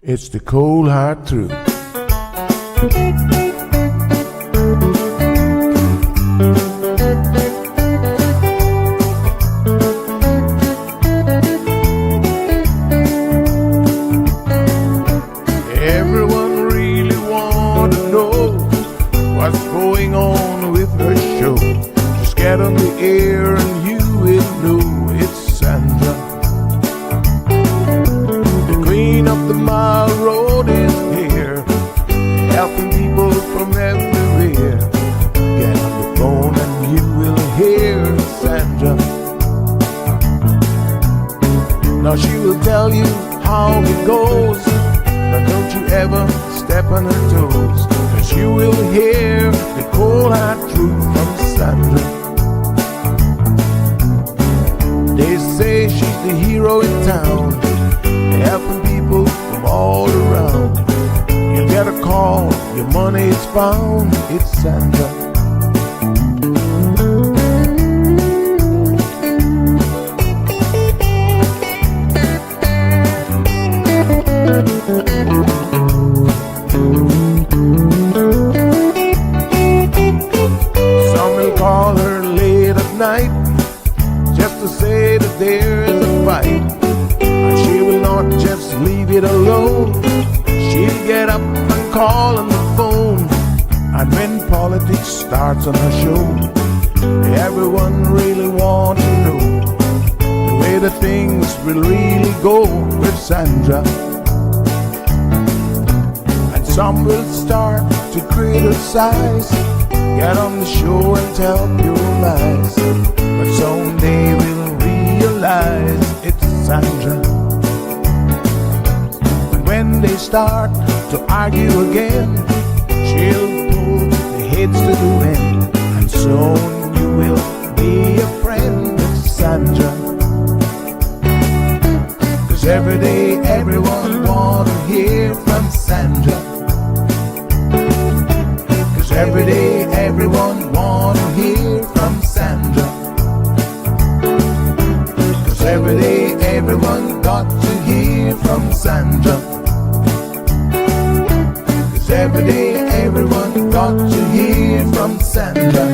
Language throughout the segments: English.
It's the cold hard truth. Everyone really want to know what's going on with her show. Just get on the air and you will know it's Sandra. The queen of the mile road is here, helping people from everywhere. Get on the phone and you will hear Sandra. Now she will tell you how it goes. Now don't you ever step on her toes, 'cause you will hear the cold hard truth from Sandra. They say she's the hero in town, helping people from all around. You get a call, your money is found, it's Sandra. Some will call her late at night just to say that there is a fight, and she will not just leave it alone. She'll get up and call on the phone, and when politics starts on her show, everyone really wants to know the way that things will really go with Sandra. And some will start to criticize, get on the show and tell pure lies, but someday we'll realize it's Sandra. And when they start to argue again, she'll pull the heads to the wind, and soon you will be a friend of Sandra. 'Cause every day everyone wanna hear from Sandra. 'Cause every day everyone wanna hear from Sandra. 'Cause every day everyone got to hear from Sandra. 'Cause every day everyone got to hear from Sandra.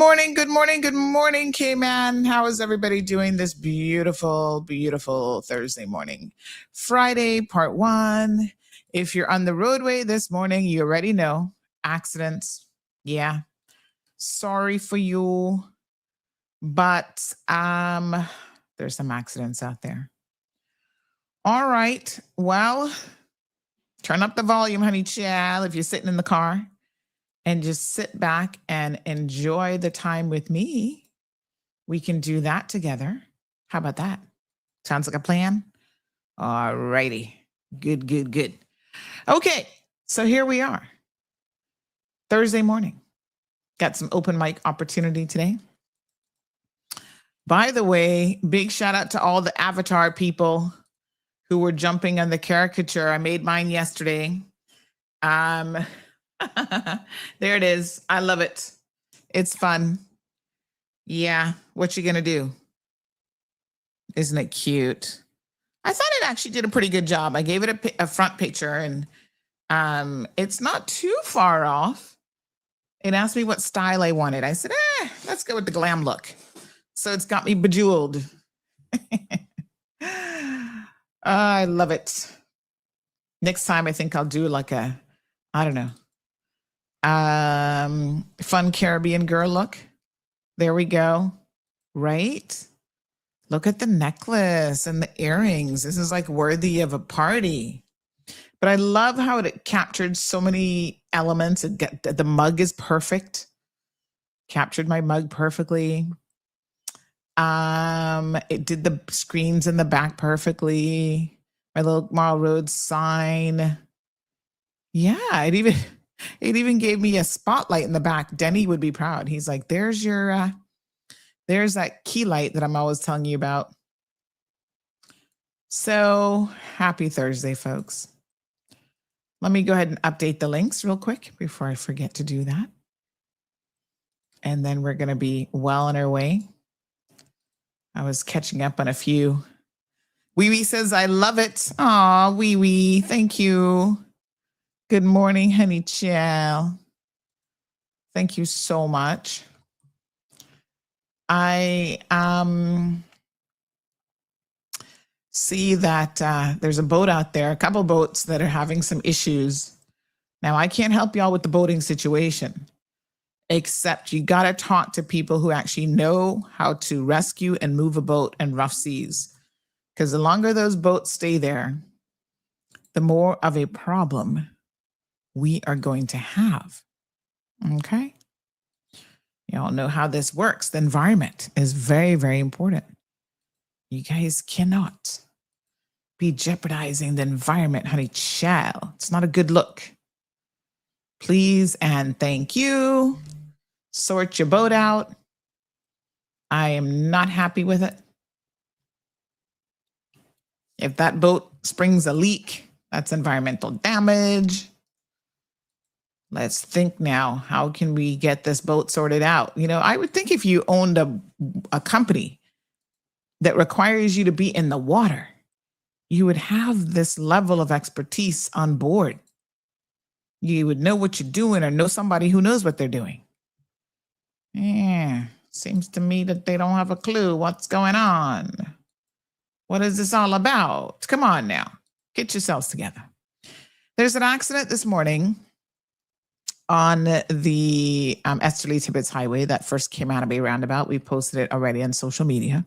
morning, good morning, good morning, K-Man. How is everybody doing this beautiful, beautiful Thursday morning? Friday, part one. If you're on the roadway this morning, you already know accidents. Yeah. Sorry for you. But there's some accidents out there. All right. Well, turn up the volume, honey child, if you're sitting in the car. And just sit back and enjoy the time with me. We can do that together. How about that? Sounds like a plan? All righty. Good, good, good. Okay, so here we are. Thursday morning. Got some open mic opportunity today. By the way, big shout out to all the avatar people who were jumping on the caricature. I made mine yesterday. There it is. I love it. It's fun. Yeah. What you gonna do? Isn't it cute? I thought it actually did a pretty good job. I gave it a front picture, and it's not too far off. It asked me what style I wanted. I said, let's go with the glam look. So it's got me bejeweled. I love it. Next time, I think I'll do like a, I don't know, fun Caribbean girl look. There we go. Right? Look at the necklace and the earrings. This is like worthy of a party. But I love how it captured so many elements. The mug is perfect. Captured my mug perfectly. It did the screens in the back perfectly. My little Marl Road sign. Yeah, it even gave me a spotlight in the back. Denny would be proud. He's like, there's your there's that key light that I'm always telling you about. So happy Thursday, folks. Let me go ahead and update the links real quick before I forget to do that. And then we're going to be well on our way. I was catching up on a few. Wee Wee says, I love it. Aw, Wee Wee, thank you. Good morning, honey child. Thank you so much. I see that there's a boat out there, a couple boats that are having some issues. Now, I can't help y'all with the boating situation, except you got to talk to people who actually know how to rescue and move a boat in rough seas. Because the longer those boats stay there, the more of a problem we are going to have. Okay? Y'all know how this works. The environment is very, very important. You guys cannot be jeopardizing the environment, honey child. It's not a good look. Please and thank you. Sort your boat out. I am not happy with it. If that boat springs a leak, that's environmental damage. Let's think now, how can we get this boat sorted out? You know, I would think if you owned a company that requires you to be in the water, you would have this level of expertise on board. You would know what you're doing or know somebody who knows what they're doing. Yeah, seems to me that they don't have a clue what's going on. What is this all about? Come on now, get yourselves together. There's an accident this morning on the Esterly Tibbetts Highway that first came out of a roundabout. We posted it already on social media.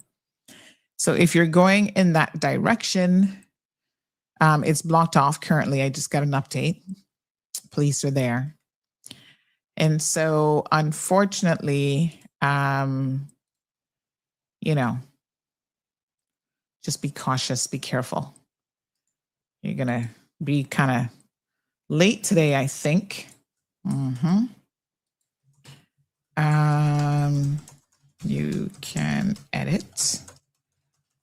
So if you're going in that direction, it's blocked off currently. I just got an update. Police are there. And so unfortunately, you know, just be cautious, be careful. You're going to be kind of late today, I think. You can edit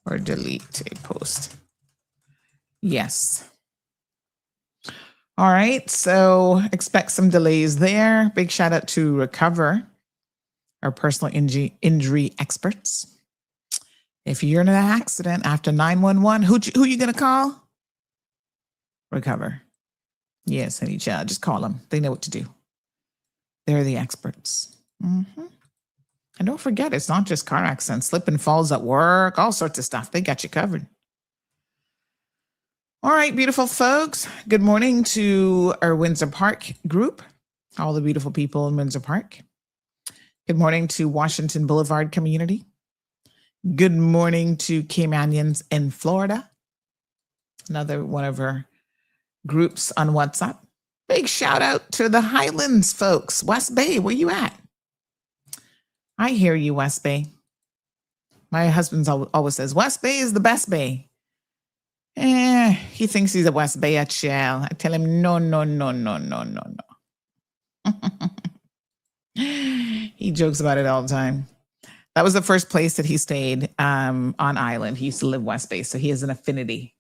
or delete a post. Yes. All right, so expect some delays there. Big shout out to Recover, our personal injury experts. If you're in an accident after 911, who you gonna call? Recover. Yes, honey child, just call them. They know what to do. They're the experts. And don't forget, it's not just car accidents, slip and falls at work, all sorts of stuff. They got you covered. All right, beautiful folks. Good morning to our Windsor Park group, all the beautiful people in Windsor Park. Good morning to Washington Boulevard community. Good morning to Caymanians in Florida. Another one of our groups on WhatsApp. Big shout out to the Highlands folks. West Bay, where you at? I hear you, West Bay. My husband always says, West Bay is the best bay. He thinks he's a West Bay at Shell. I tell him, no. He jokes about it all the time. That was the first place that he stayed on island. He used to live West Bay, so he has an affinity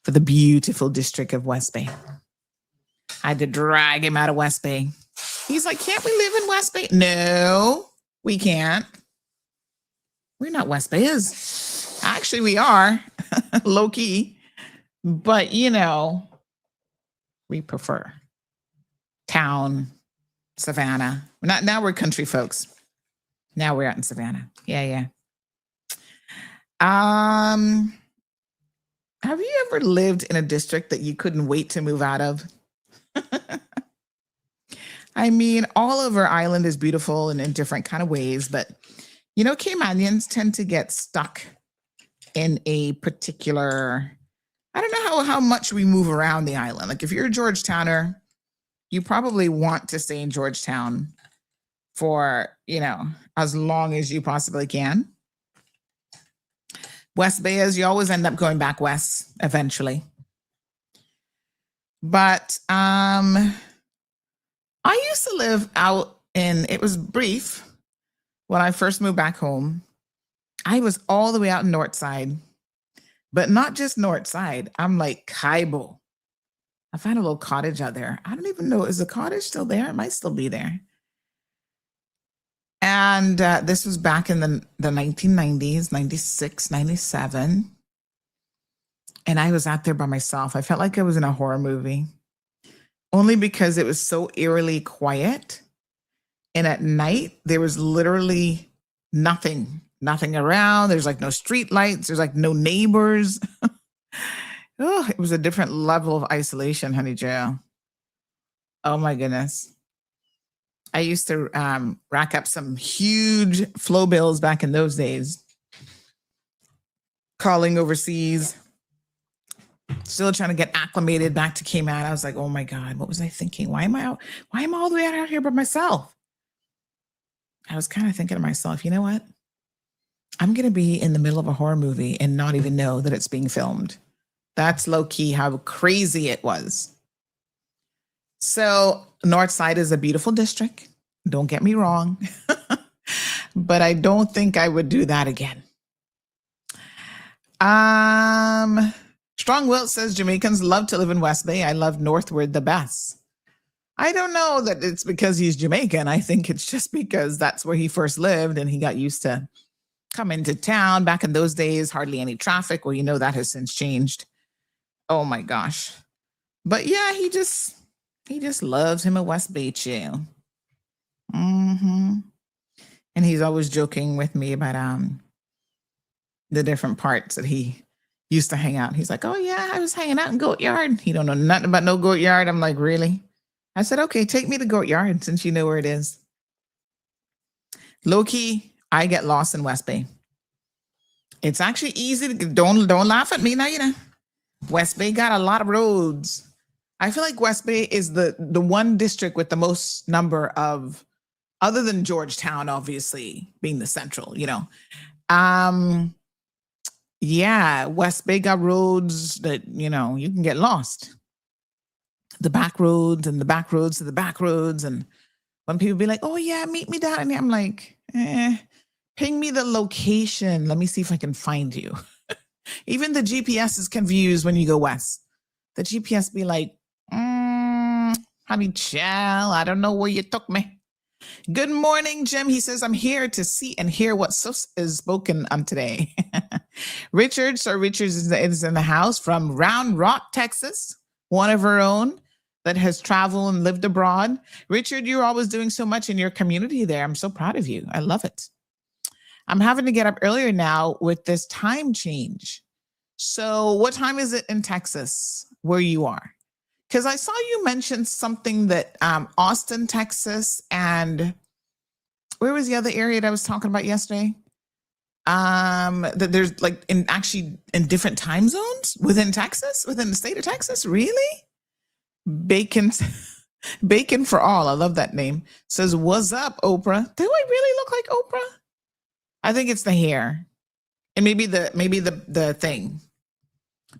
for the beautiful district of West Bay. I had to drag him out of West Bay. He's like, can't we live in West Bay? No, we can't. We're not West Bayers. Actually, we are, low key. But, we prefer town, Savannah. Now we're country folks. Now we're out in Savannah. Yeah. Have you ever lived in a district that you couldn't wait to move out of? I mean, all of our island is beautiful and in different kind of ways, but Caymanians tend to get stuck in a particular, I don't know how much we move around the island. Like if you're a Georgetowner, you probably want to stay in Georgetown for, as long as you possibly can. West Bayers, you always end up going back west eventually. But I used to live out it was brief when I first moved back home. I was all the way out in North Side, but not just North Side. I'm like Kaibo. I found a little cottage out there. I don't even know, is the cottage still there? It might still be there. And this was back in the 1990s, 96, 97. And I was out there by myself. I felt like I was in a horror movie, only because it was so eerily quiet. And at night, there was literally nothing around. There's like no street lights. There's like no neighbors. Oh, it was a different level of isolation, honey Joe. Oh my goodness. I used to rack up some huge flow bills back in those days, calling overseas, still trying to get acclimated back to Cayman. I was like, oh my God, what was I thinking? Why am I all the way out here by myself? I was kind of thinking to myself, you know what? I'm going to be in the middle of a horror movie and not even know that it's being filmed. That's low key how crazy it was. So North Side is a beautiful district. Don't get me wrong. But I don't think I would do that again. Strong Wilt says Jamaicans love to live in West Bay. I love Northward the best. I don't know that it's because he's Jamaican. I think it's just because that's where he first lived and he got used to coming to town. Back in those days, hardly any traffic. Well, that has since changed. Oh my gosh. But yeah, he just loves him a West Bay chill. And he's always joking with me about the different parts that he used to hang out. He's like, oh yeah, I was hanging out in Goat Yard. He don't know nothing about no Goat Yard. I'm like, really? I said, okay, take me to Goat Yard since you know where it is. Low key, I get lost in West Bay. It's actually easy to don't laugh at me now, West Bay got a lot of roads. I feel like West Bay is the one district with the most number of, other than Georgetown, obviously being the central, Yeah, West Bay got roads that, you can get lost. The back roads and the back roads to the back roads. And when people be like, oh yeah, meet me down there, I'm like, ping me the location. Let me see if I can find you. Even the GPS is confused when you go west. The GPS be like, honey, chill, I don't know where you took me. Good morning, Jim. He says, I'm here to see and hear what is spoken on today. Sir Richards is in the house from Round Rock, Texas, one of our own that has traveled and lived abroad. Richard, you're always doing so much in your community there. I'm so proud of you. I love it. I'm having to get up earlier now with this time change. So, what time is it in Texas where you are? Because I saw you mention something that Austin, Texas, and where was the other area that I was talking about yesterday? That there's like in different time zones within Texas, within the state of Texas. Really? Bacon, bacon for all. I love that name. Says, "What's up, Oprah?" Do I really look like Oprah? I think it's the hair, and maybe the thing.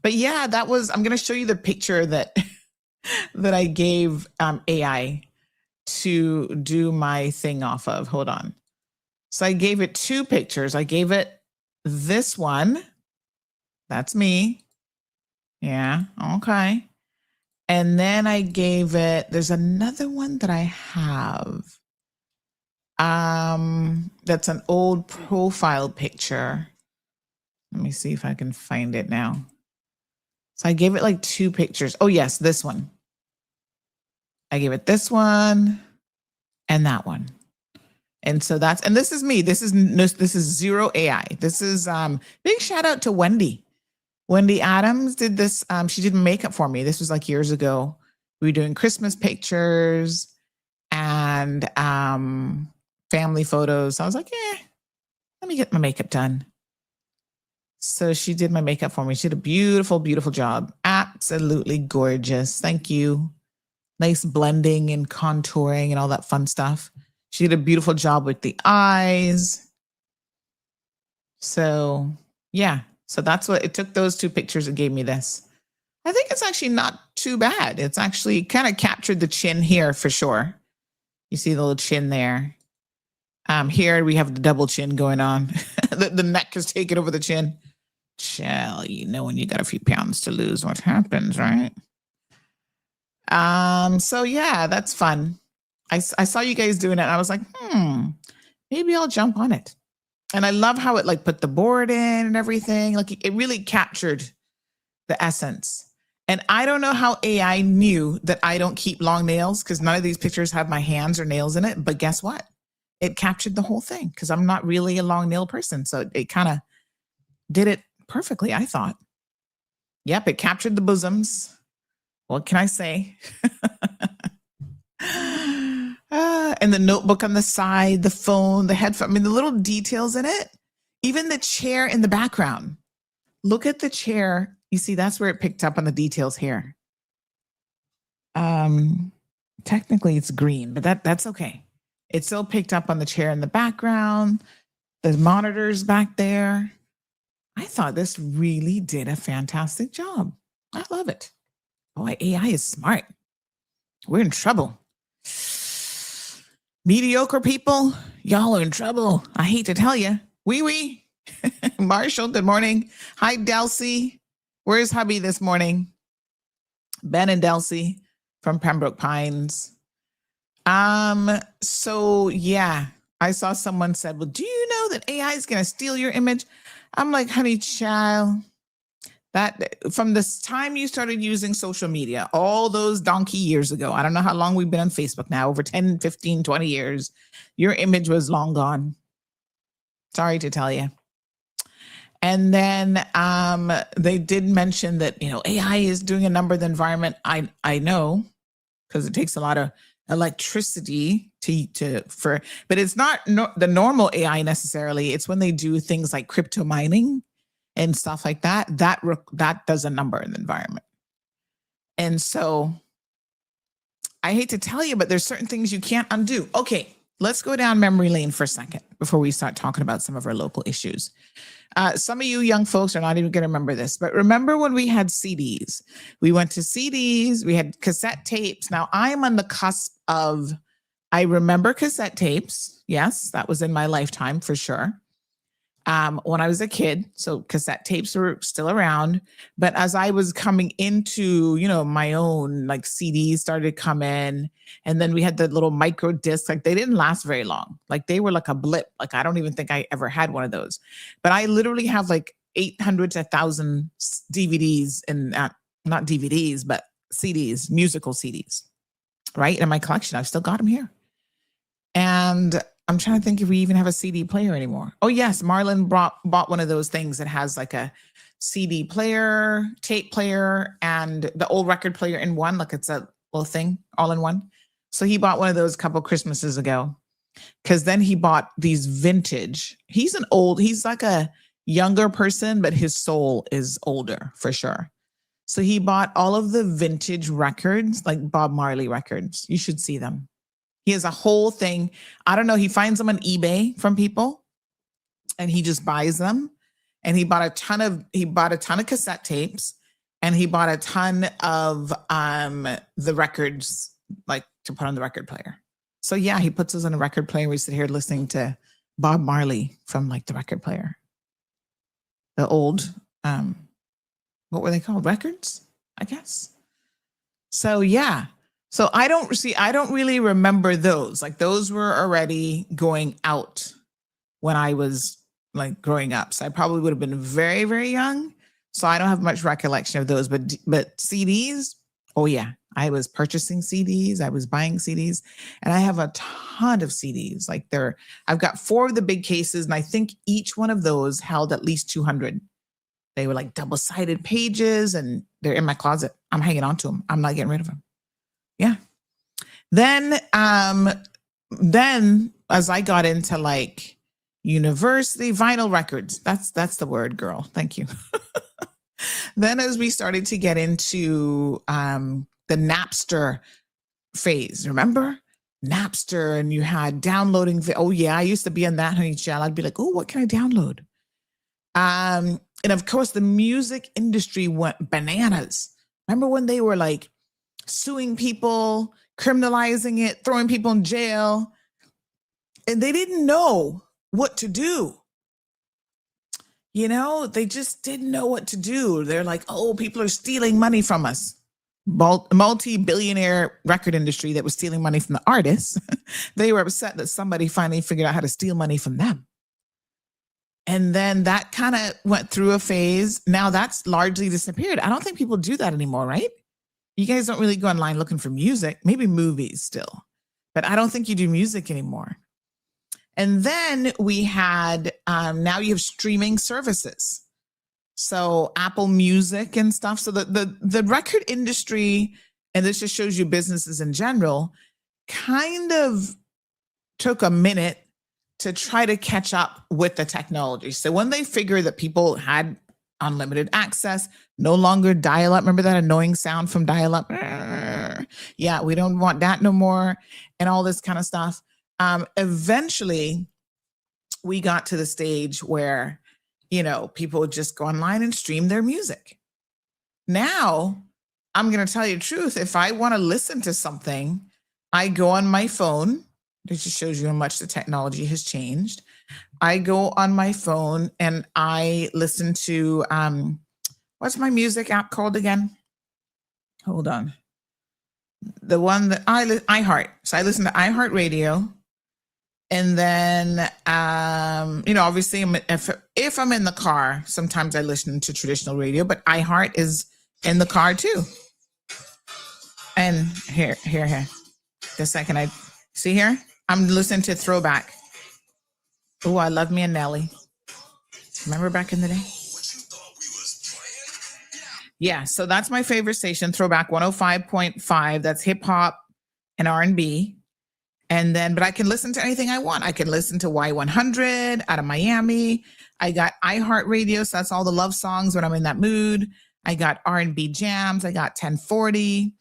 But yeah, that was. I'm gonna show you the picture that that I gave AI to do my thing off of. Hold on. So I gave it two pictures. I gave it this one. That's me. Yeah. Okay. And then I gave it, there's another one that I have. That's an old profile picture. Let me see if I can find it now. So I gave it like two pictures. Oh yes, this one. I gave it this one and that one. And so and this is me. This is zero AI. This is big shout out to Wendy. Wendy Adams did this. She did makeup for me. This was like years ago. We were doing Christmas pictures and family photos. I was like, let me get my makeup done. So she did my makeup for me. She did a beautiful, beautiful job. Absolutely gorgeous. Thank you. Nice blending and contouring and all that fun stuff. She did a beautiful job with the eyes. So yeah, so that's what it took. Those two pictures and gave me this. I think it's actually not too bad. It's actually kind of captured the chin here for sure. You see the little chin there. Here we have the double chin going on. the neck is taking over the chin. Chill, you know when you got a few pounds to lose, what happens, right? So yeah, that's fun. I saw you guys doing it and I was like, maybe I'll jump on it. And I love how it like put the board in and everything. Like it really captured the essence. And I don't know how AI knew that I don't keep long nails because none of these pictures have my hands or nails in it. But guess what? It captured the whole thing because I'm not really a long nail person. So it kind of did it perfectly, I thought. Yep, it captured the bosoms. What can I say? And the notebook on the side, the phone, the headphone. I mean, the little details in it, even the chair in the background. Look at the chair. You see, that's where it picked up on the details here. Technically it's green, but that's okay. It still picked up on the chair in the background, the monitors back there. I thought this really did a fantastic job. I love it. Boy, AI is smart. We're in trouble. Mediocre people, y'all are in trouble. I hate to tell you. Wee. Marshall, good morning. Hi, Delcy. Where's hubby this morning? Ben and Delcy from Pembroke Pines. So yeah, I saw someone said, well, do you know that AI is going to steal your image? I'm like, honey, child, that from this time you started using social media, all those donkey years ago, I don't know how long we've been on Facebook now, over 10, 15, 20 years, your image was long gone. Sorry to tell you. And then they did mention that, AI is doing a number of the environment. I know, because it takes a lot of electricity but it's not the normal AI necessarily. It's when they do things like crypto mining and stuff like that does a number in the environment. And so I hate to tell you, but there's certain things you can't undo. Okay, let's go down memory lane for a second before we start talking about some of our local issues. Some of you young folks are not even going to remember this, but remember when we had CDs? We went to CDs, we had cassette tapes. Now I'm on the cusp of, I remember cassette tapes. Yes, that was in my lifetime for sure. When I was a kid, so cassette tapes were still around. But as I was coming into, my own, like CDs started to come in, and then we had the little micro discs. Like they didn't last very long. Like they were like a blip. Like I don't even think I ever had one of those. But I literally have like 800 to 1,000 DVDs and not DVDs, but CDs, musical CDs, right? In my collection, I've still got them here. And I'm trying to think if we even have a CD player anymore. Oh yes, Marlon bought one of those things that has like a CD player, tape player, and the old record player in one. Like it's a little thing all in one. So he bought one of those a couple Christmases ago. Because then he bought these vintage. He's like a younger person, but his soul is older for sure. So he bought all of the vintage records, like Bob Marley records. You should see them. He has a whole thing. I don't know. He finds them on eBay from people and he just buys them. And he bought a ton of cassette tapes, and he bought a ton of the records, like to put on the record player. So yeah, he puts us on a record player. We sit here listening to Bob Marley from like the record player. The old, what were they called? Records, I guess. So yeah. So I don't really remember those. Like those were already going out when I was like growing up. So I probably would have been very, very young. So I don't have much recollection of those, but CDs, oh yeah. I was purchasing CDs. I was buying CDs, and I have a ton of CDs. Like I've got 4 of the big cases, and I think each one of those held at least 200. They were like double-sided pages, and they're in my closet. I'm hanging on to them. I'm not getting rid of them. Yeah. Then as I got into like university vinyl records, that's the word, girl. Thank you. Then as we started to get into the Napster phase, remember? Napster, and you had downloading. Oh yeah, I used to be in that, honey child. I'd be like, oh, what can I download? And of course, the music industry went bananas. Remember when they were like suing people, criminalizing it, throwing people in jail, and they didn't know what to do. You know, they just didn't know what to do. They're like, oh, people are stealing money from us. Multi-billionaire record industry that was stealing money from the artists. They were upset that somebody finally figured out how to steal money from them. And then that kind of went through a phase. Now that's largely disappeared. I don't think people do that anymore, right? You guys don't really go online looking for music, maybe movies still, but I don't think you do music anymore. And then we had, now you have streaming services. So Apple Music and stuff. So the record industry, and this just shows you businesses in general, kind of took a minute to try to catch up with the technology. So when they figured that people had unlimited access, no longer dial-up, remember that annoying sound from dial-up? Yeah, we don't want that no more, and all this kind of stuff. Eventually, we got to the stage where people would just go online and stream their music. Now, I'm going to tell you the truth. If I want to listen to something, I go on my phone. It just shows you how much the technology has changed. I go on my phone and I listen to, what's my music app called again? Hold on. The one that iHeart. So I listen to iHeart Radio. And then, obviously, if I'm in the car, sometimes I listen to traditional radio, but iHeart is in the car too. And here. The second I see here, I'm listening to Throwback. Oh, I love me a Nelly. Remember back in the day? Yeah, so that's my favorite station, Throwback 105.5. That's hip hop and R&B. And then, but I can listen to anything I want. I can listen to Y100 out of Miami. I got iHeartRadio, so that's all the love songs when I'm in that mood. I got R&B jams. I got 1040.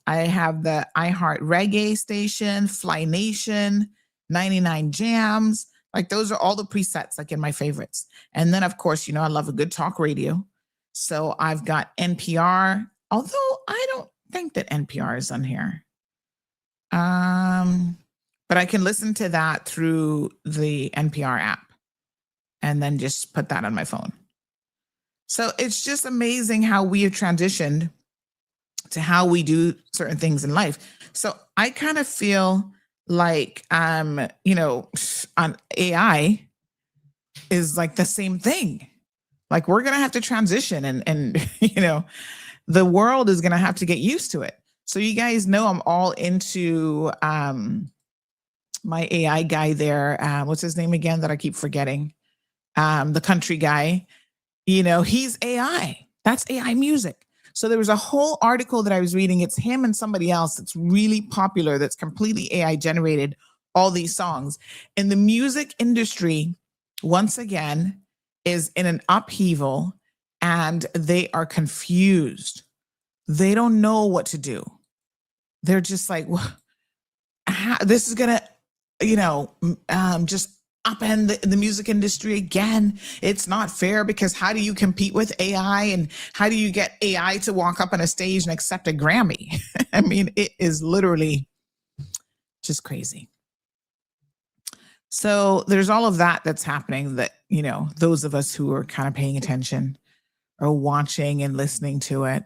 I have the iHeart Reggae station, Fly Nation, 99 Jams. Like those are all the presets, like in my favorites. And then, of course, I love a good talk radio. So I've got NPR, although I don't think that NPR is on here. But I can listen to that through the NPR app and then just put that on my phone. So it's just amazing how we have transitioned to how we do certain things in life. So I kind of feel like, on AI is like the same thing. Like we're going to have to transition and the world is going to have to get used to it. So you guys know I'm all into my AI guy there, what's his name again that I keep forgetting? The country guy, he's AI. That's AI music. So there was a whole article that I was reading. It's him and somebody else that's really popular, that's completely AI generated, all these songs. And the music industry, once again, is in an upheaval and they are confused. They don't know what to do. They're just like, well, this is going to, just upend the music industry again. It's not fair because how do you compete with AI and how do you get AI to walk up on a stage and accept a Grammy? I mean, it is literally just crazy. So there's all of that that's happening that, those of us who are kind of paying attention are watching and listening to it.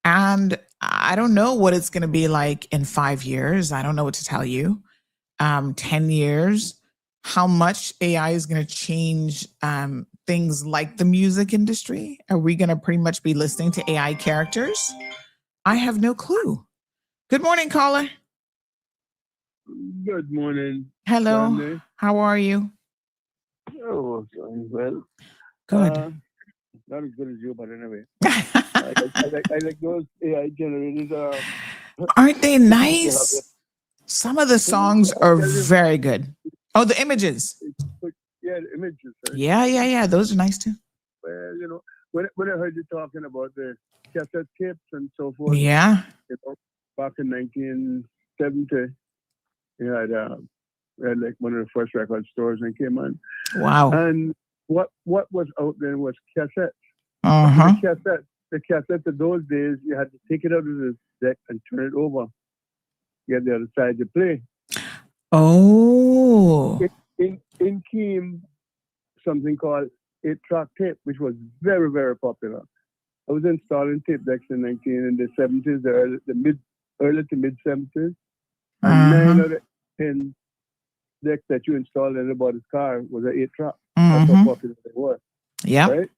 And I don't know what it's going to be like in 5 years. I don't know what to tell you. 10 years, how much AI is going to change things like the music industry. Are we going to pretty much be listening to AI characters? I have no clue. Good morning, caller. Good morning. Hello. Sunday. How are you? Oh, doing well. Good. Not as good as you, but anyway. I like those AI generated. Aren't they nice? Some of the songs are very good. Oh, the images. Yeah, the images. Right? Yeah. Those are nice too. Well, when I heard you talking about the cassette tapes and so forth. Yeah. Back in 1970, we had like one of the first record stores and came on. Wow. And what was out there was cassettes. Uh-huh. The cassette of those days, you had to take it out of the deck and turn it over. Get the other side to play. Oh. In came something called 8-track tape, which was very, very popular. I was installing tape decks in the 70s, early to mid 70s. And 9 out of 10 decks that you installed in anybody's car was an 8-track. That's how popular they were. Yeah. Right?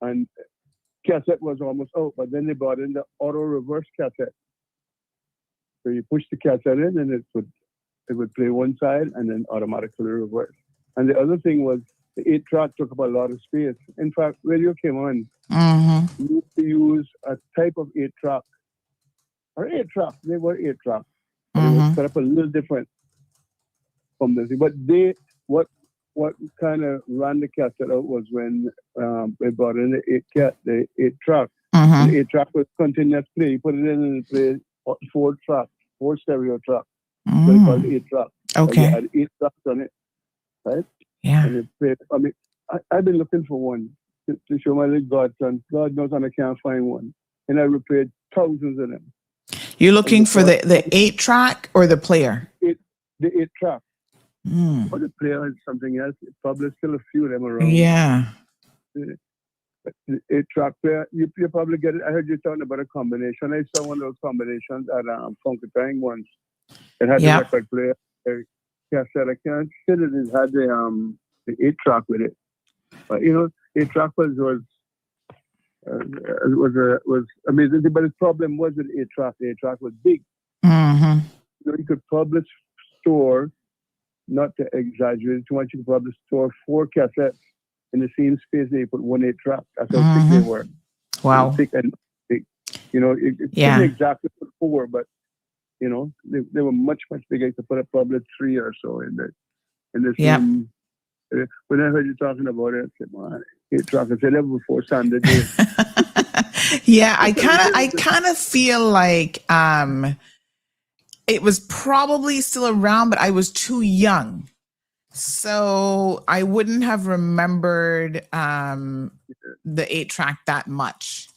And cassette was almost out, but then they brought in the auto reverse cassette. So you push the cassette in and it would play one side and then automatically reverse. And the other thing was the 8-track took up a lot of space. In fact, radio came on, you used to use a type of 8-track, or 8-track, they were 8-track. It was set up a little different from this. But what kind of ran the cassette out was when they brought in the 8-track. The 8-track was continuous play. You put it in and it played 4 stereo tracks. So they called it 8-track. Okay. You had 8 tracks on it, right? Yeah. And it played, I've been looking for one to show my little godson. God knows I can't find one. And I repaired thousands of them. You're looking for the 8-track or the player? The 8-track. Or the player is something else. Probably still a few of them around. Yeah. The 8-track player, you probably get it. I heard you talking about a combination. I saw one of those combinations at Funky Tang once. It had the record player, a cassette. I can't say that it had the 8-track with it. But 8-track was amazing. But the problem was with 8-track. The 8-track was big. You could probably store, not to exaggerate too much, you could probably store 4 cassettes in the same space they put 1 8-track. That's how thick they were. Wow. Thick and thick. It didn't exactly put 4, but they were much, much bigger. You could put up probably 3 or so in the same. When I heard you talking about it, I said, "Man, 8-track." I said that before Sunday day. Yeah, I kind of feel like it was probably still around, but I was too young. So I wouldn't have remembered the 8-track that much.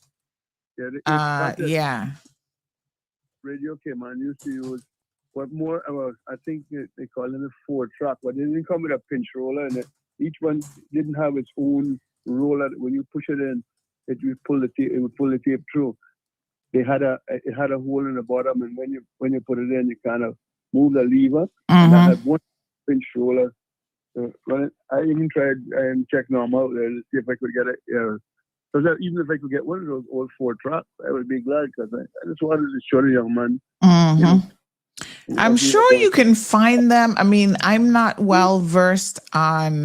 Yeah. Radio came on, used to use what more I think they call it a 4-track, but it didn't come with a pinch roller, and each one didn't have its own roller. When you push it in, it would pull the tape through. It had a hole in the bottom, and when you put it in, you kind of move the lever, and I had one pinch roller. I even tried and checked them out there to see if I could get it. So that even if I could get one of those old 4-tracks, I would be glad, because I just wanted to show the young man, I'm sure you can find them. I mean, I'm not well versed on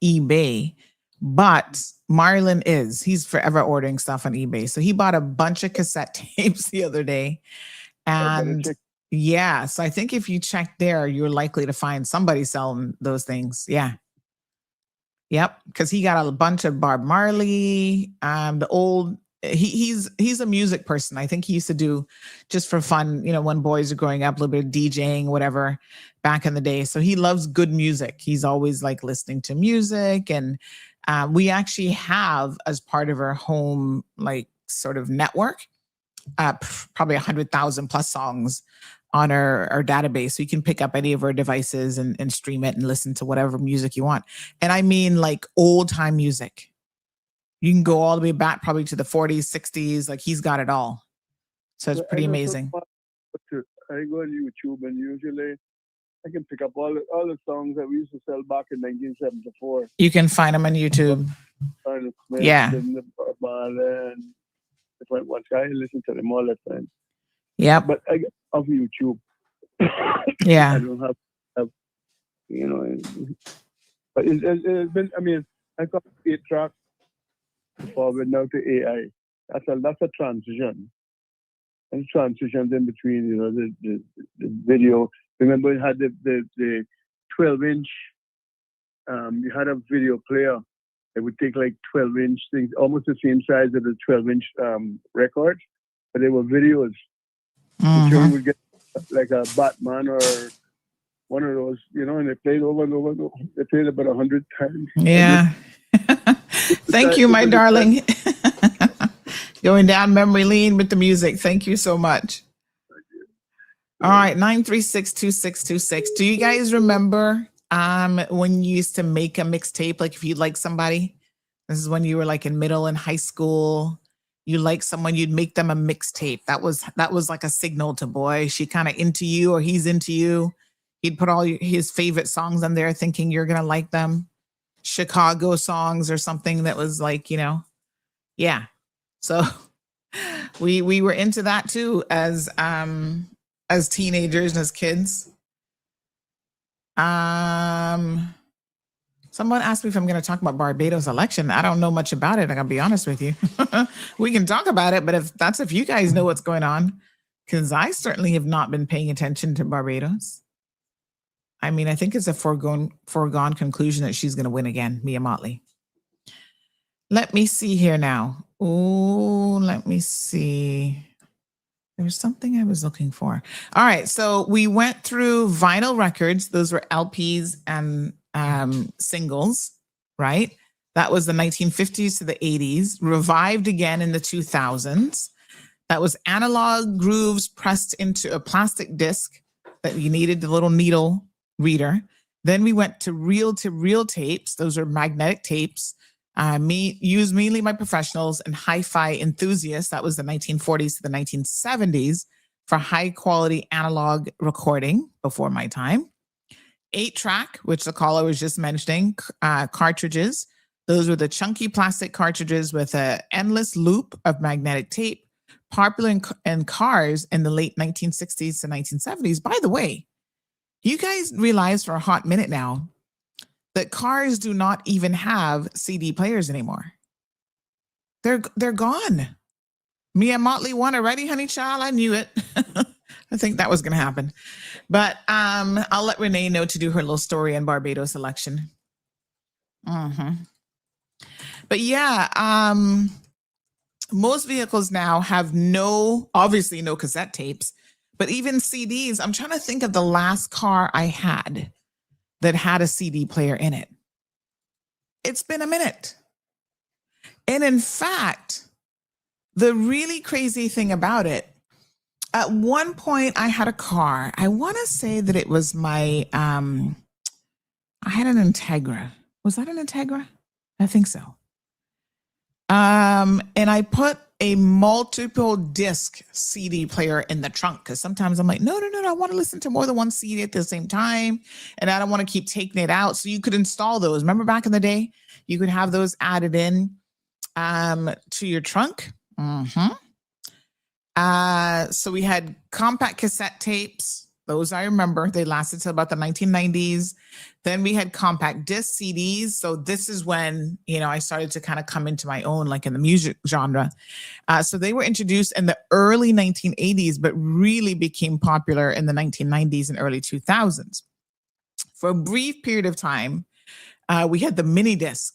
eBay, but Marlon is. He's forever ordering stuff on eBay. So he bought a bunch of cassette tapes the other day. And yeah, so I think if you check there, you're likely to find somebody selling those things. Yeah. Yep. Because he got a bunch of Bob Marley, the old. He's a music person. I think he used to do just for fun, you know, when boys are growing up, a little bit of DJing, whatever, back in the day. So he loves good music. He's always like listening to music. And we actually have, as part of our home, like sort of network, probably 100,000 plus songs on our database. So you can pick up any of our devices and stream it and listen to whatever music you want. And I mean like old time music. You can go all the way back probably to the 40s, 60s. Like he's got it all. So it's pretty amazing. I go on YouTube and usually I can pick up all the songs that we used to sell back in 1974. You can find them on YouTube. Yeah. And different ones. I listen to them all the time. Yeah. But I get off YouTube. Yeah. I don't have you know, but it's been, I mean, I got 8 tracks forward now to AI. That's a transition. And transitions in between, you know, the video. Remember, you had the 12-inch. You had a video player. It would take like 12-inch things, almost the same size as a 12-inch record, but they were videos. Mm-hmm. So you would get like a Batman or one of those, you know, and they played over and over. They played about 100 times. Yeah. Thank you, my darling. Going down memory lane with the music. Thank you so much. All right, 936-2626. Do you guys remember when you used to make a mixtape? Like if you like somebody, this is when you were like in middle and high school. You like someone, you'd make them a mixtape. That was like a signal to, boy, she kind of into you or he's into you. He'd put all his favorite songs on there, thinking you're gonna like them. Chicago songs or something that was like, you know, yeah. So we were into that too as teenagers and as kids. Someone asked me if I'm going to talk about Barbados election. I don't know much about it. I gotta be honest with you. We can talk about it, but if you guys know what's going on, because I certainly have not been paying attention to Barbados. I mean, I think it's a foregone conclusion that she's going to win again, Mia Motley. Let me see here now. Oh, let me see. There's something I was looking for. All right. So we went through vinyl records. Those were LPs and singles, right? That was the 1950s to the 80s, revived again in the 2000s. That was analog grooves pressed into a plastic disc that you needed the little needle reader. Then we went to reel tapes. Those are magnetic tapes, used mainly by professionals and hi-fi enthusiasts. That was the 1940s to the 1970s for high quality analog recording before my time. 8-track, which the caller was just mentioning, cartridges. Those were the chunky plastic cartridges with an endless loop of magnetic tape, popular in cars in the late 1960s to 1970s. By the way, you guys realize for a hot minute now that cars do not even have CD players anymore. They're gone. Mia Motley won already, honey child. I knew it. I think that was going to happen. But I'll let Renee know to do her little story on Barbados election. Mm-hmm. But yeah, most vehicles now have obviously no cassette tapes, but even CDs. I'm trying to think of the last car I had that had a CD player in it. It's been a minute. And in fact, the really crazy thing about it, at one point I had a car. I want to say that it was my, I had an Integra. Was that an Integra? I think so. And I put a multiple disc CD player in the trunk because sometimes I'm like, no, I want to listen to more than one CD at the same time. And I don't want to keep taking it out. So you could install those. Remember back in the day, you could have those added in to your trunk. Mm-hmm. So we had compact cassette tapes. Those I remember. They lasted till about the 1990s. Then we had compact disc CDs. So this is when, I started to kind of come into my own, like in the music genre. So they were introduced in the early 1980s, but really became popular in the 1990s and early 2000s. For a brief period of time, we had the mini disc,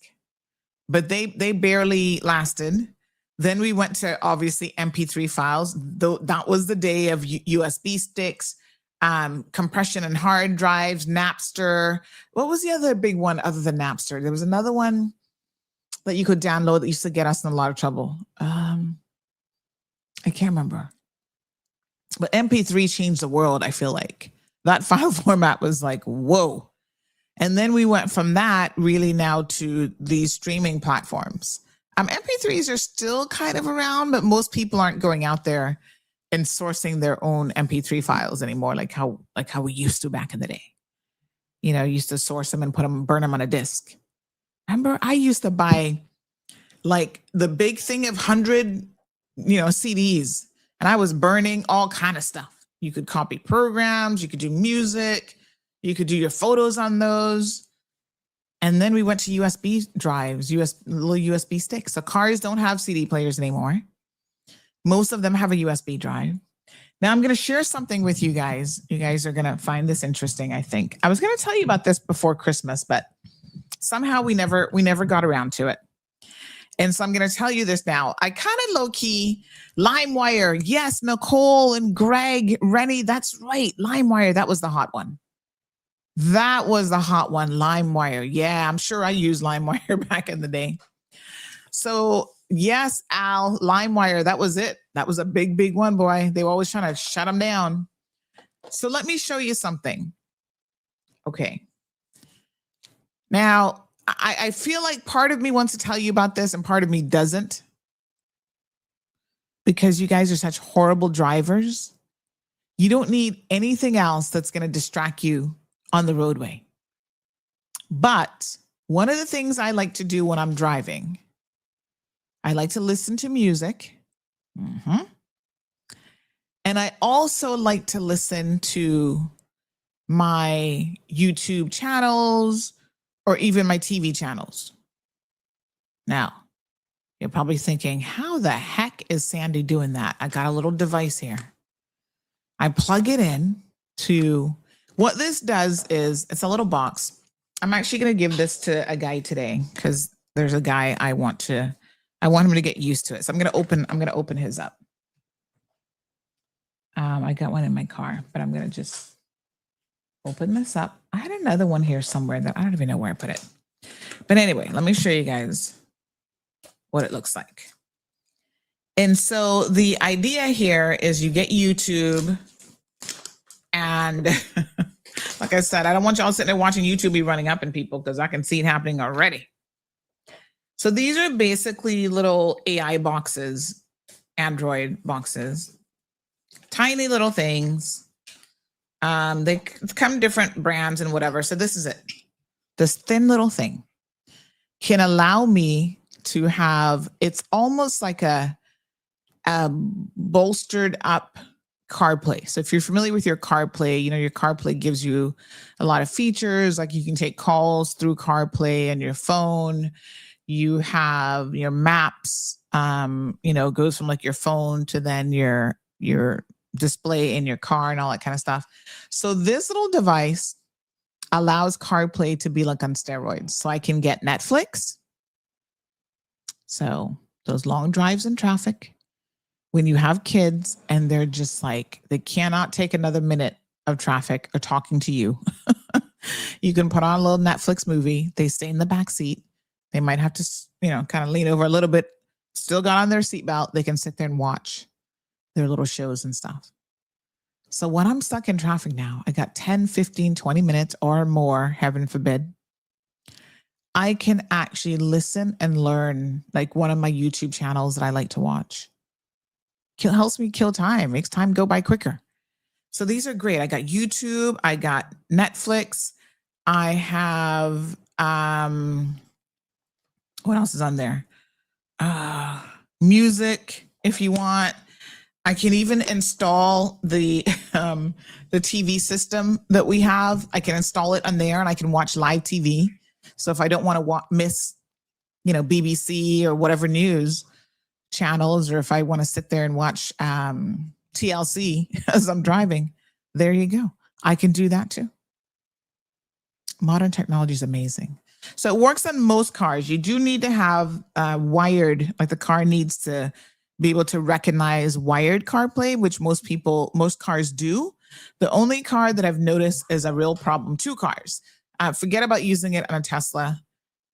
but they barely lasted. Then we went to obviously MP3 files. Though that was the day of USB sticks, compression and hard drives, Napster. What was the other big one other than Napster? There was another one that you could download that used to get us in a lot of trouble. I can't remember. But MP3 changed the world, I feel like. That file format was like, whoa. And then we went from that really now to these streaming platforms. MP3s are still kind of around, but most people aren't going out there and sourcing their own MP3 files anymore, like how we used to back in the day. Used to source them and burn them on a disc. Remember, I used to buy like the big thing of 100, CDs, and I was burning all kind of stuff. You could copy programs, you could do music, you could do your photos on those. And then we went to USB drives, little USB sticks. So cars don't have CD players anymore. Most of them have a USB drive. Now I'm going to share something with you guys. You guys are going to find this interesting, I think. I was going to tell you about this before Christmas, but somehow we never got around to it. And so I'm going to tell you this now. I kind of low-key, LimeWire. Yes, Nicole and Greg, Rennie, that's right. LimeWire, that was the hot one. That was the hot one, LimeWire. Yeah, I'm sure I used LimeWire back in the day. So yes, Al, LimeWire, that was it. That was a big, big one, boy. They were always trying to shut them down. So let me show you something. Okay. Now, I feel like part of me wants to tell you about this and part of me doesn't, because you guys are such horrible drivers. You don't need anything else that's going to distract you on the roadway. But one of the things I like to do when I'm driving, I like to listen to music. And I also like to listen to my YouTube channels or even my TV channels. Now, you're probably thinking, how the heck is Sandy doing that? I got a little device here. I plug it in to, what this does is, it's a little box. I'm actually going to give this to a guy today because there's a guy I want him to get used to it. So I'm going to open his up. I got one in my car, but I'm going to just open this up. I had another one here somewhere that I don't even know where I put it. But anyway, let me show you guys what it looks like. And so the idea here is you get YouTube, and like I said, I don't want y'all sitting there watching YouTube be running up in people because I can see it happening already. So these are basically little AI boxes, Android boxes, tiny little things. They come different brands and whatever. So this is it. This thin little thing can allow me to have, it's almost like a bolstered up CarPlay. So if you're familiar with your CarPlay, your CarPlay gives you a lot of features, like you can take calls through CarPlay and your phone. You have your maps, goes from like your phone to then your display in your car and all that kind of stuff. So this little device allows CarPlay to be like on steroids. So I can get Netflix. So those long drives in traffic, when you have kids and they're just like, they cannot take another minute of traffic or talking to you, you can put on a little Netflix movie. They stay in the back seat. They might have to, kind of lean over a little bit, still got on their seatbelt. They can sit there and watch their little shows and stuff. So when I'm stuck in traffic now, I got 10, 15, 20 minutes or more, heaven forbid, I can actually listen and learn, like one of my YouTube channels that I like to watch. Helps me kill time, makes time go by quicker. So these are great. I got YouTube, I got Netflix, I have, what else is on there? Music, if you want. I can even install the TV system that we have. I can install it on there, and I can watch live TV. So if I don't want to miss, BBC or whatever news channels, or if I want to sit there and watch TLC as I'm driving, there you go. I can do that too. Modern technology is amazing. So it works on most cars. You do need to have wired, like the car needs to be able to recognize wired CarPlay, which most cars do. The only car that I've noticed is a real problem, 2 cars. Forget about using it on a Tesla.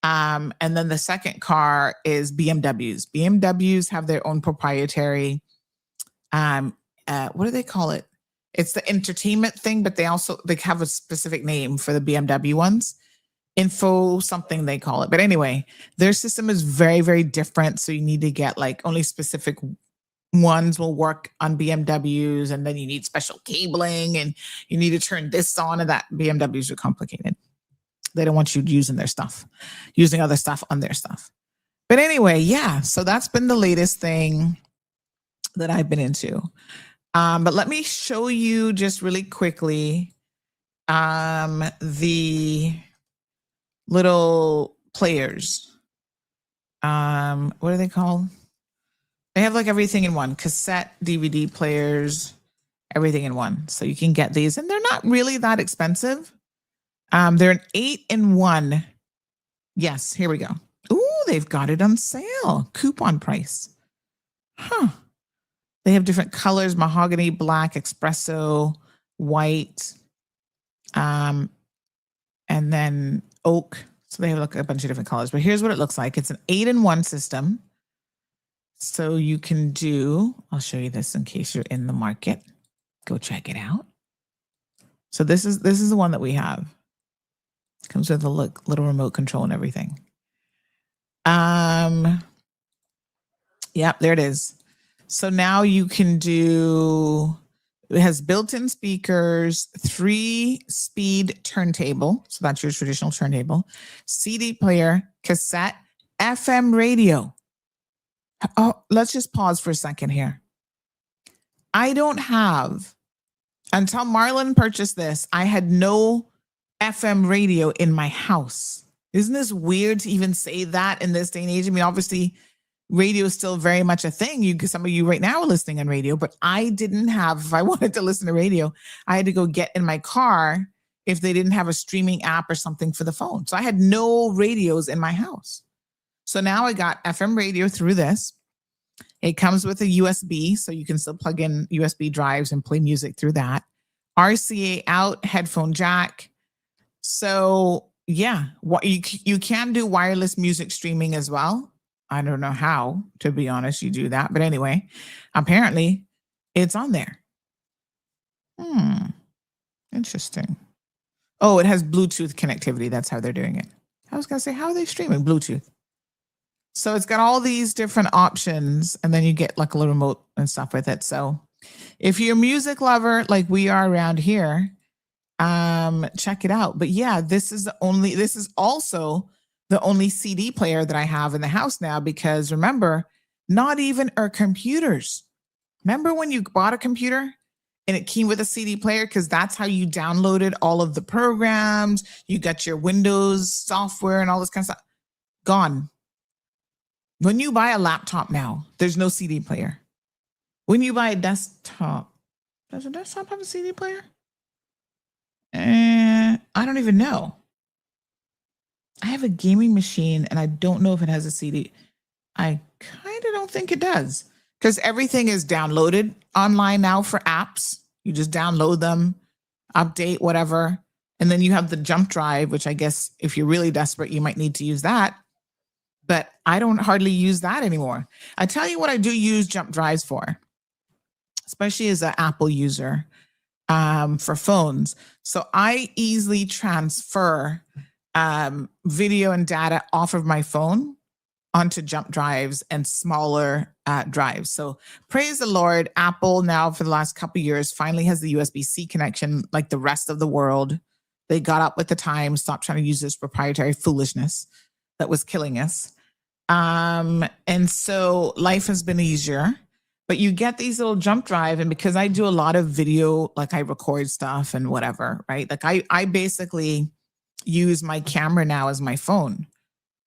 And then the second car is BMWs. BMWs have their own proprietary, what do they call it? It's the entertainment thing, but they have a specific name for the BMW ones. Info something they call it. But anyway, their system is very, very different. So you need to get like only specific ones will work on BMWs. And then you need special cabling and you need to turn this on, and that BMWs are complicated. They don't want you using other stuff on their stuff. But anyway, yeah. So that's been the latest thing that I've been into. But let me show you just really quickly the little players. What are they called? They have like everything in one: cassette, DVD players, everything in one. So you can get these, and they're not really that expensive. They're an 8-in-1. Yes, here we go. Ooh, they've got it on sale. Coupon price. Huh. They have different colors: mahogany, black, espresso, white, and then oak. So they have like a bunch of different colors. But here's what it looks like. It's an 8-in-1 system. So you can I'll show you this in case you're in the market. Go check it out. So this is the one that we have. Comes with a little remote control and everything. Yep, there it is. So now you can it has built-in speakers, 3-speed turntable. So that's your traditional turntable, CD player, cassette, FM radio. Oh, let's just pause for a second here. I don't have, until Marlon purchased this, I had no FM radio in my house. Isn't this weird to even say that in this day and age? I mean, obviously, radio is still very much a thing. Some of you right now are listening on radio, but I didn't have, if I wanted to listen to radio, I had to go get in my car if they didn't have a streaming app or something for the phone. So I had no radios in my house. So now I got FM radio through this. It comes with a USB, so you can still plug in USB drives and play music through that. RCA out, headphone jack. So yeah, you can do wireless music streaming as well. I don't know how, to be honest, you do that. But anyway, apparently it's on there. Interesting. Oh, it has Bluetooth connectivity. That's how they're doing it. I was going to say, how are they streaming? Bluetooth. So it's got all these different options, and then you get like a little remote and stuff with it. So if you're a music lover like we are around here, check it out. But yeah, this is also the only CD player that I have in the house now, because remember, not even our computers. Remember when you bought a computer and it came with a CD player, because that's how you downloaded all of the programs. You got your Windows software and all this kind of stuff. Gone. When you buy a laptop now, there's no CD player. When you buy a desktop, does a desktop have a CD player? I don't even know. I have a gaming machine and I don't know if it has a CD. I kind of don't think it does, because everything is downloaded online now for apps. You just download them, update, whatever. And then you have the jump drive, which I guess if you're really desperate, you might need to use that. But I don't hardly use that anymore. I tell you what I do use jump drives for, especially as an Apple user, for phones. So I easily transfer video and data off of my phone onto jump drives and smaller drives. So praise the Lord, Apple now for the last couple of years finally has the USB-C connection like the rest of the world. They got up with the time, stopped trying to use this proprietary foolishness that was killing us. And so life has been easier. but you get these little jump drive. And because I do a lot of video, like I record stuff and whatever, right? Like I basically use my camera now as my phone.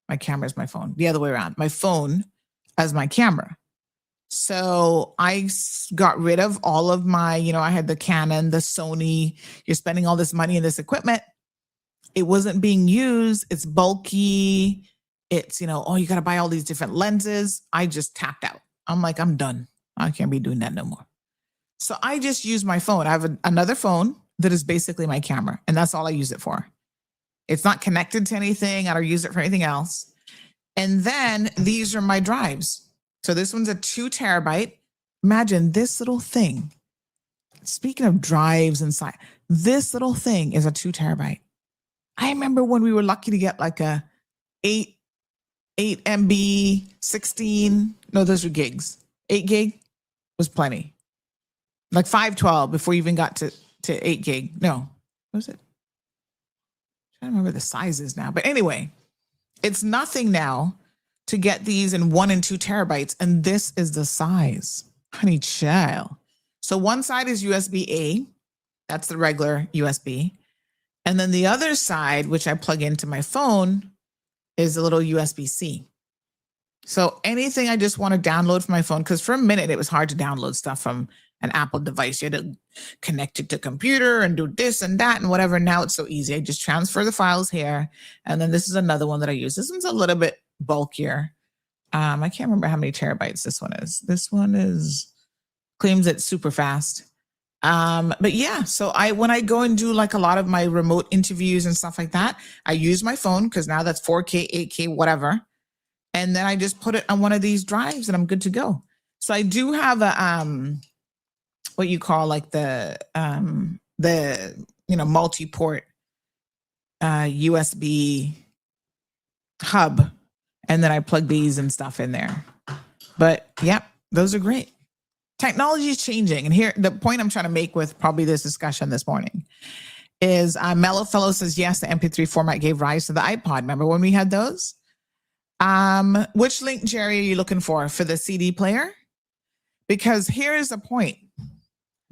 My camera is my phone, the other way around, my phone as my camera. So I got rid of all of my, I had the Canon, the Sony. You're spending all this money in this equipment. It wasn't being used. It's bulky. It's, you got to buy all these different lenses. I just tapped out. I'm like, I'm done. I can't be doing that no more. So I just use my phone. I have another phone that is basically my camera, and that's all I use it for. It's not connected to anything. I don't use it for anything else. And then these are my drives. So this one's a 2 terabyte. Imagine this little thing. Speaking of drives inside, this little thing is a 2 terabyte. I remember when we were lucky to get like a 8 MB, 16. No, those were gigs. 8 gig was plenty. Like 512 before you even got to 8 gig. No, what was it? I don't remember the sizes now. But anyway, it's nothing now to get these in 1 and 2 terabytes. And this is the size. Honey child. So one side is USB-A. That's the regular USB. And then the other side, which I plug into my phone, is a little USB-C. So anything I just want to download from my phone, because for a minute it was hard to download stuff from an Apple device. You had to connect it to computer and do this and that and whatever. Now it's so easy. I just transfer the files here. And then this is another one that I use. This one's a little bit bulkier. I can't remember how many terabytes this one is. This one claims it's super fast. But yeah, so when I go and do like a lot of my remote interviews and stuff like that, I use my phone because now that's 4K, 8K, whatever. And then I just put it on one of these drives and I'm good to go. So I do have a, what you call like the multi-port USB hub, and then I plug these and stuff in there. But yep, those are great. Technology is changing, and here the point I'm trying to make with probably this discussion this morning is Mellow Fellow says yes, the MP3 format gave rise to the iPod. Remember when we had those? Which link, Jerry, are you looking for the CD player? Because here's the point.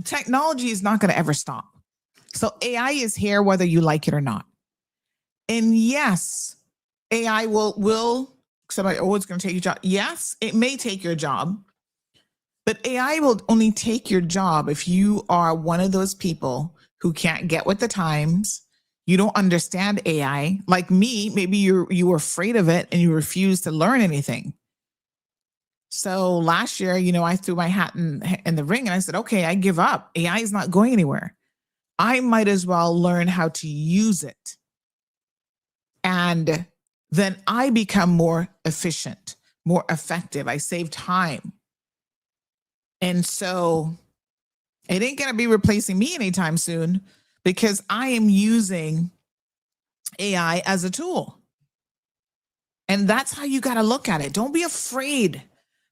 Technology is not going to ever stop. So AI is here whether you like it or not. And yes, AI will somebody, it's going to take your job. Yes, it may take your job, but AI will only take your job if you are one of those people who can't get with the times. You don't understand AI. Like me, maybe you were afraid of it and you refuse to learn anything. So last year, I threw my hat in the ring and I said, okay, I give up. AI is not going anywhere. I might as well learn how to use it. And then I become more efficient, more effective. I save time. And so it ain't going to be replacing me anytime soon because I am using AI as a tool. And that's how you got to look at it. Don't be afraid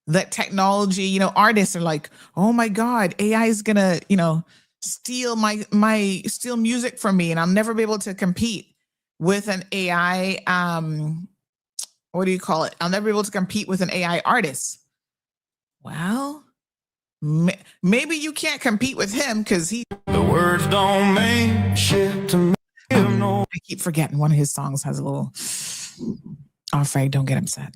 that technology, artists are like, oh my God, AI is going to, steal steal music from me and I'll never be able to compete with an AI. What do you call it? I'll never be able to compete with an AI artist. Well, maybe you can't compete with him because the words don't mean shit to me. I keep forgetting one of his songs has a little, afraid, don't get upset.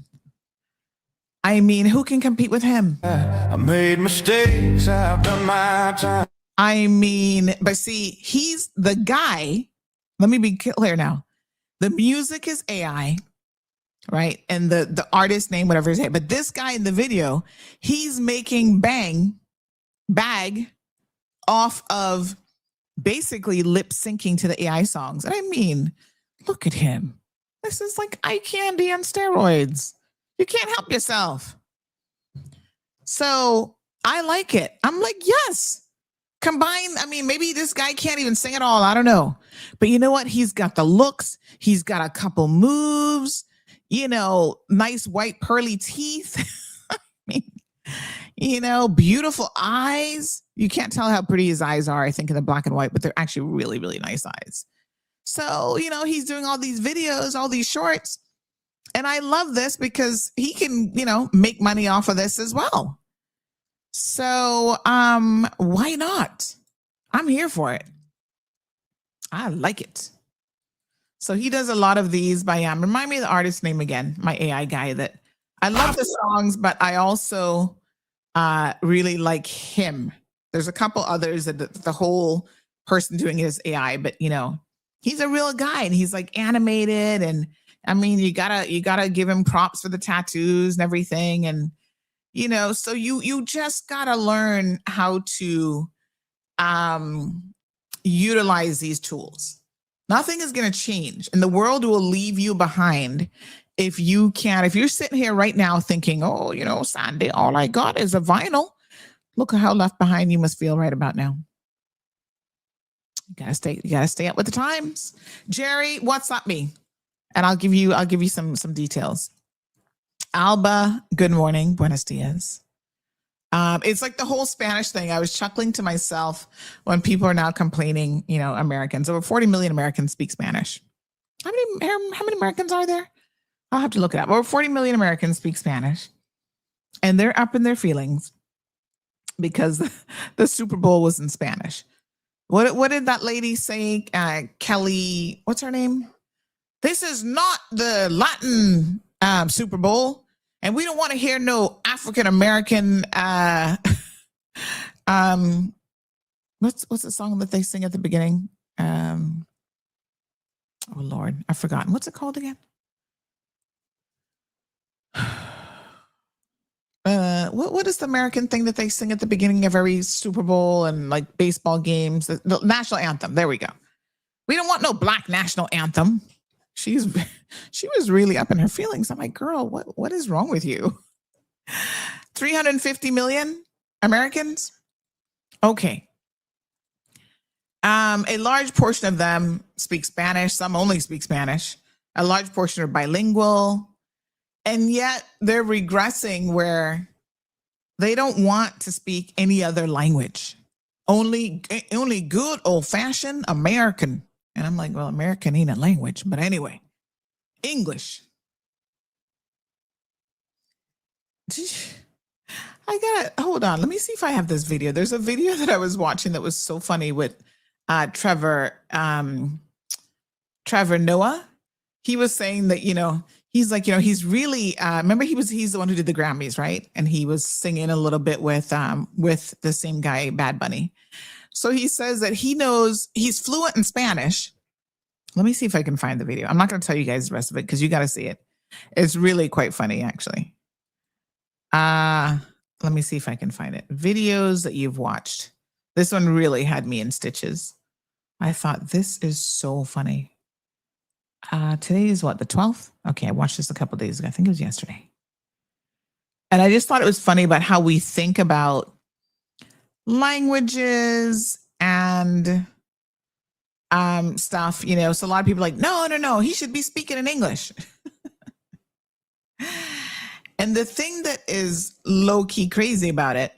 I mean, who can compete with him? I made mistakes. I've done my time. I mean, but see, he's the guy. Let me be clear now. The music is AI, right? And the artist name, whatever his name. But this guy in the video, he's making bag off of basically lip syncing to the AI songs. And I mean, look at him. This is like eye candy on steroids. You can't help yourself. So I like it. I'm like, yes. Combine, maybe this guy can't even sing at all. I don't know. But you know what? He's got the looks. He's got a couple moves, nice white pearly teeth. Beautiful eyes. You can't tell how pretty his eyes are, I think, in the black and white, but they're actually really, really nice eyes. So, he's doing all these videos, all these shorts. And I love this because he can, make money off of this as well. So, why not? I'm here for it. I like it. So he does a lot of these by remind me of the artist's name again, my AI guy that I love the songs, but I also really like him. There's a couple others that the whole person doing it is AI, but you know, he's a real guy and he's like animated. And I mean, you gotta give him props for the tattoos and everything. And, you know, so you just gotta learn how to utilize these tools. Nothing is going to change and the world will leave you behind if you can't. If you're sitting here right now thinking, oh, you know, Sandy, all I got is a vinyl. Look at how left behind you must feel right about now. You gotta stay up with the times. Jerry, what's up me? And I'll give you some details. Alba, good morning. Buenos dias. It's like the whole Spanish thing. I was chuckling to myself when people are now complaining, you know, Americans, over 40 million Americans speak Spanish. How many Americans are there? I'll have to look it up. Over 40 million Americans speak Spanish and they're up in their feelings because the Super Bowl was in Spanish. What did that lady say? Kelly, what's her name? This is not the Latin Super Bowl. And we don't want to hear no African American. What's the song that they sing at the beginning? Oh Lord, I've forgotten. What's it called again? What is the American thing that they sing at the beginning of every Super Bowl and like baseball games? The national anthem. There we go. We don't want no black national anthem. She was really up in her feelings. I'm like, girl, what is wrong with you? 350 million Americans? Okay. A large portion of them speak Spanish. Some only speak Spanish. A large portion are bilingual. And yet they're regressing where they don't want to speak any other language. Only good old-fashioned American. And I'm like, well, American ain't a language, but anyway, English. Hold on. Let me see if I have this video. There's a video that I was watching that was so funny with Trevor Noah. He was saying that, you know, he's like, you know, he's really, remember he's the one who did the Grammys, right? And he was singing a little bit with the same guy, Bad Bunny. So he says that he's fluent in Spanish. Let me see if I can find the video. I'm not going to tell you guys the rest of it because you got to see it. It's really quite funny, actually. Let me see if I can find it. Videos that you've watched. This one really had me in stitches. I thought this is so funny. Today is what, the 12th? Okay, I watched this a couple days ago. I think it was yesterday. And I just thought it was funny about how we think about languages and stuff, you know. So a lot of people are like, no, he should be speaking in English. And the thing that is low-key crazy about it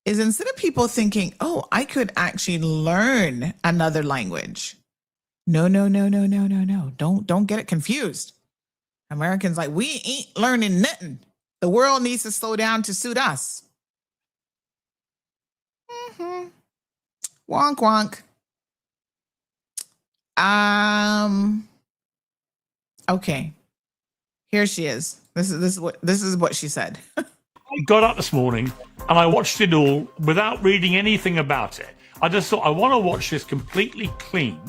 is instead of people thinking, oh, I could actually learn another language. No. Don't get it confused. Americans like, we ain't learning nothing. The world needs to slow down to suit us. Mm-hmm. Wonk wonk. Okay. Here she is. This is what she said. I got up this morning and I watched it all without reading anything about it. I just thought I want to watch this completely clean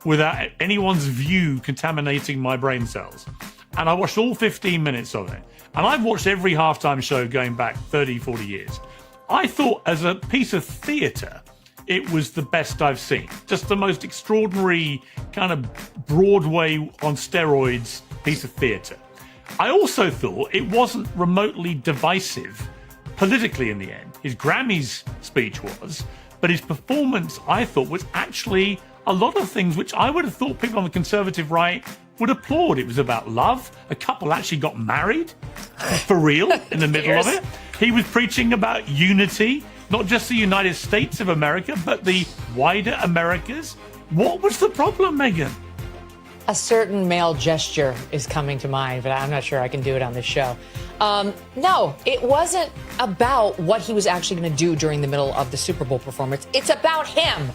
without anyone's view contaminating my brain cells. And I watched all 15 minutes of it. And I've watched every halftime show going back 30, 40 years. I thought as a piece of theatre, it was the best I've seen. Just the most extraordinary kind of Broadway on steroids piece of theatre. I also thought it wasn't remotely divisive politically in the end. His Grammys speech was, but his performance, I thought, was actually a lot of things which I would have thought people on the conservative right would applaud. It was about love. A couple actually got married for real in the middle of it. He was preaching about unity, not just the United States of America, but the wider Americas. What was the problem, Megan? A certain male gesture is coming to mind, but I'm not sure I can do it on this show. No, it wasn't about what he was actually going to do during the middle of the Super Bowl performance. It's about him.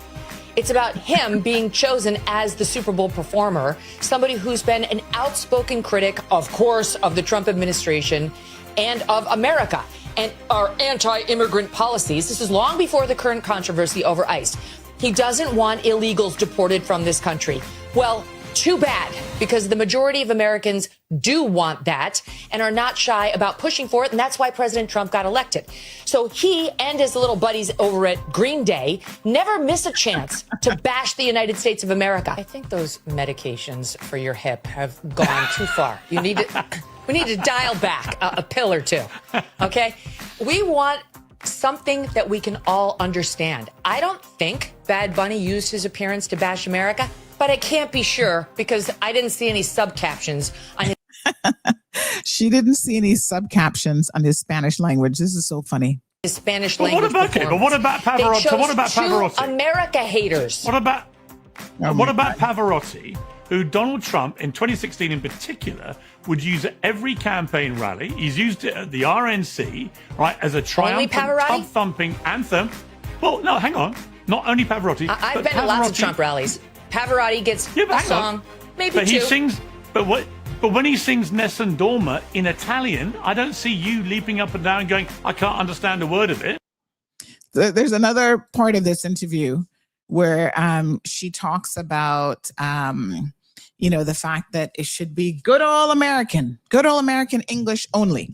It's about him being chosen as the Super Bowl performer, somebody who's been an outspoken critic, of course, of the Trump administration and of America and our anti-immigrant policies. This is long before the current controversy over ICE. He doesn't want illegals deported from this country. Well, too bad, because the majority of Americans do want that and are not shy about pushing for it. And that's why President Trump got elected. So he and his little buddies over at Green Day never miss a chance to bash the United States of America. I think those medications for your hip have gone too far. We need to dial back a pill or two. OK, we want something that we can all understand. I don't think Bad Bunny used his appearance to bash America, but I can't be sure because I didn't see any subcaptions on his. She didn't see any subcaptions on his Spanish language. This is so funny. His Spanish language. What about Pavarotti? What about Pavarotti? America haters. What about Pavarotti, who Donald Trump in 2016 in particular would use at every campaign rally? He's used it at the RNC, right, as a triumphant, tub-thumping anthem. Well, no, hang on. Not only Pavarotti. I've been to lots of Trump rallies. Pavarotti gets a song, maybe but two. He sings, but when he sings Nessun Dorma in Italian, I don't see you leaping up and down going, I can't understand a word of it. There's another part of this interview where she talks about, the fact that it should be good old American English only.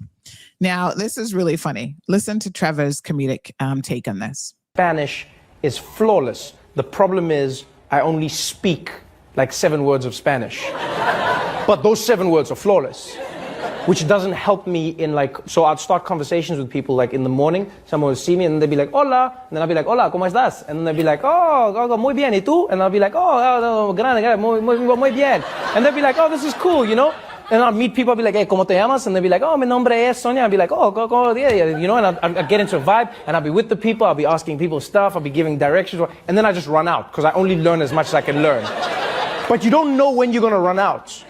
Now, this is really funny. Listen to Trevor's comedic take on this. Spanish is flawless. The problem is I only speak like 7 words of Spanish. But those 7 words are flawless, which doesn't help me in so I'd start conversations with people in the morning, someone would see me and they'd be like, hola, and then I'd be like, hola, ¿cómo estás? And then they'd be like, oh, muy bien, ¿y tú? And I'd be like, oh, grande, muy bien. And they'd be like, oh, this is cool, And I'd meet people, I'd be like, hey, ¿cómo te llamas? And they'd be like, oh, mi nombre es Sonia. I'd be like, oh, and I'd get into a vibe, and I'd be with the people, I'd be asking people stuff, I'd be giving directions, and then I just run out, because I only learn as much as I can learn. But you don't know when you're going to run out.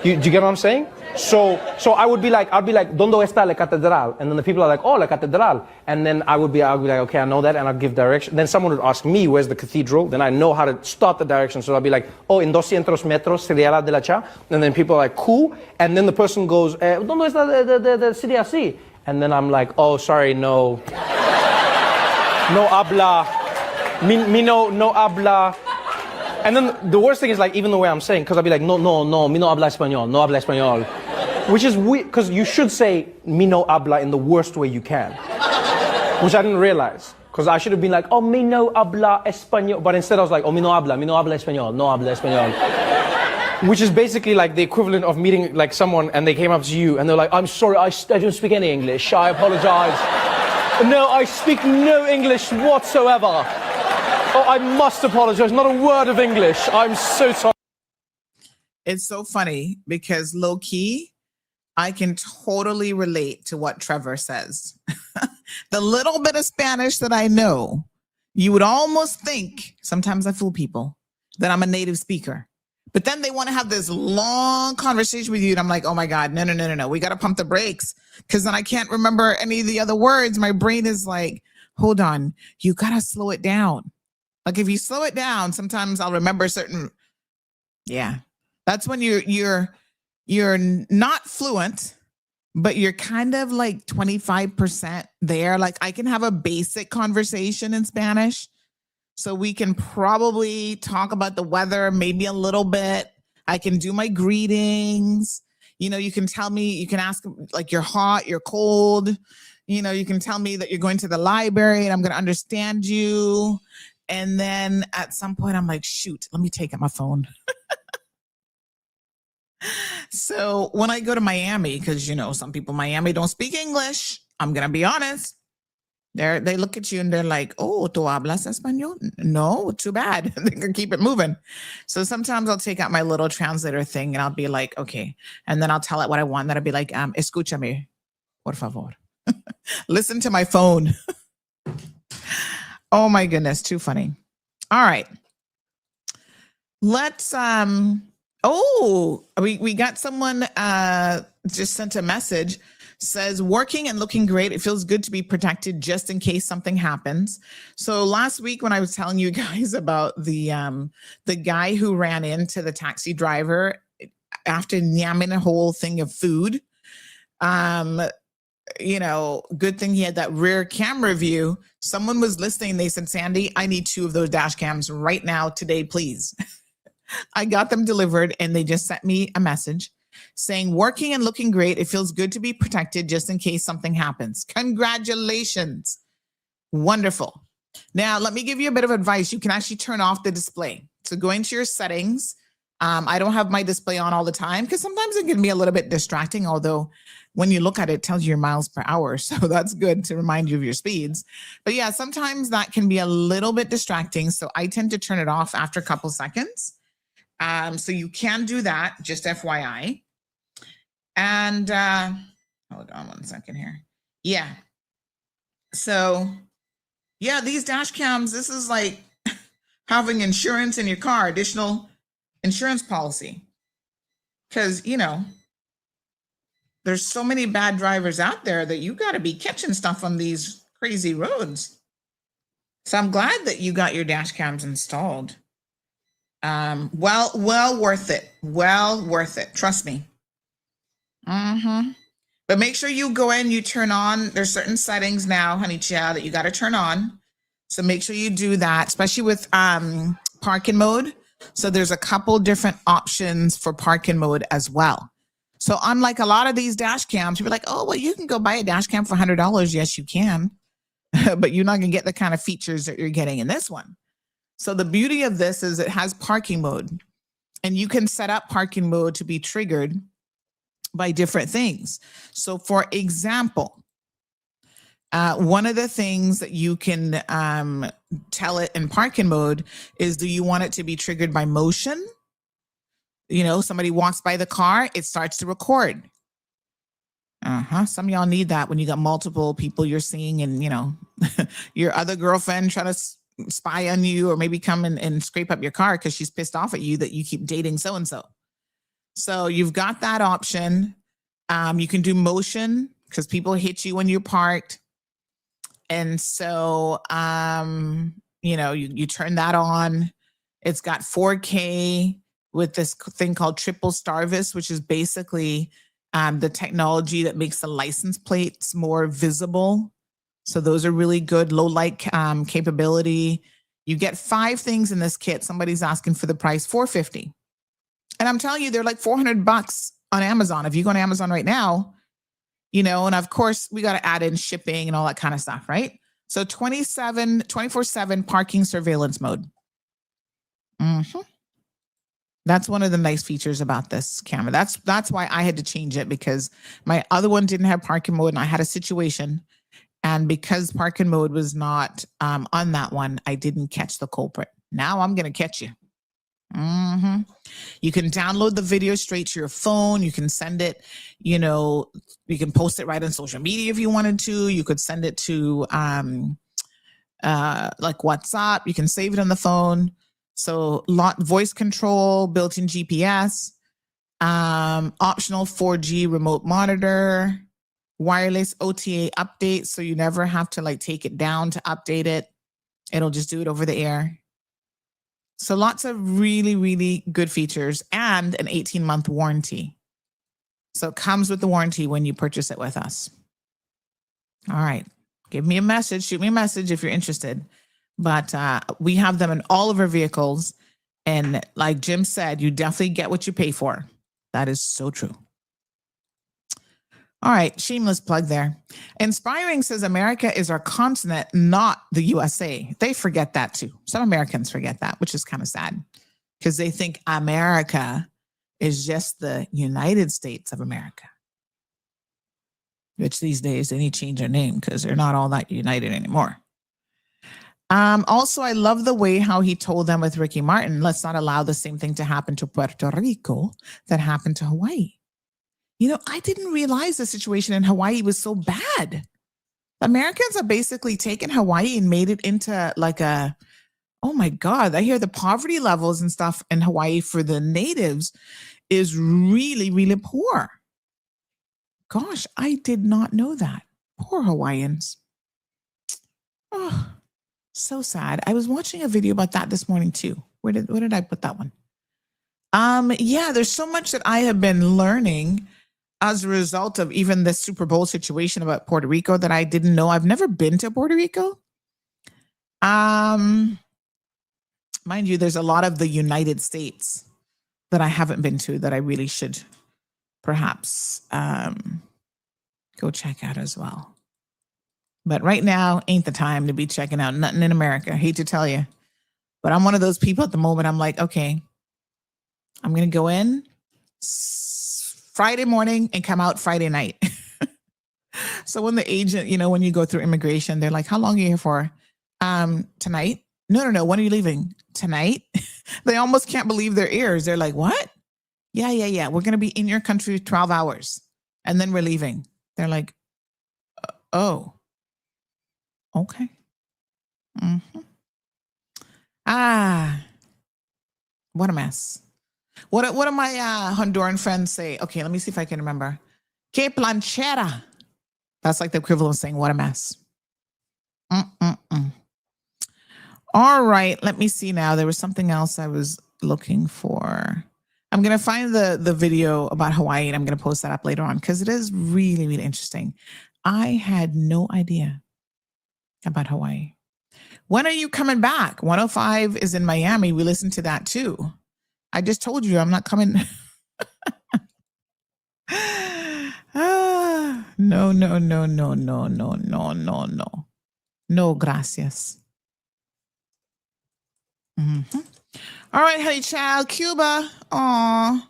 Do you get what I'm saying? So I would be like, ¿Dónde está la catedral? And then the people are like, oh, la catedral. And then I'd be like, okay, I know that, and I'd give direction. Then someone would ask me, where's the cathedral? Then I know how to start the direction. So I'd be like, oh, en 200 metros, sería la de la Cha. And then people are like, cool. And then the person goes, ¿Dónde está the city así? And then I'm like, oh, sorry, no. No habla. Mi no habla. And then the worst thing is even the way I'm saying, because I'll be like, no, mi no habla español, no habla español. Which is weird, because you should say mi no habla in the worst way you can. Which I didn't realize. Because I should have been like, oh, mi no habla español. But instead I was like, oh, mi no habla español, no habla español. Which is basically the equivalent of meeting someone and they came up to you and they're like, I'm sorry, I don't speak any English, I apologize. No, I speak no English whatsoever. Oh, I must apologize. Not a word of English. I'm so sorry. It's so funny because low key, I can totally relate to what Trevor says. The little bit of Spanish that I know, you would almost think, sometimes I fool people, that I'm a native speaker. But then they want to have this long conversation with you. And I'm like, oh my God, no. We got to pump the brakes because then I can't remember any of the other words. My brain is like, hold on, you got to slow it down. If you slow it down, sometimes I'll remember certain. Yeah, that's when you're not fluent, but you're kind of 25% there. I can have a basic conversation in Spanish, so we can probably talk about the weather, maybe a little bit. I can do my greetings. You can tell me. You can ask you're hot, you're cold. You can tell me that you're going to the library, and I'm going to understand you. And then at some point, I'm like, shoot, let me take out my phone. So when I go to Miami, because, some people in Miami don't speak English, I'm going to be honest. They look at you and they're like, oh, ¿tú hablas español? No, too bad. They can keep it moving. So sometimes I'll take out my little translator thing and I'll be like, okay. And then I'll tell it what I want. Then I'll be like, escúchame, por favor. Listen to my phone. Oh my goodness, too funny. All right. Let's Oh, we got someone just sent a message. Says working and looking great. It feels good to be protected just in case something happens. So last week when I was telling you guys about the guy who ran into the taxi driver after yamming a whole thing of food, you know, good thing he had that rear camera view. Someone was listening. They said, Sandy, I need 2 of those dash cams right now, today, please. I got them delivered and they just sent me a message saying working and looking great. It feels good to be protected just in case something happens. Congratulations. Wonderful. Now, let me give you a bit of advice. You can actually turn off the display. So go into your settings. I don't have my display on all the time because sometimes it can be a little bit distracting, although when you look at it, it tells you your miles per hour. So that's good to remind you of your speeds. But yeah, sometimes that can be a little bit distracting. So I tend to turn it off after a couple seconds. So you can do that, just FYI. And hold on one second here. Yeah. So yeah, these dash cams, this is like having insurance in your car, additional insurance policy. Because, you know, there's so many bad drivers out there that you got to be catching stuff on these crazy roads. So I'm glad that you got your dash cams installed. Well worth it. Well worth it. Trust me. But make sure you go in, you turn on, there's certain settings now, honey child, that you got to turn on. So make sure you do that, especially with parking mode. So there's a couple different options for parking mode as well. So unlike a lot of these dash cams, people are like, oh, well, you can go buy a dash cam for $100. Yes, you can. But you're not going to get the kind of features that you're getting in this one. So the beauty of this is it has parking mode. And you can set up parking mode to be triggered by different things. So for example, one of the things that you can tell it in parking mode is, do you want it to be triggered by motion? You know, somebody walks by the car, it starts to record. Some of y'all need that when you got multiple people you're seeing and, you know, your other girlfriend trying to spy on you, or maybe come and scrape up your car because she's pissed off at you that you keep dating so-and-so. So you've got that option. You can do motion because people hit you when you're parked. And so, you know, you turn that on. It's got 4K with this thing called triple starvis, which is basically the technology that makes the license plates more visible. So those are really good, low light capability. You get 5 things in this kit. Somebody's asking for the price, $450. And I'm telling you, they're like $400 on Amazon. If you go on Amazon right now, you know, and of course we got to add in shipping and all that kind of stuff, right? So 24/7 parking surveillance mode. That's one of the nice features about this camera. That's why I had to change it, because my other one didn't have parking mode and I had a situation. And because parking mode was not on that one, I didn't catch the culprit. Now I'm going to catch you. You can download the video straight to your phone. You can send it, you know, you can post it right on social media if you wanted to. You could send it to like WhatsApp. You can save it on the phone. So voice control, built-in GPS, optional 4G remote monitor, wireless OTA update. So you never have to like take it down to update it. It'll just do it over the air. So lots of really, really good features and an 18-month warranty. So it comes with the warranty when you purchase it with us. All right. Give me a message. Shoot me a message if you're interested. But we have them in all of our vehicles. And like Jim said, you definitely get what you pay for. That is so true. All right, shameless plug there. Inspiring says America is our continent, not the USA. They forget that too. Some Americans forget that, which is kind of sad, because they think America is just the United States of America, which these days they need to change their name because they're not all that united anymore. Also, I love the way how he told them with Ricky Martin, let's not allow the same thing to happen to Puerto Rico that happened to Hawaii. You know, I didn't realize the situation in Hawaii was so bad. Americans have basically taken Hawaii and made it into like oh my God, I hear the poverty levels and stuff in Hawaii for the natives is really, really poor. Gosh, I did not know that. Poor Hawaiians. Oh, so sad. I was watching a video about that this morning too. Where did I put that one? Yeah, there's so much that I have been learning as a result of even this Super Bowl situation about Puerto Rico that I didn't know. I've never been to Puerto Rico. Mind you, there's a lot of the United States that I haven't been to that I really should perhaps go check out as well. But right now ain't the time to be checking out nothing in America. I hate to tell you, but I'm one of those people at the moment. I'm like, okay, I'm going to go in Friday morning and come out Friday night. So when the agent, when you go through immigration, they're like, how long are you here for? Tonight? No. When are you leaving? Tonight? They almost can't believe their ears. They're like, what? Yeah. We're going to be in your country 12 hours and then we're leaving. They're like, oh, okay. Mm-hmm. What a mess. What do my Honduran friends say? Okay, let me see if I can remember. Que planchera. That's like the equivalent of saying, what a mess. All right, let me see now. There was something else I was looking for. I'm going to find the video about Hawaii and I'm going to post that up later on because it is really, really interesting. I had no idea about Hawaii. When are you coming back? 105 is in Miami. We listened to that too. I just told you I'm not coming. No. No, gracias. Mm-hmm. All right, honey child, Cuba. Aw,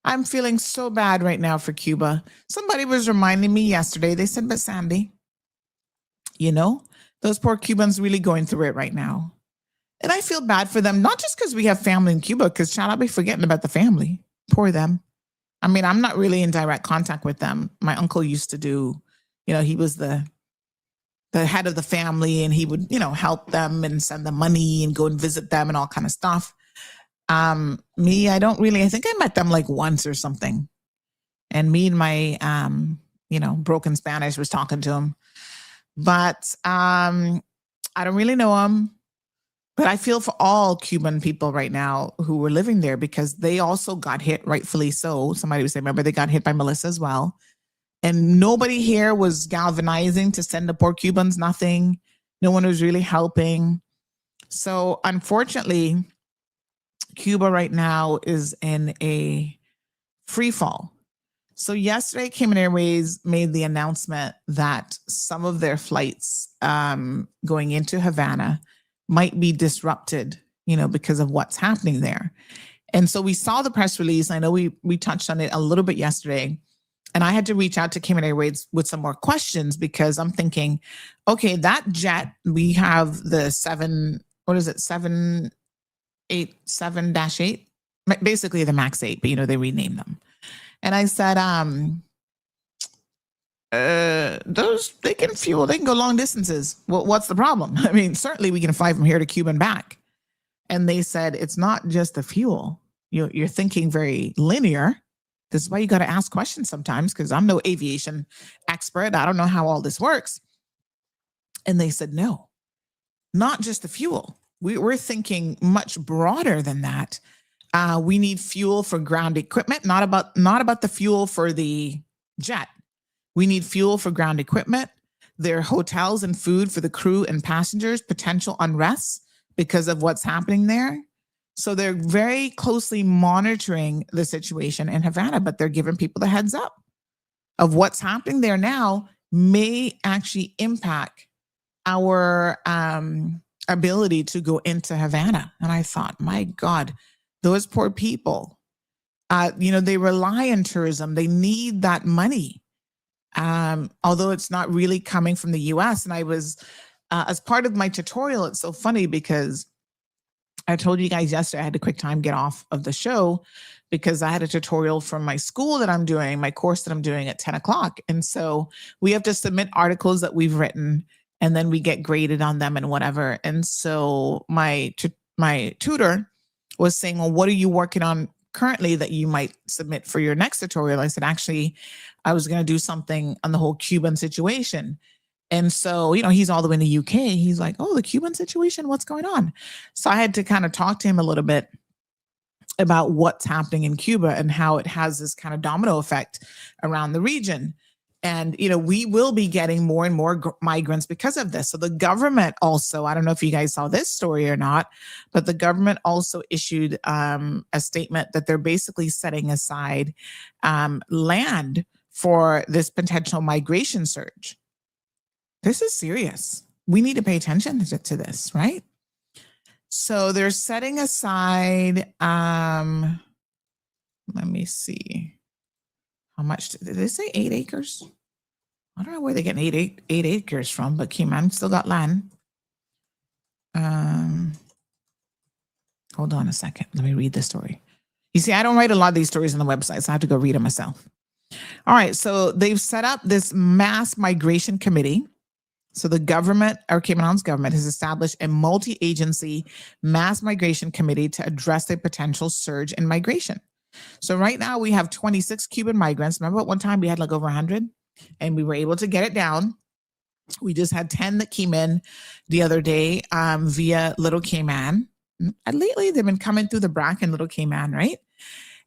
I'm feeling so bad right now for Cuba. Somebody was reminding me yesterday. They said, but Sandy, those poor Cubans really going through it right now. And I feel bad for them, not just because we have family in Cuba, because child, I'll be forgetting about the family. Poor them. I mean, I'm not really in direct contact with them. My uncle used to do, he was the head of the family and he would, help them and send them money and go and visit them and all kind of stuff. Me, I think I met them like once or something. And me and my, broken Spanish was talking to him. But I don't really know them. But I feel for all Cuban people right now who were living there because they also got hit, rightfully so. Somebody would say, remember, they got hit by Melissa as well. And nobody here was galvanizing to send the poor Cubans, nothing. No one was really helping. So unfortunately, Cuba right now is in a free fall. So yesterday, Cayman Airways made the announcement that some of their flights going into Havana might be disrupted, because of what's happening there. And so we saw the press release. I know we touched on it a little bit yesterday. And I had to reach out to Cayman Airways with some more questions because I'm thinking, okay, that jet, we have the 787-8, basically the MAX 8, but they rename them. And I said, those, they can go long distances. Well, what's the problem? I mean, certainly we can fly from here to Cuba and back. And they said, it's not just the fuel. You're thinking very linear. This is why you got to ask questions sometimes, because I'm no aviation expert. I don't know how all this works. And they said, no, not just the fuel. We're thinking much broader than that. We need fuel for ground equipment, not about the fuel for the jet. We need fuel for ground equipment. There are hotels and food for the crew and passengers, potential unrest because of what's happening there. So they're very closely monitoring the situation in Havana, but they're giving people the heads up of what's happening there now may actually impact our ability to go into Havana. And I thought, my God, those poor people, they rely on tourism. They need that money. Although it's not really coming from the US. And I was, as part of my tutorial, it's so funny because I told you guys yesterday, I had to quick time get off of the show because I had a tutorial from my school that I'm doing, my course that I'm doing at 10 o'clock. And so we have to submit articles that we've written and then we get graded on them and whatever. And so my tutor was saying, well, what are you working on currently that you might submit for your next tutorial? I said, actually, I was going to do something on the whole Cuban situation. And so, he's all the way in the UK. He's like, oh, the Cuban situation, what's going on? So I had to kind of talk to him a little bit about what's happening in Cuba and how it has this kind of domino effect around the region. And, we will be getting more and more migrants because of this. So the government also, I don't know if you guys saw this story or not, but the government also issued a statement that they're basically setting aside land for this potential migration surge. This is serious. We need to pay attention to this, right? So they're setting aside, let me see. How much did they say? 8 acres? I don't know where they're getting eight acres from, but Cuban still got land. Hold on a second. Let me read the story. You see, I don't write a lot of these stories on the website, so I have to go read them myself. All right. So they've set up this mass migration committee. So the government, or Cayman Islands government, has established a multi-agency mass migration committee to address a potential surge in migration. So right now we have 26 Cuban migrants. Remember at one time we had like over 100 and we were able to get it down. We just had 10 that came in the other day via Little Cayman. And lately they've been coming through the BRAC and Little Cayman, right?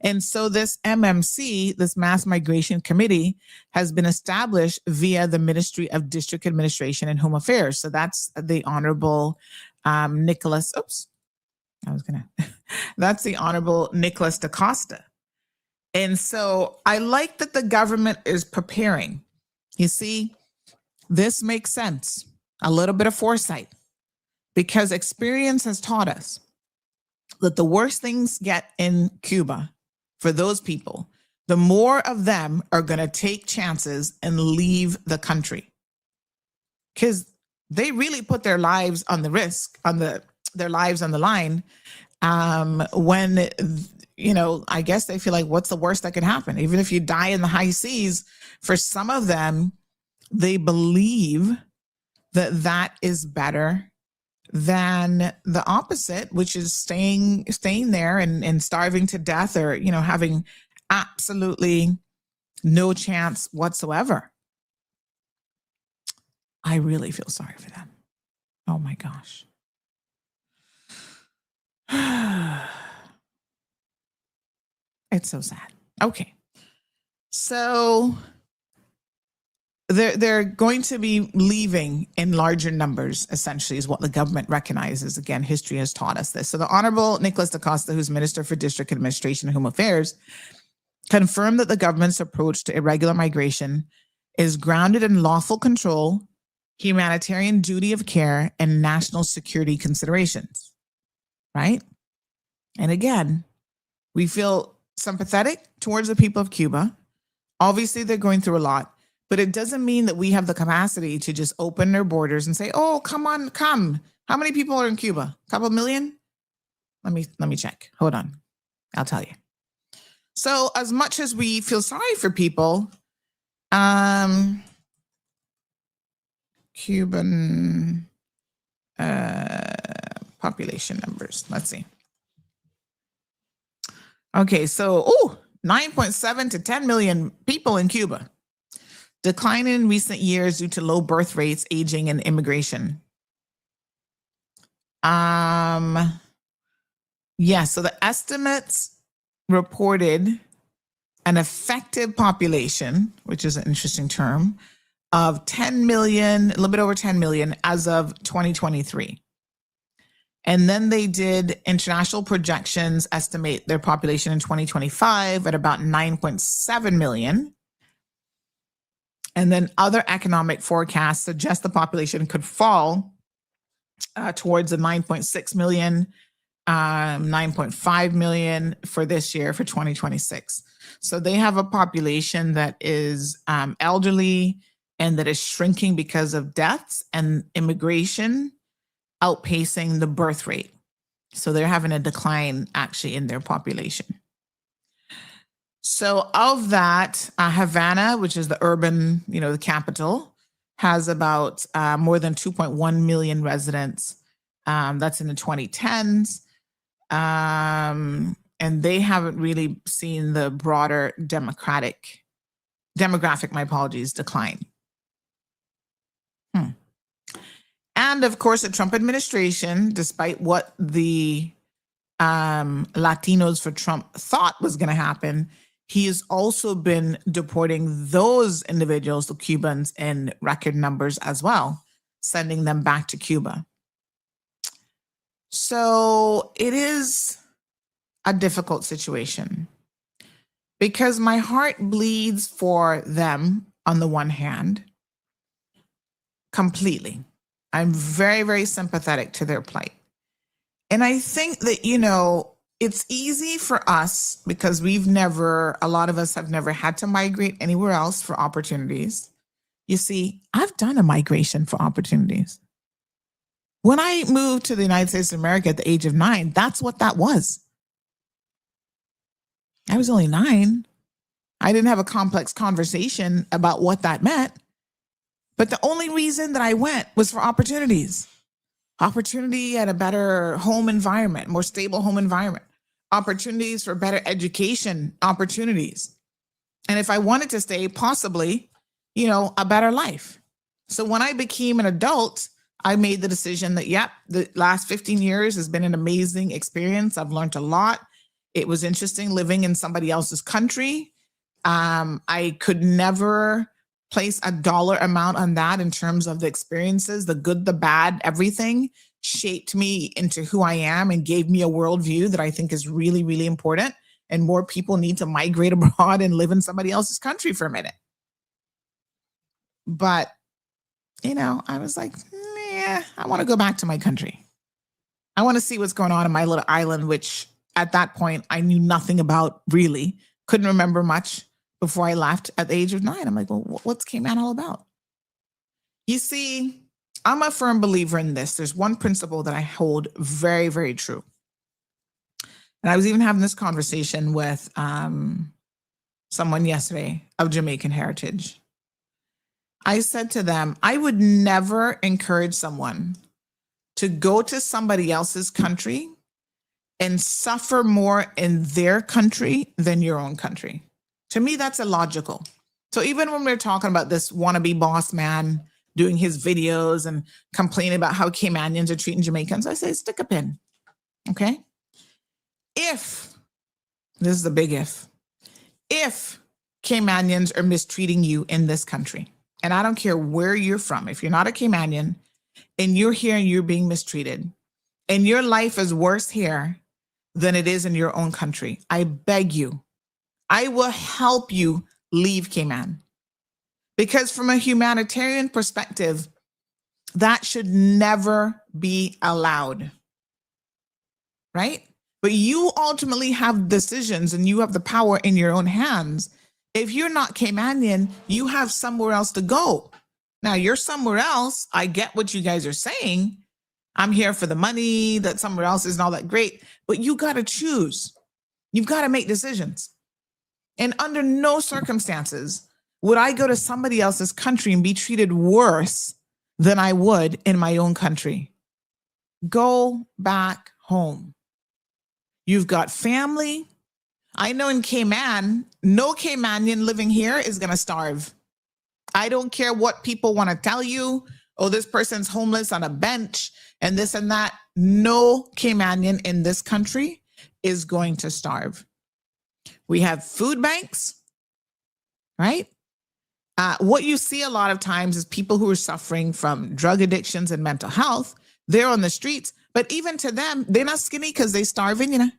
And so this MMC, this Mass Migration Committee, has been established via the Ministry of District Administration and Home Affairs. So that's the Honorable Nicholas, that's the Honorable Nicholas da Costa. And so I like that the government is preparing. You see, this makes sense. A little bit of foresight, because experience has taught us that the worse things get in Cuba for those people, the more of them are going to take chances and leave the country, because they really put their lives on the risk, their lives on the line. When, I guess they feel like, what's the worst that can happen? Even if you die in the high seas, for some of them, they believe that that is better than the opposite, which is staying there and starving to death, or, having absolutely no chance whatsoever. I really feel sorry for them. Oh my gosh. It's so sad. Okay. So they're going to be leaving in larger numbers, essentially, is what the government recognizes. Again, history has taught us this. So the Honorable Nicholas da Costa, who's Minister for District Administration and Home Affairs, confirmed that the government's approach to irregular migration is grounded in lawful control, humanitarian duty of care, and national security considerations, right? And again, we feel sympathetic towards the people of Cuba. Obviously, they're going through a lot, but it doesn't mean that we have the capacity to just open their borders and say, oh, come on, come. How many people are in Cuba? A couple million? Let me check. Hold on. I'll tell you. So as much as we feel sorry for people, Cuban population numbers. Let's see. Okay, so 9.7 to 10 million people in Cuba. Decline in recent years due to low birth rates, aging, and immigration. So the estimates reported an effective population, which is an interesting term, of 10 million, a little bit over 10 million as of 2023. And then they did international projections estimate their population in 2025 at about 9.7 million. And then other economic forecasts suggest the population could fall towards the 9.6 million, 9.5 million for this year, for 2026. So they have a population that is elderly and that is shrinking because of deaths and immigration outpacing the birth rate. So they're having a decline actually in their population. So of that, Havana, which is the urban, the capital, has about more than 2.1 million residents. That's in the 2010s. And they haven't really seen the broader demographic, my apologies, decline. And of course, the Trump administration, despite what the Latinos for Trump thought was going to happen, he has also been deporting those individuals, the Cubans, in record numbers as well, sending them back to Cuba. So it is a difficult situation because my heart bleeds for them on the one hand, completely. I'm very, very sympathetic to their plight. And I think that, you know, it's easy for us because a lot of us have never had to migrate anywhere else for opportunities. You see, I've done a migration for opportunities. When I moved to the United States of America at the age of 9, that's what that was. I was only 9. I didn't have a complex conversation about what that meant. But the only reason that I went was for opportunities. Opportunity at a better home environment, more stable home environment, opportunities for better education opportunities. And if I wanted to stay, possibly, you know, a better life. So when I became an adult, I made the decision that, yep, the last 15 years has been an amazing experience. I've learned a lot. It was interesting living in somebody else's country. I could never place a dollar amount on that in terms of the experiences, the good, the bad, everything shaped me into who I am and gave me a worldview that I think is really, really important. And more people need to migrate abroad and live in somebody else's country for a minute. But, you know, I was like, nah, I want to go back to my country. I want to see what's going on in my little island, which at that point I knew nothing about, really. Couldn't remember much before I left at the age of 9. I'm like, well, what's Cayman all about? You see, I'm a firm believer in this. There's one principle that I hold very, very true. And I was even having this conversation with someone yesterday of Jamaican heritage. I said to them, I would never encourage someone to go to somebody else's country and suffer more in their country than your own country. To me, that's illogical. So even when we're talking about this wannabe boss man doing his videos and complaining about how Caymanians are treating Jamaicans, I say, stick a pin, okay? If, this is a big if Caymanians are mistreating you in this country, and I don't care where you're from, if you're not a Caymanian and you're here and you're being mistreated and your life is worse here than it is in your own country, I beg you, I will help you leave Cayman. Because from a humanitarian perspective, that should never be allowed, right? But you ultimately have decisions and you have the power in your own hands. If you're not Caymanian, you have somewhere else to go. Now, you're somewhere else. I get what you guys are saying. I'm here for the money, that somewhere else isn't all that great. But you got to choose. You've got to make decisions. And under no circumstances would I go to somebody else's country and be treated worse than I would in my own country. Go back home. You've got family. I know in Cayman, no Caymanian living here is going to starve. I don't care what people want to tell you. Oh, this person's homeless on a bench and this and that. No Caymanian in this country is going to starve. We have food banks, right? What you see a lot of times is people who are suffering from drug addictions and mental health. They're on the streets, but even to them, they're not skinny because they're starving, you know.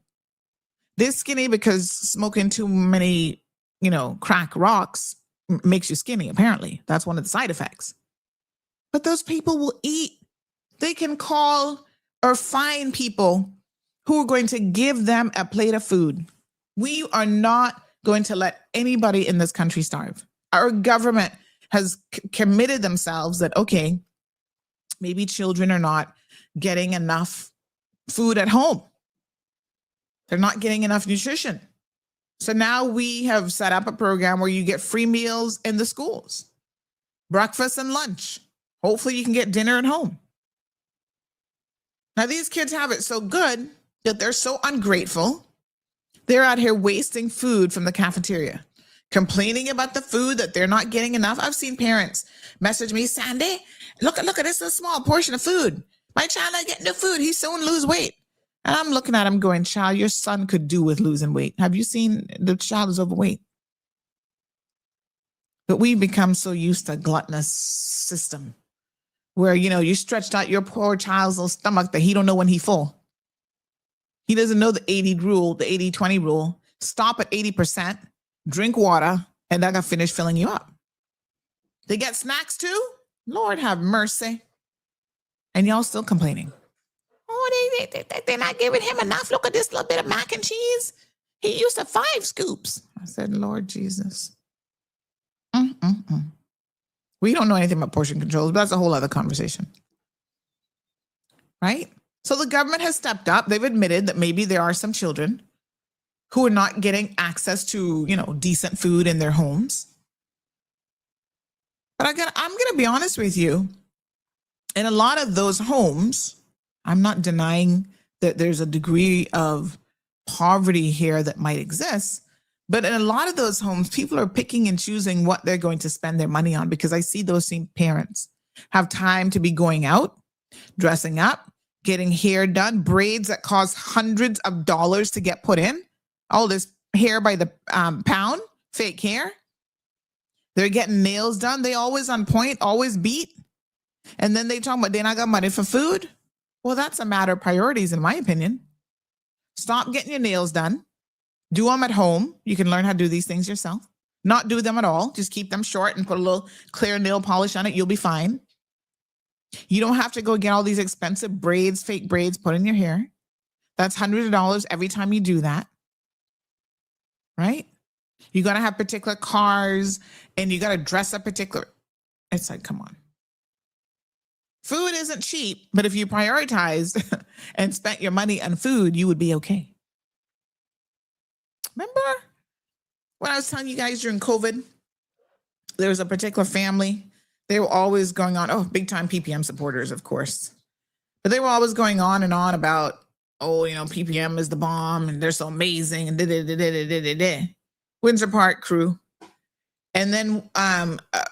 They're skinny because smoking too many, you know, crack rocks makes you skinny, apparently. That's one of the side effects. But those people will eat. They can call or find people who are going to give them a plate of food. We are not going to let anybody in this country starve. Our government has committed themselves that, okay, maybe children are not getting enough food at home. They're not getting enough nutrition. So now we have set up a program where you get free meals in the schools. breakfast and lunch. Hopefully you can get dinner at home. Now, these kids have it so good that they're so ungrateful. They're out here wasting food from the cafeteria, complaining about the food that they're not getting enough. I've seen parents message me, Sandy, look at this a small portion of food. My child not getting the food. He's soon lose weight. And I'm looking at him going, child, your son could do with losing weight. Have you seen the child is overweight? But we become so used to gluttonous system where, you stretched out your poor child's little stomach that he don't know when he's full. He doesn't know the 80 rule, the 80-20 rule. Stop at 80%, drink water, and that got finished filling you up. They get snacks too? Lord have mercy. And y'all still complaining. Oh, they're not giving him enough. Look at this little bit of mac and cheese. He used to 5 scoops. I said, Lord Jesus. We don't know anything about portion controls, but that's a whole other conversation. Right? So the government has stepped up. They've admitted that maybe there are some children who are not getting access to, decent food in their homes. But again, I'm going to be honest with you. In a lot of those homes, I'm not denying that there's a degree of poverty here that might exist. But in a lot of those homes, people are picking and choosing what they're going to spend their money on, because I see those same parents have time to be going out, dressing up, getting hair done, braids that cost hundreds of dollars to get put in. All this hair by the pound, fake hair. They're getting nails done. They always on point, always beat. And then they talk about they not got money for food. Well, that's a matter of priorities, in my opinion. Stop getting your nails done. Do them at home. You can learn how to do these things yourself. Not do them at all. Just keep them short and put a little clear nail polish on it. You'll be fine. You don't have to go get all these expensive braids, fake braids put in your hair. That's hundreds of dollars every time you do that. Right? You got to have particular cars and you got to dress up particular. It's like, come on. Food isn't cheap, but if you prioritized and spent your money on food, you would be okay. Remember when I was telling you guys during COVID, there was a particular family. They were always going on, big time PPM supporters, of course. But they were always going on and on about, PPM is the bomb and they're so amazing and Windsor Park crew. And then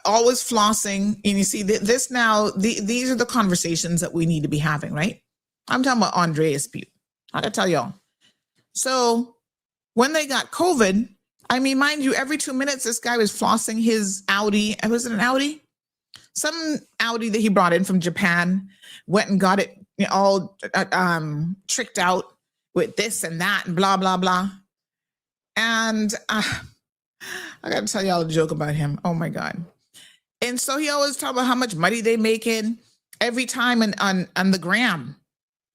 always flossing. And you see this now, these are the conversations that we need to be having, right? I'm talking about Andreas Butte. I gotta tell y'all. So when they got COVID, I mean, mind you, every 2 minutes, this guy was flossing his Audi. Was it an Audi? Some Audi that he brought in from Japan, went and got it all tricked out with this and that and blah, blah, blah. And I got to tell y'all a joke about him. Oh, my God. And so he always talk about how much money they making every time on the gram,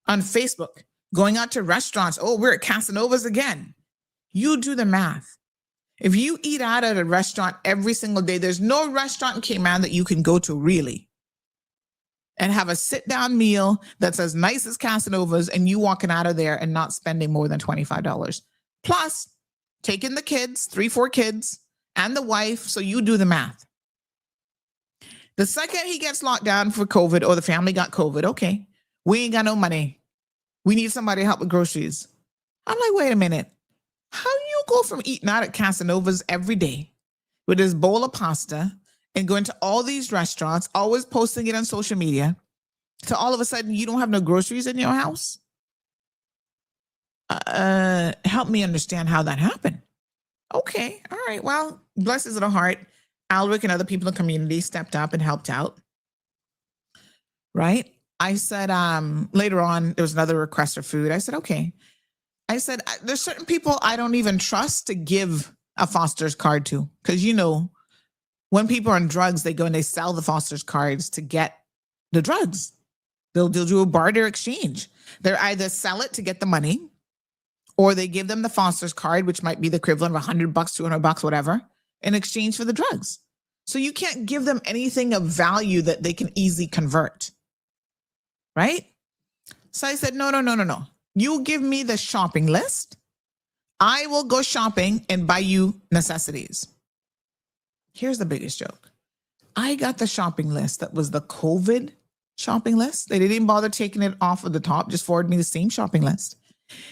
on Facebook, going out to restaurants. Oh, we're at Casanova's again. You do the math. If you eat out at a restaurant every single day, there's no restaurant in Cayman that you can go to really and have a sit-down meal that's as nice as Casanova's and you walking out of there and not spending more than $25. Plus, taking the kids, 3-4 kids, and the wife, so you do the math. The second he gets locked down for COVID or the family got COVID, okay, we ain't got no money. We need somebody to help with groceries. I'm like, wait a minute. How do you go from eating out at Casanova's every day with this bowl of pasta and going to all these restaurants, always posting it on social media, to all of a sudden you don't have no groceries in your house? Help me understand how that happened. Okay, all right, well, bless his little heart. Alric and other people in the community stepped up and helped out. Right? I said, later on, there was another request for food. I said, okay. I said, there's certain people I don't even trust to give a foster's card to. Because, when people are on drugs, they go and they sell the foster's cards to get the drugs. They'll do a barter exchange. They either sell it to get the money, or they give them the foster's card, which might be the equivalent of $100, $200, whatever, in exchange for the drugs. So you can't give them anything of value that they can easily convert. Right? So I said, no. You give me the shopping list. I will go shopping and buy you necessities. Here's the biggest joke. I got the shopping list that was the COVID shopping list. They didn't bother taking it off of the top, just forwarded me the same shopping list.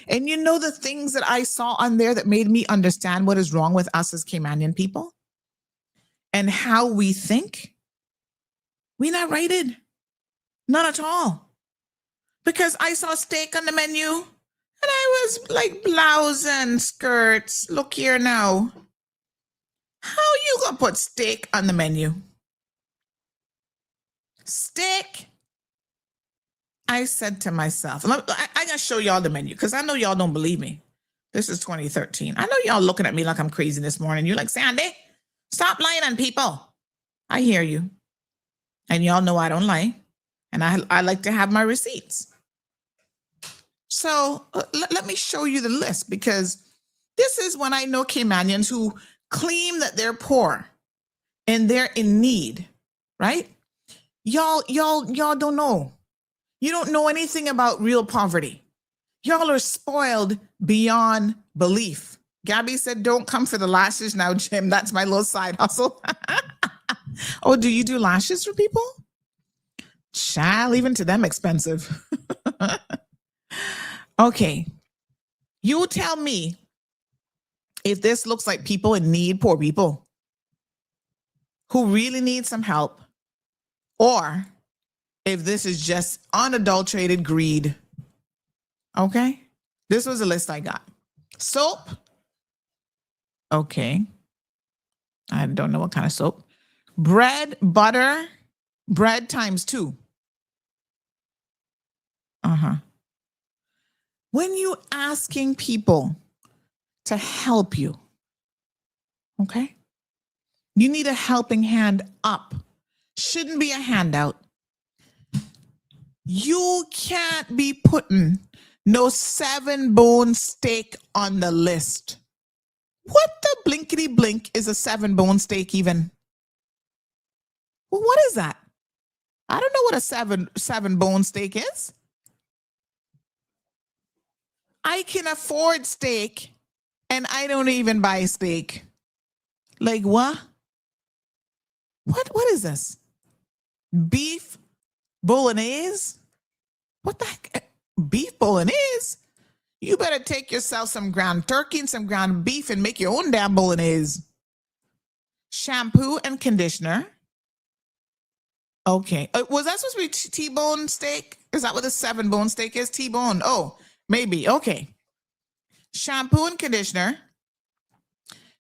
And you know the things that I saw on there that made me understand what is wrong with us as Caymanian people and how we think? We not rated. Not at all. Because I saw steak on the menu and I was like blouse and skirts. Look here now. How you gonna put steak on the menu? Steak? I said to myself, I gotta show y'all the menu because I know y'all don't believe me. This is 2013. I know y'all looking at me like I'm crazy this morning. You're like, Sandy, stop lying on people. I hear you. And y'all know I don't lie. And I like to have my receipts. So let me show you the list because this is when I know Caymanians who claim that they're poor and they're in need, right? Y'all don't know. You don't know anything about real poverty. Y'all are spoiled beyond belief. Gabby said, don't come for the lashes now, Jim. That's my little side hustle. Oh, do you do lashes for people? Child, even to them expensive. Okay. You tell me if this looks like people in need, poor people who really need some help, or if this is just unadulterated greed. Okay. This was a list I got. Soap. Okay. I don't know what kind of soap. Bread, butter, bread times 2. When you asking people to help you, okay, you need a helping hand up. Shouldn't be a handout. You can't be putting no 7-bone steak on the list. What the blinkety blink is a 7-bone steak even? Well, what is that? I don't know what a 7-bone steak is. I can afford steak and I don't even buy steak. Like what? What is this? Beef bolognese? What the heck? Beef bolognese? You better take yourself some ground turkey and some ground beef and make your own damn bolognese. Shampoo and conditioner. Okay. Was that supposed to be T-bone steak? Is that what the 7-bone steak is? T-bone. Oh, maybe. Okay. Shampoo and conditioner.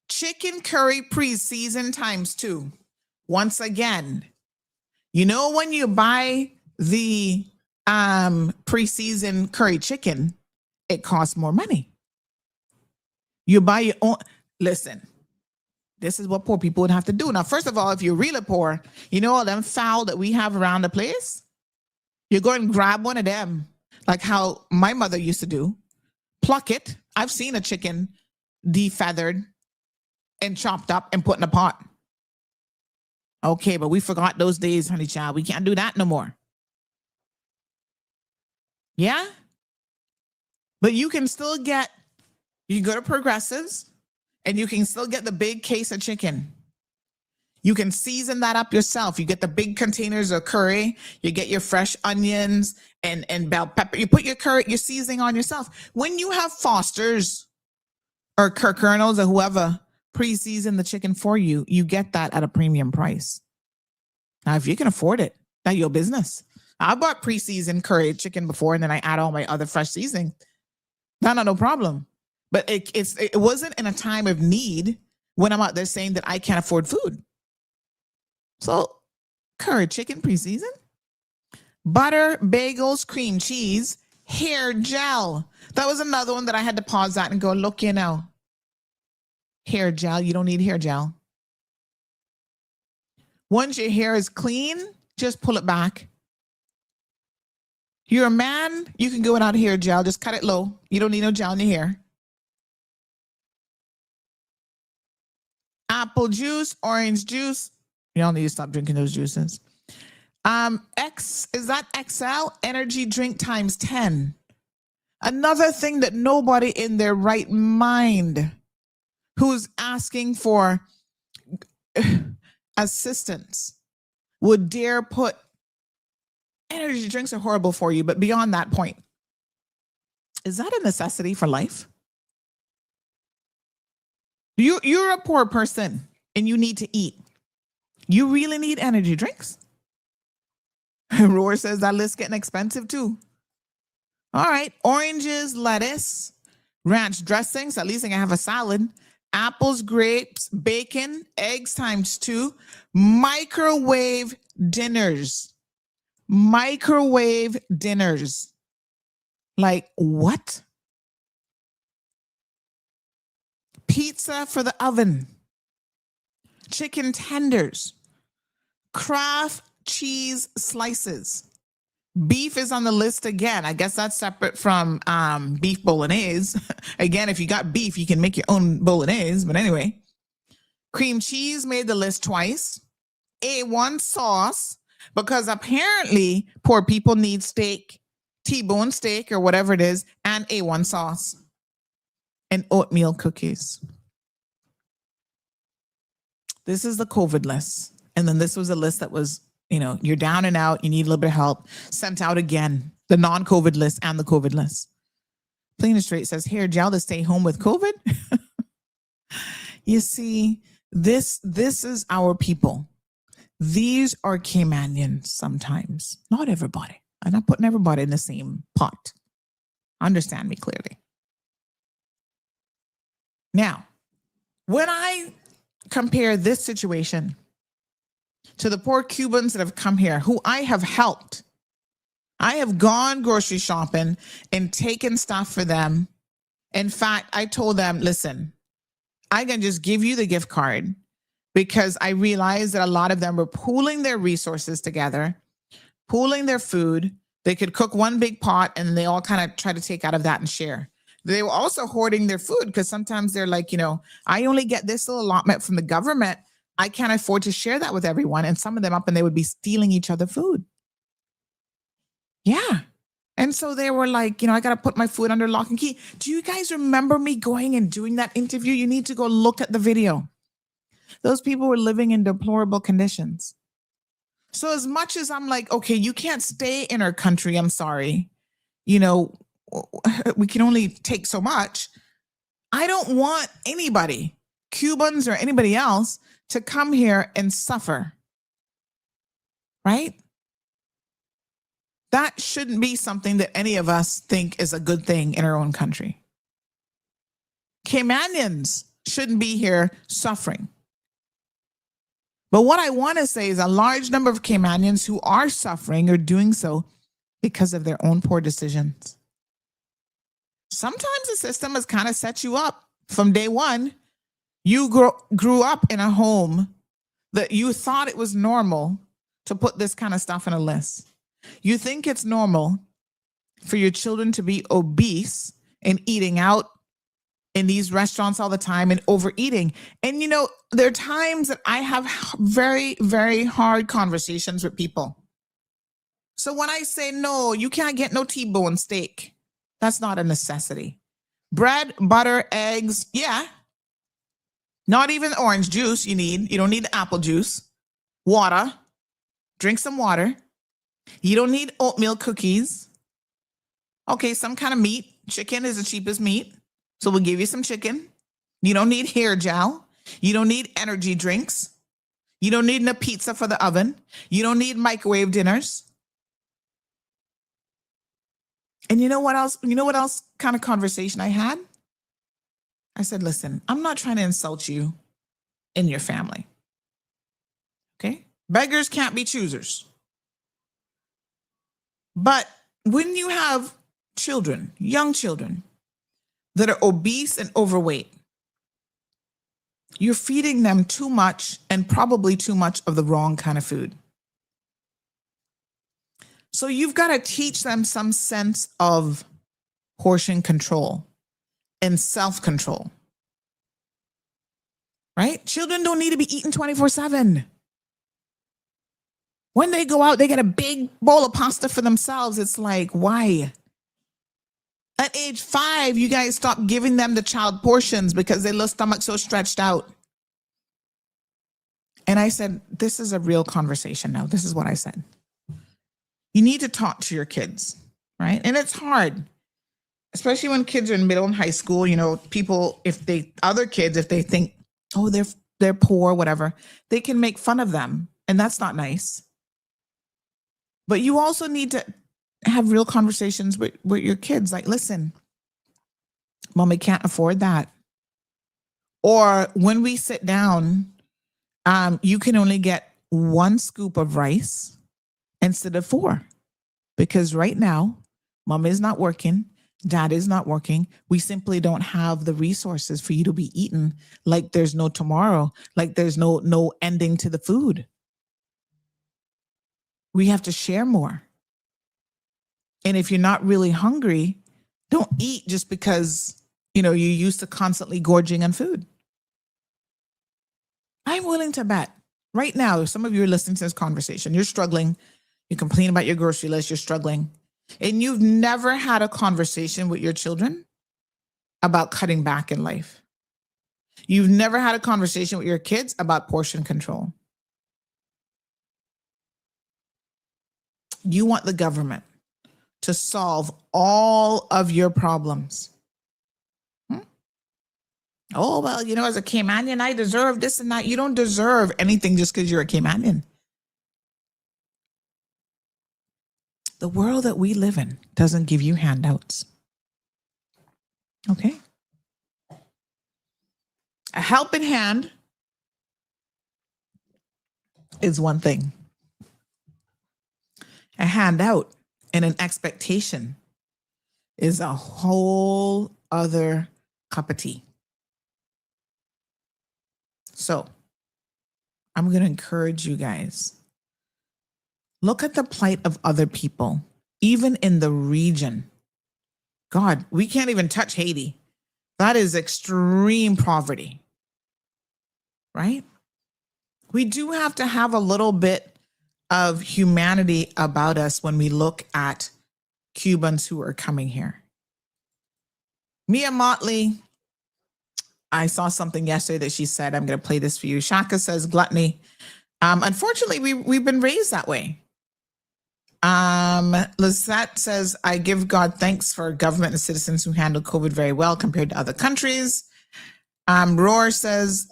Chicken curry pre-season times 2. Once again, you know when you buy the pre-season curry chicken, it costs more money. You buy your own. Listen, this is what poor people would have to do. Now, first of all, if you're really poor, you know all them fowl that we have around the place? You go and grab one of them, like how my mother used to do. Pluck it. I've seen a chicken defeathered and chopped up and put in a pot. Okay, but we forgot those days, honey child. We can't do that no more. Yeah? But you can still get, you go to Progressives and you can still get the big case of chicken. You can season that up yourself. You get the big containers of curry. You get your fresh onions and bell pepper. You put your curry, your seasoning on yourself. When you have Foster's or Colonel's or whoever pre-season the chicken for you, you get that at a premium price. Now, if you can afford it, that's your business. I bought pre-seasoned curry chicken before, and then I add all my other fresh seasoning. No problem. But it wasn't in a time of need when I'm out there saying that I can't afford food. So, curry chicken pre-seasoned, butter, bagels, cream cheese, hair gel. That was another one that I had to pause that and go, look, you know, hair gel. You don't need hair gel. Once your hair is clean, just pull it back. You're a man, you can go without hair gel. Just cut it low. You don't need no gel in your hair. Apple juice, orange juice. Y'all need to stop drinking those juices. Is that XL? Energy drink times 10. Another thing that nobody in their right mind who's asking for assistance would dare put energy drinks are horrible for you, but beyond that point, is that a necessity for life? You're a poor person and you need to eat. You really need energy drinks? Roar says that list's getting expensive too. All right, oranges, lettuce, ranch dressings, at least I can have a salad, apples, grapes, bacon, eggs times 2, microwave dinners. Microwave dinners. Like what? Pizza for the oven. Chicken tenders. Kraft cheese slices. Beef is on the list again. I guess that's separate from beef bolognese. Again, if you got beef, you can make your own bolognese. But anyway, cream cheese made the list twice. A1 sauce, because apparently poor people need steak, T-bone steak or whatever it is, and A1 sauce. And oatmeal cookies. This is the COVID list. And then this was a list that was, you're down and out, you need a little bit of help, sent out again, the non-COVID list and the COVID list. Plain and Straight says, here, gel to stay home with COVID. You see, this is our people. These are Caymanians sometimes, not everybody. I'm not putting everybody in the same pot. Understand me clearly. Now, when I compare this situation to the poor Cubans that have come here, who I have helped, I have gone grocery shopping and taken stuff for them. In fact, I told them, listen, I can just give you the gift card because I realized that a lot of them were pooling their resources together, pooling their food. They could cook one big pot and they all kind of try to take out of that and share. They were also hoarding their food because sometimes they're like, I only get this little allotment from the government. I can't afford to share that with everyone. And some of them up and they would be stealing each other food. Yeah. And so they were like, I got to put my food under lock and key. Do you guys remember me going and doing that interview? You need to go look at the video. Those people were living in deplorable conditions. So as much as I'm like, okay, you can't stay in our country. I'm sorry. We can only take so much. I don't want anybody, Cubans or anybody else, to come here and suffer. Right? That shouldn't be something that any of us think is a good thing in our own country. Caymanians shouldn't be here suffering. But what I want to say is a large number of Caymanians who are suffering are doing so because of their own poor decisions. Sometimes the system has kind of set you up from day one. You grew up in a home that you thought it was normal to put this kind of stuff in a list. You think it's normal for your children to be obese and eating out in these restaurants all the time and overeating. And there are times that I have very, very hard conversations with people. So when I say, no, you can't get no T-bone steak, that's not a necessity. Bread, butter, eggs, yeah. Not even orange juice you need. You don't need the apple juice. Water. Drink some water. You don't need oatmeal cookies. Okay, some kind of meat. Chicken is the cheapest meat. So we'll give you some chicken. You don't need hair gel. You don't need energy drinks. You don't need a pizza for the oven. You don't need microwave dinners. And you know what else? You know what else kind of conversation I had? I said, listen, I'm not trying to insult you in your family. Okay? Beggars can't be choosers. But when you have children, young children, that are obese and overweight, you're feeding them too much and probably too much of the wrong kind of food. So you've got to teach them some sense of portion control and self-control. Right? Children don't need to be eating 24/7. When they go out, they get a big bowl of pasta for themselves. It's like, why? At age 5, you guys stop giving them the child portions because their little stomach's so stretched out. And And I said, this is a real conversation now. This is what I said. You need to talk to your kids, right? And it's hard, especially when kids are in middle and high school. You know, people, if they think, oh, they're poor, whatever, they can make fun of them. And that's not nice. But you also need to have real conversations with your kids. Like, listen, mommy can't afford that. Or when we sit down, you can only get 1 scoop of rice instead of 4. Because right now, mom is not working, dad is not working. We simply don't have the resources for you to be eaten like there's no tomorrow, like there's no ending to the food. We have to share more. And if you're not really hungry, don't eat just because, you're used to constantly gorging on food. I'm willing to bet right now, if some of you are listening to this conversation, you're struggling, you complain about your grocery list, you're struggling, and you've never had a conversation with your children about cutting back in life. You've never had a conversation with your kids about portion control. You want the government to solve all of your problems. Oh, well, as a Caymanian, I deserve this and that. You don't deserve anything just because you're a Caymanian. The world that we live in doesn't give you handouts. Okay? A helping hand is one thing. A handout and an expectation is a whole other cup of tea. So I'm going to encourage you guys. Look at the plight of other people, even in the region. God, we can't even touch Haiti. That is extreme poverty, right? We do have to have a little bit of humanity about us when we look at Cubans who are coming here. Mia Motley, I saw something yesterday that she said, I'm going to play this for you. Shaka says gluttony. Unfortunately, we've been raised that way. Lizette says, I give God thanks for government and citizens who handle COVID very well compared to other countries. Roar says,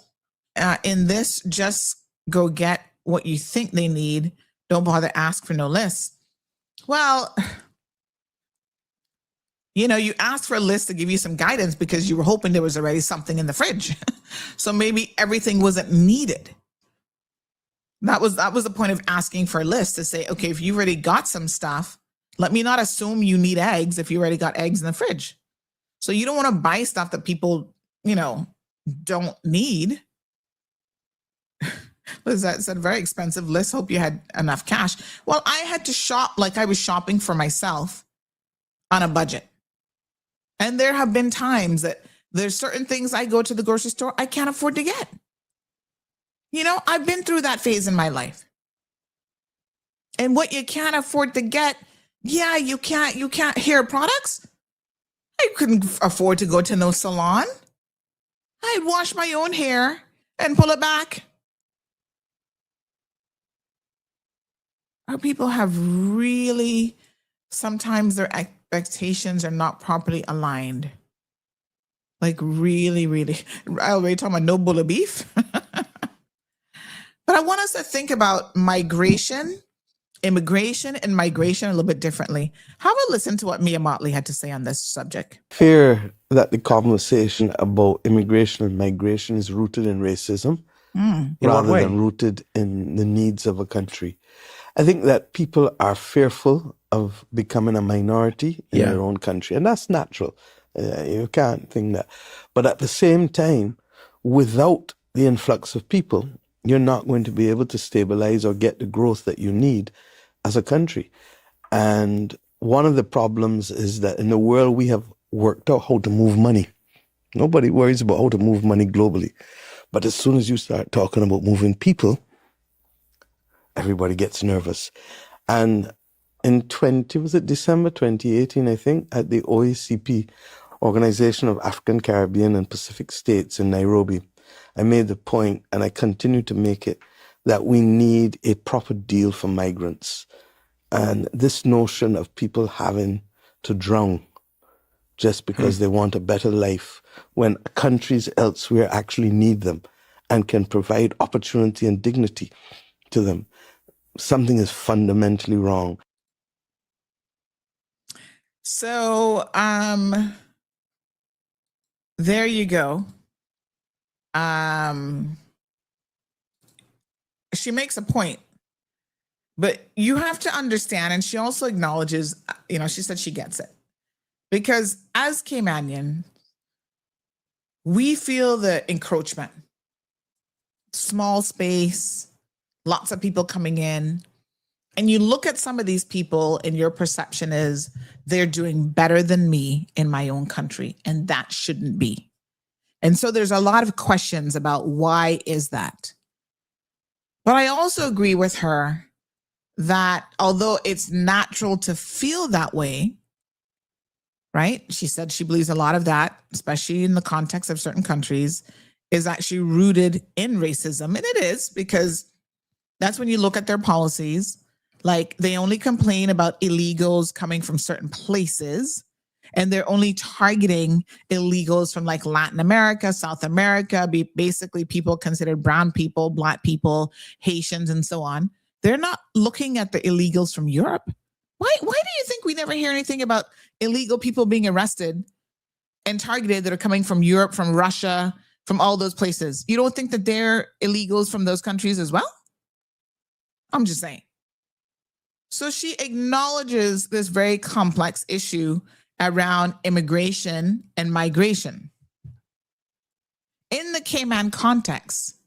in this, just go get what you think they need. Don't bother ask for no list. Well, you asked for a list to give you some guidance because you were hoping there was already something in the fridge. So maybe everything wasn't needed. That was the point of asking for a list, to say, okay, if you already got some stuff, let me not assume you need eggs if you already got eggs in the fridge. So you don't want to buy stuff that people, don't need. What is that? It's a very expensive list. Hope you had enough cash. Well, I had to shop like I was shopping for myself on a budget. And there have been times that there's certain things I go to the grocery store I can't afford to get. I've been through that phase in my life. And what you can't afford to get, you can't hair products. I couldn't afford to go to no salon. I'd wash my own hair and pull it back. Our people have really, sometimes their expectations are not properly aligned. Like really, really. I already talking about no bull of beef. But I want us to think about immigration and migration a little bit differently. Have a listen to what Mia Motley had to say on this subject. Fear that the conversation about immigration and migration is rooted in racism rather than rooted in the needs of a country. I think that people are fearful of becoming a minority in their own country, and that's natural. You can't think that. But at the same time, without the influx of people, you're not going to be able to stabilize or get the growth that you need as a country. And one of the problems is that in the world, we have worked out how to move money. Nobody worries about how to move money globally. But as soon as you start talking about moving people, everybody gets nervous. And in December 2018, I think, at the OACP, Organization of African, Caribbean, and Pacific States in Nairobi, I made the point, and I continue to make it, that we need a proper deal for migrants. And this notion of people having to drown just because they want a better life when countries elsewhere actually need them and can provide opportunity and dignity to them, something is fundamentally wrong. So, there you go. She makes a point, but you have to understand, and she also acknowledges, she said she gets it. Because as Caymanian, we feel the encroachment. Small space, lots of people coming in. And you look at some of these people and your perception is they're doing better than me in my own country. And that shouldn't be. And so there's a lot of questions about why is that? But I also agree with her that although it's natural to feel that way, right? She said she believes a lot of that, especially in the context of certain countries, is actually rooted in racism. And it is, because that's when you look at their policies. Like, they only complain about illegals coming from certain places, and they're only targeting illegals from like Latin America, South America, basically people considered brown people, Black people, Haitians, and so on. They're not looking at the illegals from Europe. Why do you think we never hear anything about illegal people being arrested and targeted that are coming from Europe, from Russia, from all those places? You don't think that they're illegals from those countries as well? I'm just saying. So she acknowledges this very complex issue around immigration and migration. In the Cayman context,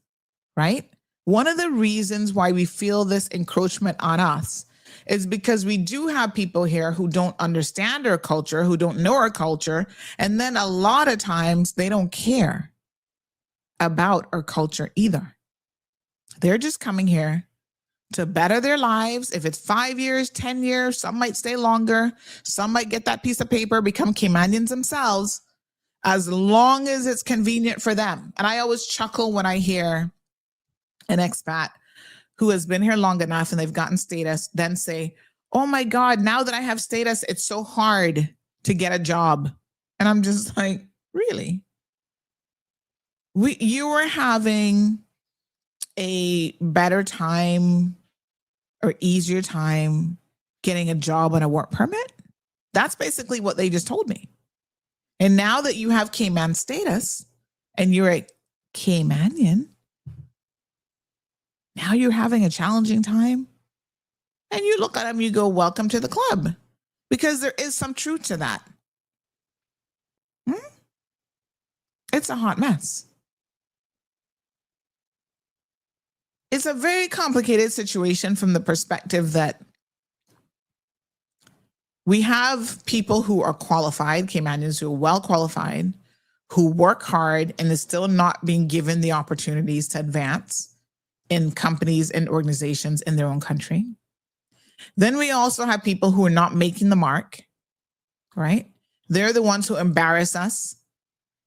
right? One of the reasons why we feel this encroachment on us is because we do have people here who don't understand our culture, who don't know our culture, and then a lot of times they don't care about our culture either. They're just coming here to better their lives. If it's 5 years, 10 years, some might stay longer, some might get that piece of paper, become Caymanians themselves, as long as it's convenient for them. And I always chuckle when I hear an expat who has been here long enough and they've gotten status, then say, oh my God, now that I have status, it's so hard to get a job. And I'm just like, really? You were having a better time or easier time getting a job on a work permit? That's basically what they just told me. And now that you have Cayman status and you're a Caymanian, now you're having a challenging time. And you look at them, you go, welcome to the club. Because there is some truth to that. It's a hot mess. It's a very complicated situation from the perspective that we have people who are qualified, Caymanians who are well qualified, who work hard and is still not being given the opportunities to advance in companies and organizations in their own country. Then we also have people who are not making the mark, right? They're the ones who embarrass us.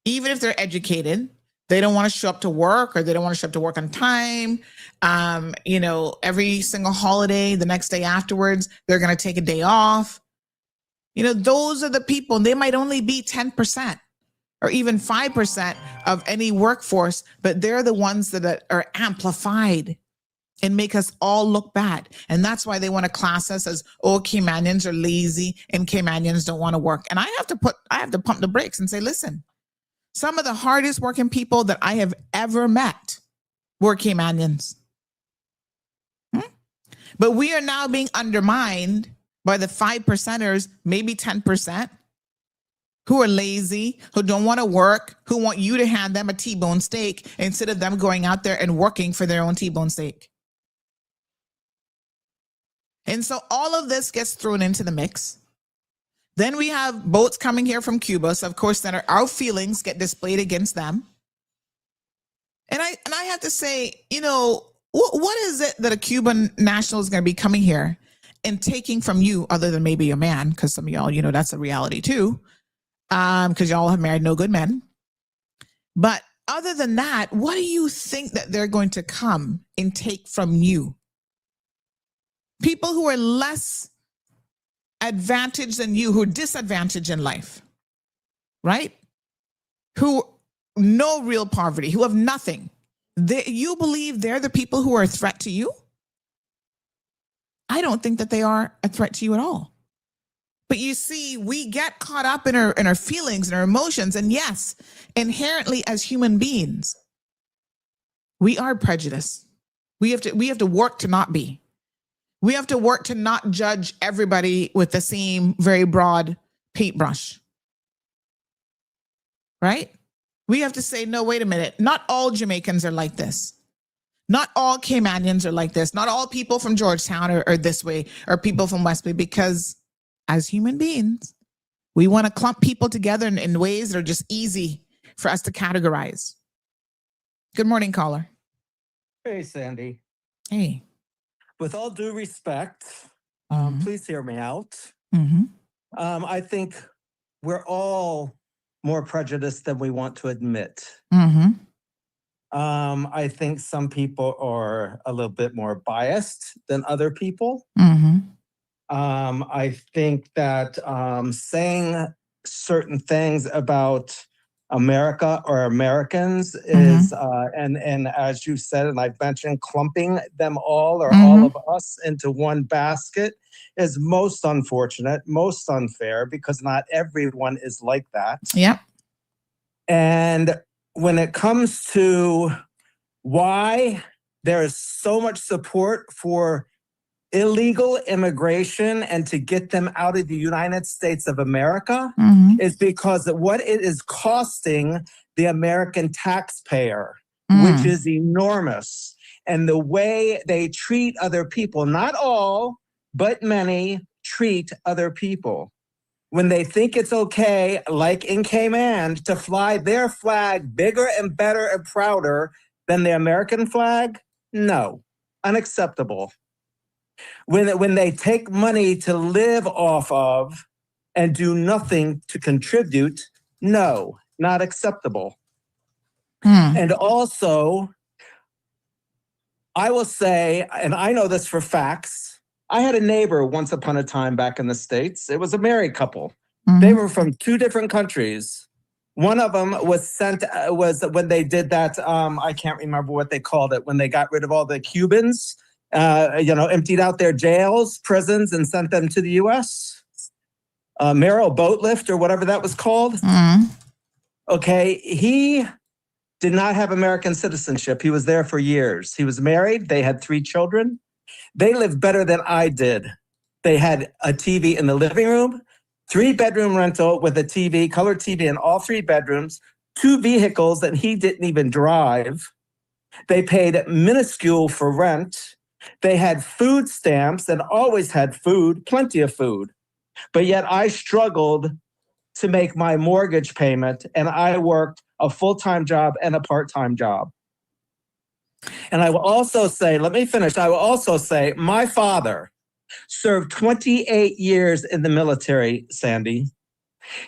Even if they're educated, they don't want to show up to work, or they don't want to show up to work on time. Every single holiday, the next day afterwards, they're going to take a day off. Those are the people. They might only be 10% or even 5% of any workforce, but they're the ones that are amplified and make us all look bad. And that's why they want to class us as, Caymanians are lazy and Caymanians don't want to work. And I have to pump the brakes and say, listen, some of the hardest working people that I have ever met were Caymanians. But we are now being undermined by the 5%ers, maybe 10%, who are lazy, who don't want to work, who want you to hand them a T-bone steak instead of them going out there and working for their own T-bone steak. And so all of this gets thrown into the mix. Then we have boats coming here from Cuba. So of course, then our feelings get displayed against them. And I have to say, what is it that a Cuban national is going to be coming here and taking from you, other than maybe your man? Because some of y'all, that's a reality too. Because y'all have married no good men. But other than that, what do you think that they're going to come and take from you? People who are less advantaged than you, who are disadvantaged in life, right? Who know real poverty, who have nothing. You believe they're the people who are a threat to you? I don't think that they are a threat to you at all. But you see, we get caught up in our feelings and our emotions. And yes, inherently as human beings, we are prejudiced. We have to work to not be. We have to work to not judge everybody with the same very broad paintbrush. Right? We have to say, no, wait a minute. Not all Jamaicans are like this. Not all Caymanians are like this. Not all people from Georgetown are this way, or people from West Bay, because as human beings, we want to clump people together in ways that are just easy for us to categorize. Good morning, caller. Hey, Sandy. Hey. With all due respect, please hear me out. I think we're all more prejudiced than we want to admit. I think some people are a little bit more biased than other people. I think that saying certain things about America or Americans is, and as you said, and I've mentioned, clumping them all or all of us into one basket is most unfortunate, most unfair, because not everyone is like that. Yep. And when it comes to why there is so much support for illegal immigration and to get them out of the United States of America, is because of what it is costing the American taxpayer, which is enormous. And the way they treat other people, not all, but many treat other people. When they think it's okay, like in Cayman, to fly their flag bigger and better and prouder than the American flag, no, unacceptable. When they take money to live off of and do nothing to contribute, no, not acceptable. And also, I will say, and I know this for facts, I had a neighbor once upon a time back in the States. It was a married couple. They were from two different countries. One of them was sent, was when they did that, I can't remember what they called it, when they got rid of all the Cubans, emptied out their jails, prisons, and sent them to the U.S. Merrill boat lift or whatever that was called. Okay, he did not have American citizenship. He was there for years. He was married. They had 3 children. They lived better than I did. They had a TV in the living room, 3-bedroom rental with a TV, color TV in all 3 bedrooms, 2 vehicles that he didn't even drive. They paid minuscule for rent. They had food stamps and always had food, plenty of food. But yet I struggled to make my mortgage payment, and I worked a full-time job and a part-time job. And I will also say, let me finish. I will also say my father served 28 years in the military, Sandy.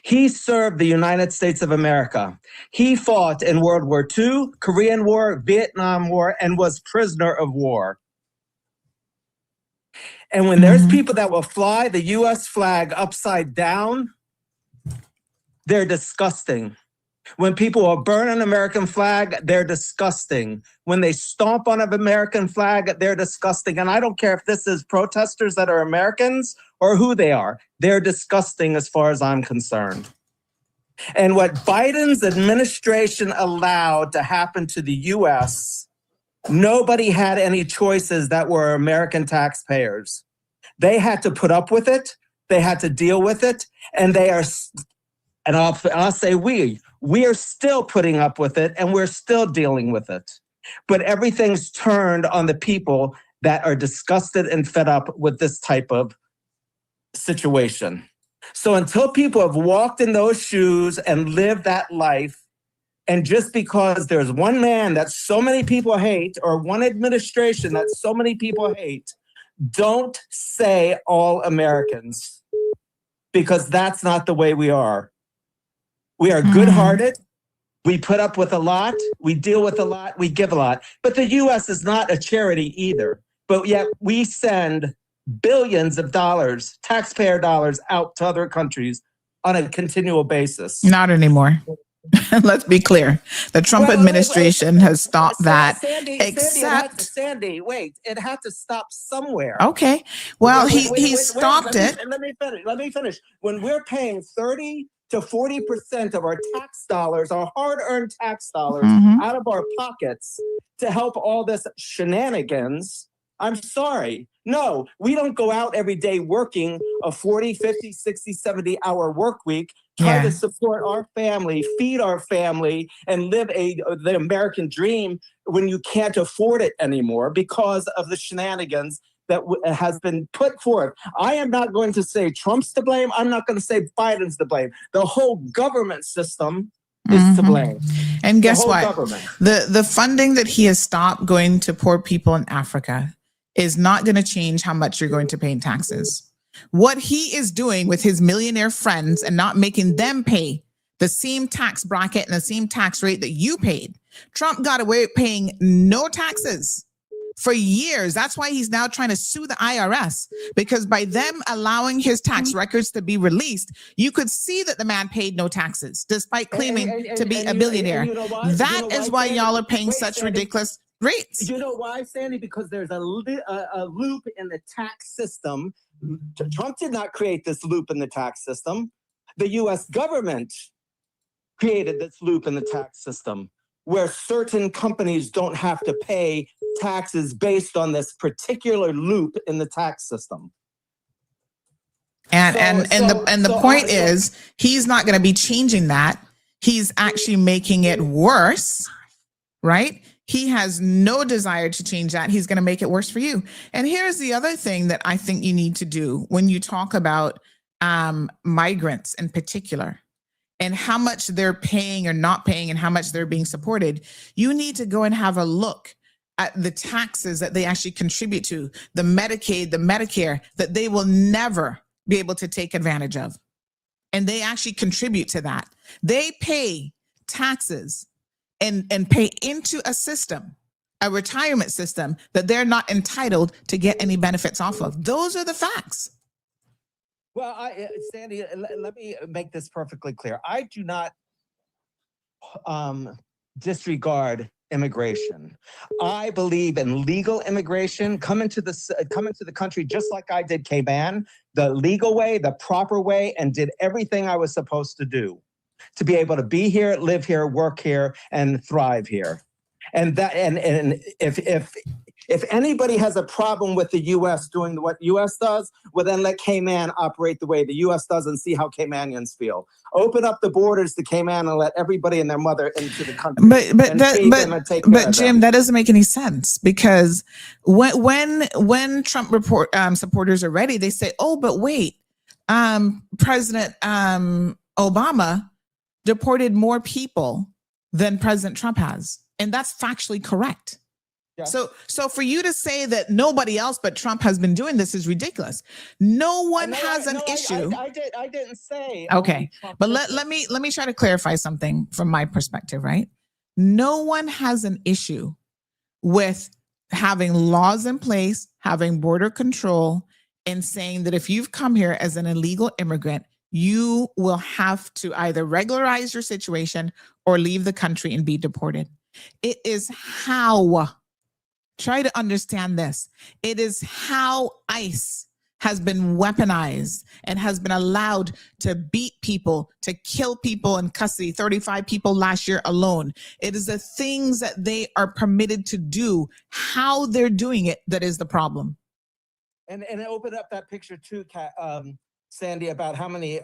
He served the United States of America. He fought in World War II, Korean War, Vietnam War, and was prisoner of war. And when there's people that will fly the U.S. flag upside down, they're disgusting. When people will burn an American flag, they're disgusting. When they stomp on an American flag, they're disgusting. And I don't care if this is protesters that are Americans or who they are. They're disgusting as far as I'm concerned. And what Biden's administration allowed to happen to the U.S., nobody had any choices that were American taxpayers. They had to put up with it. They had to deal with it. And they are, and I'll say we are still putting up with it, and we're still dealing with it. But everything's turned on the people that are disgusted and fed up with this type of situation. So until people have walked in those shoes and lived that life, and just because there's one man that so many people hate, or one administration that so many people hate, don't say all Americans, because that's not the way we are. We are good-hearted. We put up with a lot, we deal with a lot, we give a lot. But the US is not a charity either. But yet we send billions of dollars, taxpayer dollars, out to other countries on a continual basis. Not anymore. Let's be clear. The Trump administration has stopped that. Sandy, wait, it had to stop somewhere. Okay. Well, he stopped it. Let me finish. When we're paying 30 to 40% of our tax dollars, our hard-earned tax dollars, out of our pockets to help all this shenanigans, I'm sorry. No, we don't go out every day working a 40, 50, 60, 70-hour work week, try to support our family, feed our family, and live the American dream when you can't afford it anymore because of the shenanigans that has been put forth. I am not going to say Trump's to blame. I'm not going to say Biden's to blame. The whole government system is to blame. And guess what? The funding that he has stopped going to poor people in Africa is not going to change how much you're going to pay in taxes. What he is doing with his millionaire friends and not making them pay the same tax bracket and the same tax rate that you paid. Trump got away with paying no taxes for years. That's why he's now trying to sue the IRS, because by them allowing his tax records to be released, you could see that the man paid no taxes despite claiming to be a billionaire. That is why y'all are paying such ridiculous rates. You know why, Sandy? Because there's a loop in the tax system. Trump did not create this loop in the tax system. The U.S. government created this loop in the tax system where certain companies don't have to pay taxes based on this particular loop in the tax system. And the point is, he's not going to be changing that. He's actually making it worse, right? He has no desire to change that. He's going to make it worse for you. And here's the other thing that I think you need to do when you talk about migrants in particular and how much they're paying or not paying and how much they're being supported. You need to go and have a look at the taxes that they actually contribute to, the Medicaid, the Medicare, that they will never be able to take advantage of. And they actually contribute to that. They pay taxes and pay into a system, a retirement system that they're not entitled to get any benefits off of. Those are the facts. Well, Sandy, let me make this perfectly clear. I do not disregard immigration. I believe in legal immigration. Come into the country just like I did Cuban, the legal way, the proper way, and did everything I was supposed to do to be able to be here, live here, work here, and thrive here. And that, and if anybody has a problem with the U.S. doing what the U.S. does, well, then let Cayman operate the way the U.S. does and see how Caymanians feel. Open up the borders to Cayman and let everybody and their mother into the country. But Jim, that doesn't make any sense, because when Trump supporters are ready, they say, "Oh, but wait, President Obama deported more people than President Trump has," and that's factually correct. Yeah. So for you to say that nobody else but Trump has been doing this is ridiculous. No one has an issue. I didn't say. Okay, but let me try to clarify something from my perspective, right? No one has an issue with having laws in place, having border control, and saying that if you've come here as an illegal immigrant, you will have to either regularize your situation or leave the country and be deported. It is how, try to understand this, it is how ICE has been weaponized and has been allowed to beat people, to kill people in custody, 35 people last year alone. It is the things that they are permitted to do, how they're doing it, that is the problem. And open up that picture too, Sandy, about how many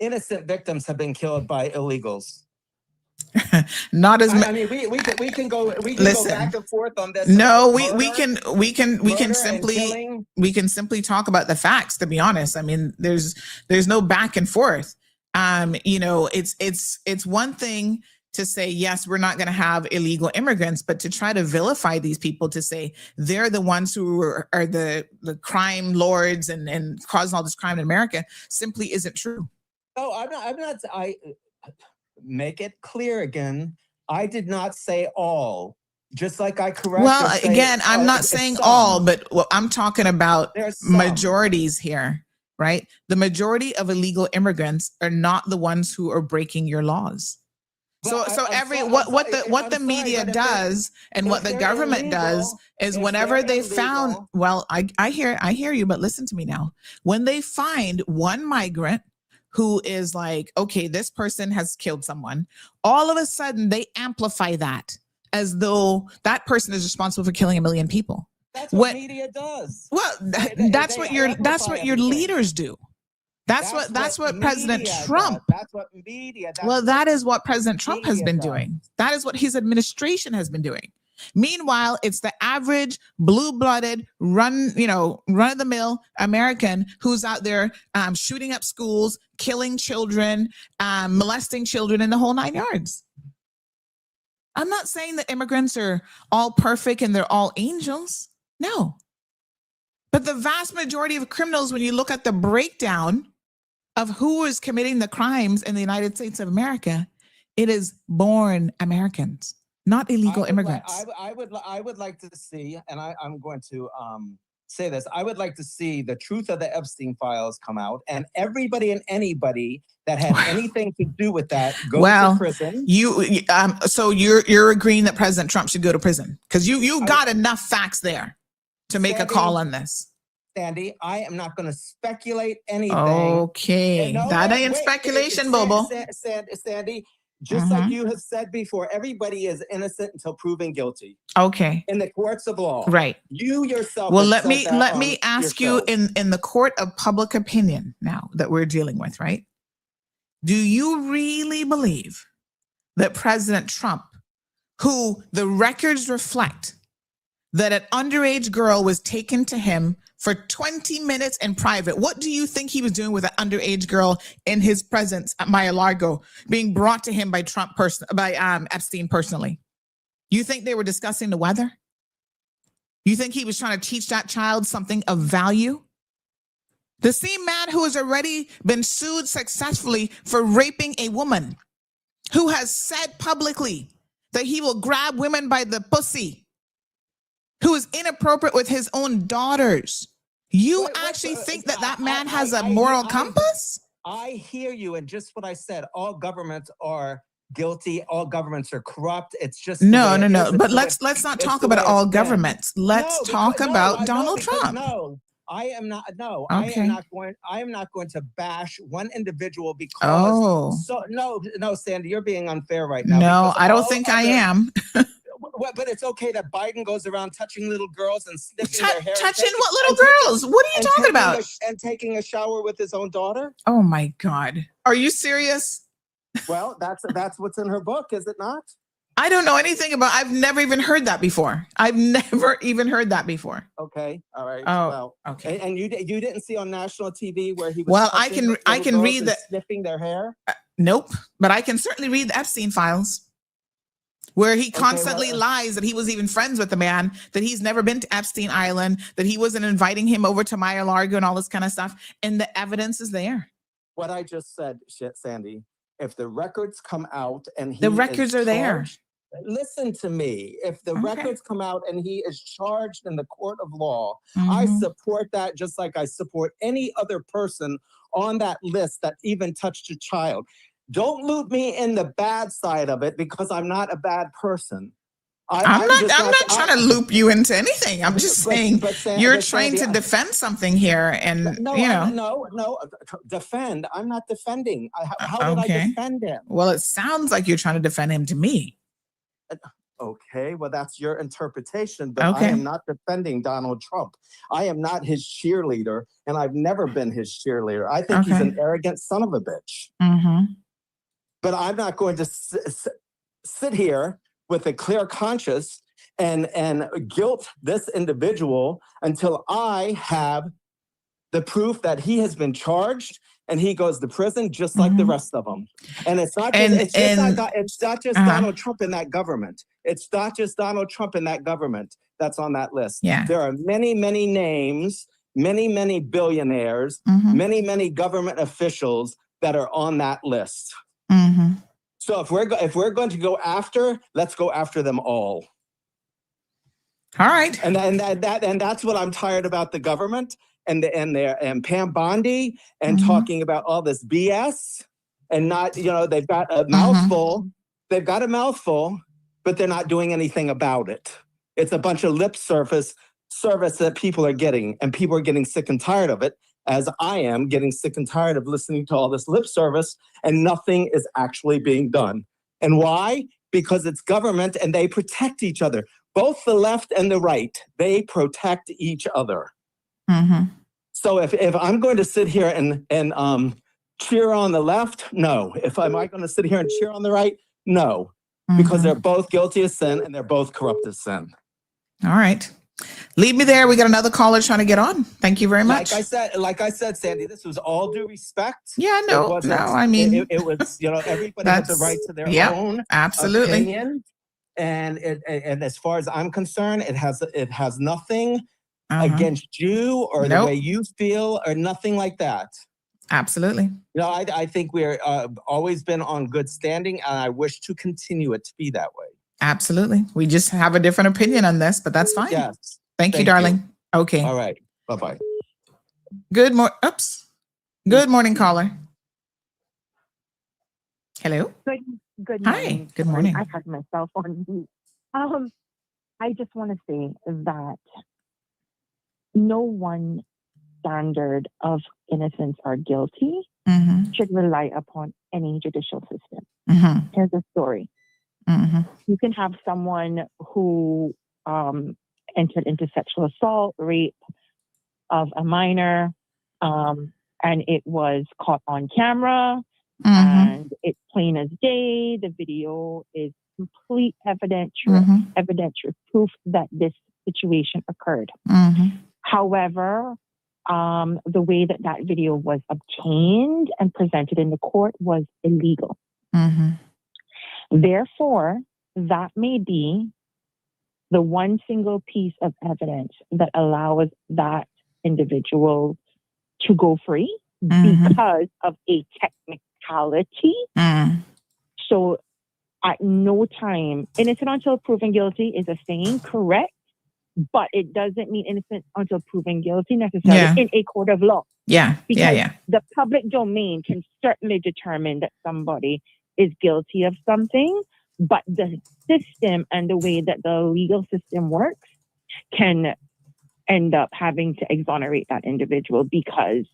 innocent victims have been killed by illegals. Not as many. I mean, we can go back and forth on this. No, we can simply talk about the facts. To be honest, I mean, there's no back and forth. You know, it's one thing to say, yes, we're not going to have illegal immigrants, but to try to vilify these people, to say they're the ones who are the crime lords and causing all this crime in America, simply isn't true. No, I'm not. make it clear again. I did not say all. Just like I correct. Well, again, I'm not saying all, but I'm talking about majorities here, right? The majority of illegal immigrants are not the ones who are breaking your laws. So what the media does and what the government does is whenever they found, well, I hear you, but listen to me now. When they find one migrant who is like, okay, this person has killed someone, all of a sudden they amplify that as though that person is responsible for killing 1 million people. That's what media does. Well, that's what your leaders do. That's what President Trump. That's what media. That is what President Trump has been doing. That is what his administration has been doing. Meanwhile, it's the average blue-blooded, run-of-the-mill American who's out there shooting up schools, killing children, molesting children, in the whole 9 yards. I'm not saying that immigrants are all perfect and they're all angels. No. But the vast majority of criminals, when you look at the breakdown of who is committing the crimes in the United States of America, it is born Americans, not illegal immigrants. I would like to see, and I'm going to say this, I would like to see the truth of the Epstein files come out, and everybody and anybody that had anything to do with that go to prison. So you're agreeing that President Trump should go to prison because you got enough facts there to make a call on this. Sandy, I am not going to speculate anything. Okay, that ain't speculation, Bobo. Sandy, just like you have said before, everybody is innocent until proven guilty. Okay. In the courts of law. Right. You yourself. Well, let me ask you in the court of public opinion now that we're dealing with, right? Do you really believe that President Trump, who the records reflect that an underage girl was taken to him for 20 minutes in private, what do you think he was doing with an underage girl in his presence at Mar-a-Lago, being brought to him by Epstein personally? You think they were discussing the weather? You think he was trying to teach that child something of value? The same man who has already been sued successfully for raping a woman, who has said publicly that he will grab women by the pussy, who is inappropriate with his own daughters. You actually think that man has a moral compass? I hear you. And just what I said, all governments are guilty. All governments are corrupt. It's just no. But let's not talk about all governments. Let's talk about Donald Trump. No, I am not. No, okay. I am not going to bash one individual because. No, Sandy, you're being unfair right now. No, I don't think I am. But it's okay that Biden goes around touching little girls and sniffing their hair. Touching what little girls? What are you talking about? And taking a shower with his own daughter? Oh my God. Are you serious? Well, that's what's in her book, is it not? I don't know anything about. I've never even heard that before. Okay. All right. Oh, well, okay. And you didn't see on national TV where he was. Well, I can read that. Sniffing their hair. Nope. But I can certainly read the Epstein files, where he constantly lies that he was even friends with the man, that he's never been to Epstein Island, that he wasn't inviting him over to Mar-a-Lago and all this kind of stuff. And the evidence is there. What I just said, Sandy, if the records come out and the records are there. Listen to me. If the records come out and he is charged in the court of law, I support that just like I support any other person on that list that even touched a child. Don't loop me in the bad side of it because I'm not a bad person. I'm not trying to loop you into anything. I'm just saying you're trying to defend something here, and no, defend. I'm not defending. How did I defend him? Well, it sounds like you're trying to defend him to me. Okay, well, that's your interpretation, but I am not defending Donald Trump. I am not his cheerleader, and I've never been his cheerleader. I think he's an arrogant son of a bitch. But I'm not going to sit here with a clear conscience and guilt this individual until I have the proof that he has been charged and he goes to prison just like the rest of them. And it's not just Donald Trump in that government. It's not just Donald Trump in that government that's on that list. Yeah. There are many, many names, many, many billionaires, many, many government officials that are on that list. So if we're going to go after, let's go after them all. All right. And that's what I'm tired about the government and Pam Bondi and talking about all this BS and not, they've got a mouthful. They've got a mouthful, but they're not doing anything about it. It's a bunch of lip service that people are getting, and people are getting sick and tired of it, as I am getting sick and tired of listening to all this lip service, and nothing is actually being done. And why? Because it's government and they protect each other. Both the left and the right, they protect each other. So if I'm going to sit here and cheer on the left, no. Am I going to sit here and cheer on the right? No. Because they're both guilty of sin and they're both corrupt as sin. All right. Leave me there. We got another caller trying to get on. Thank you very much. Like I said, Sandy, this was all due respect. Yeah, no. I mean, it was, everybody has the right to their own absolutely opinion. And as far as I'm concerned, it has nothing against you or the way you feel or nothing like that. Absolutely. I think we're always been on good standing, and I wish to continue it to be that way. Absolutely. We just have a different opinion on this, but that's fine. Yes. Thank you, darling. Okay. All right. Bye-bye. Good morning, caller. Hello. Good morning. Hi. Good morning. I had myself on mute. I just want to say that no one standard of innocence or guilty should rely upon any judicial system. Here's a story. You can have someone who entered into sexual assault, rape of a minor, and it was caught on camera, and it's plain as day. The video is complete evidentiary proof that this situation occurred. However, the way that video was obtained and presented in the court was illegal. Therefore, that may be the one single piece of evidence that allows that individual to go free because of a technicality. So at no time, innocent until proven guilty is a saying, correct, but it doesn't mean innocent until proven guilty necessarily in a court of law. Because the public domain can certainly determine that somebody is guilty of something, but the system and the way that the legal system works can end up having to exonerate that individual because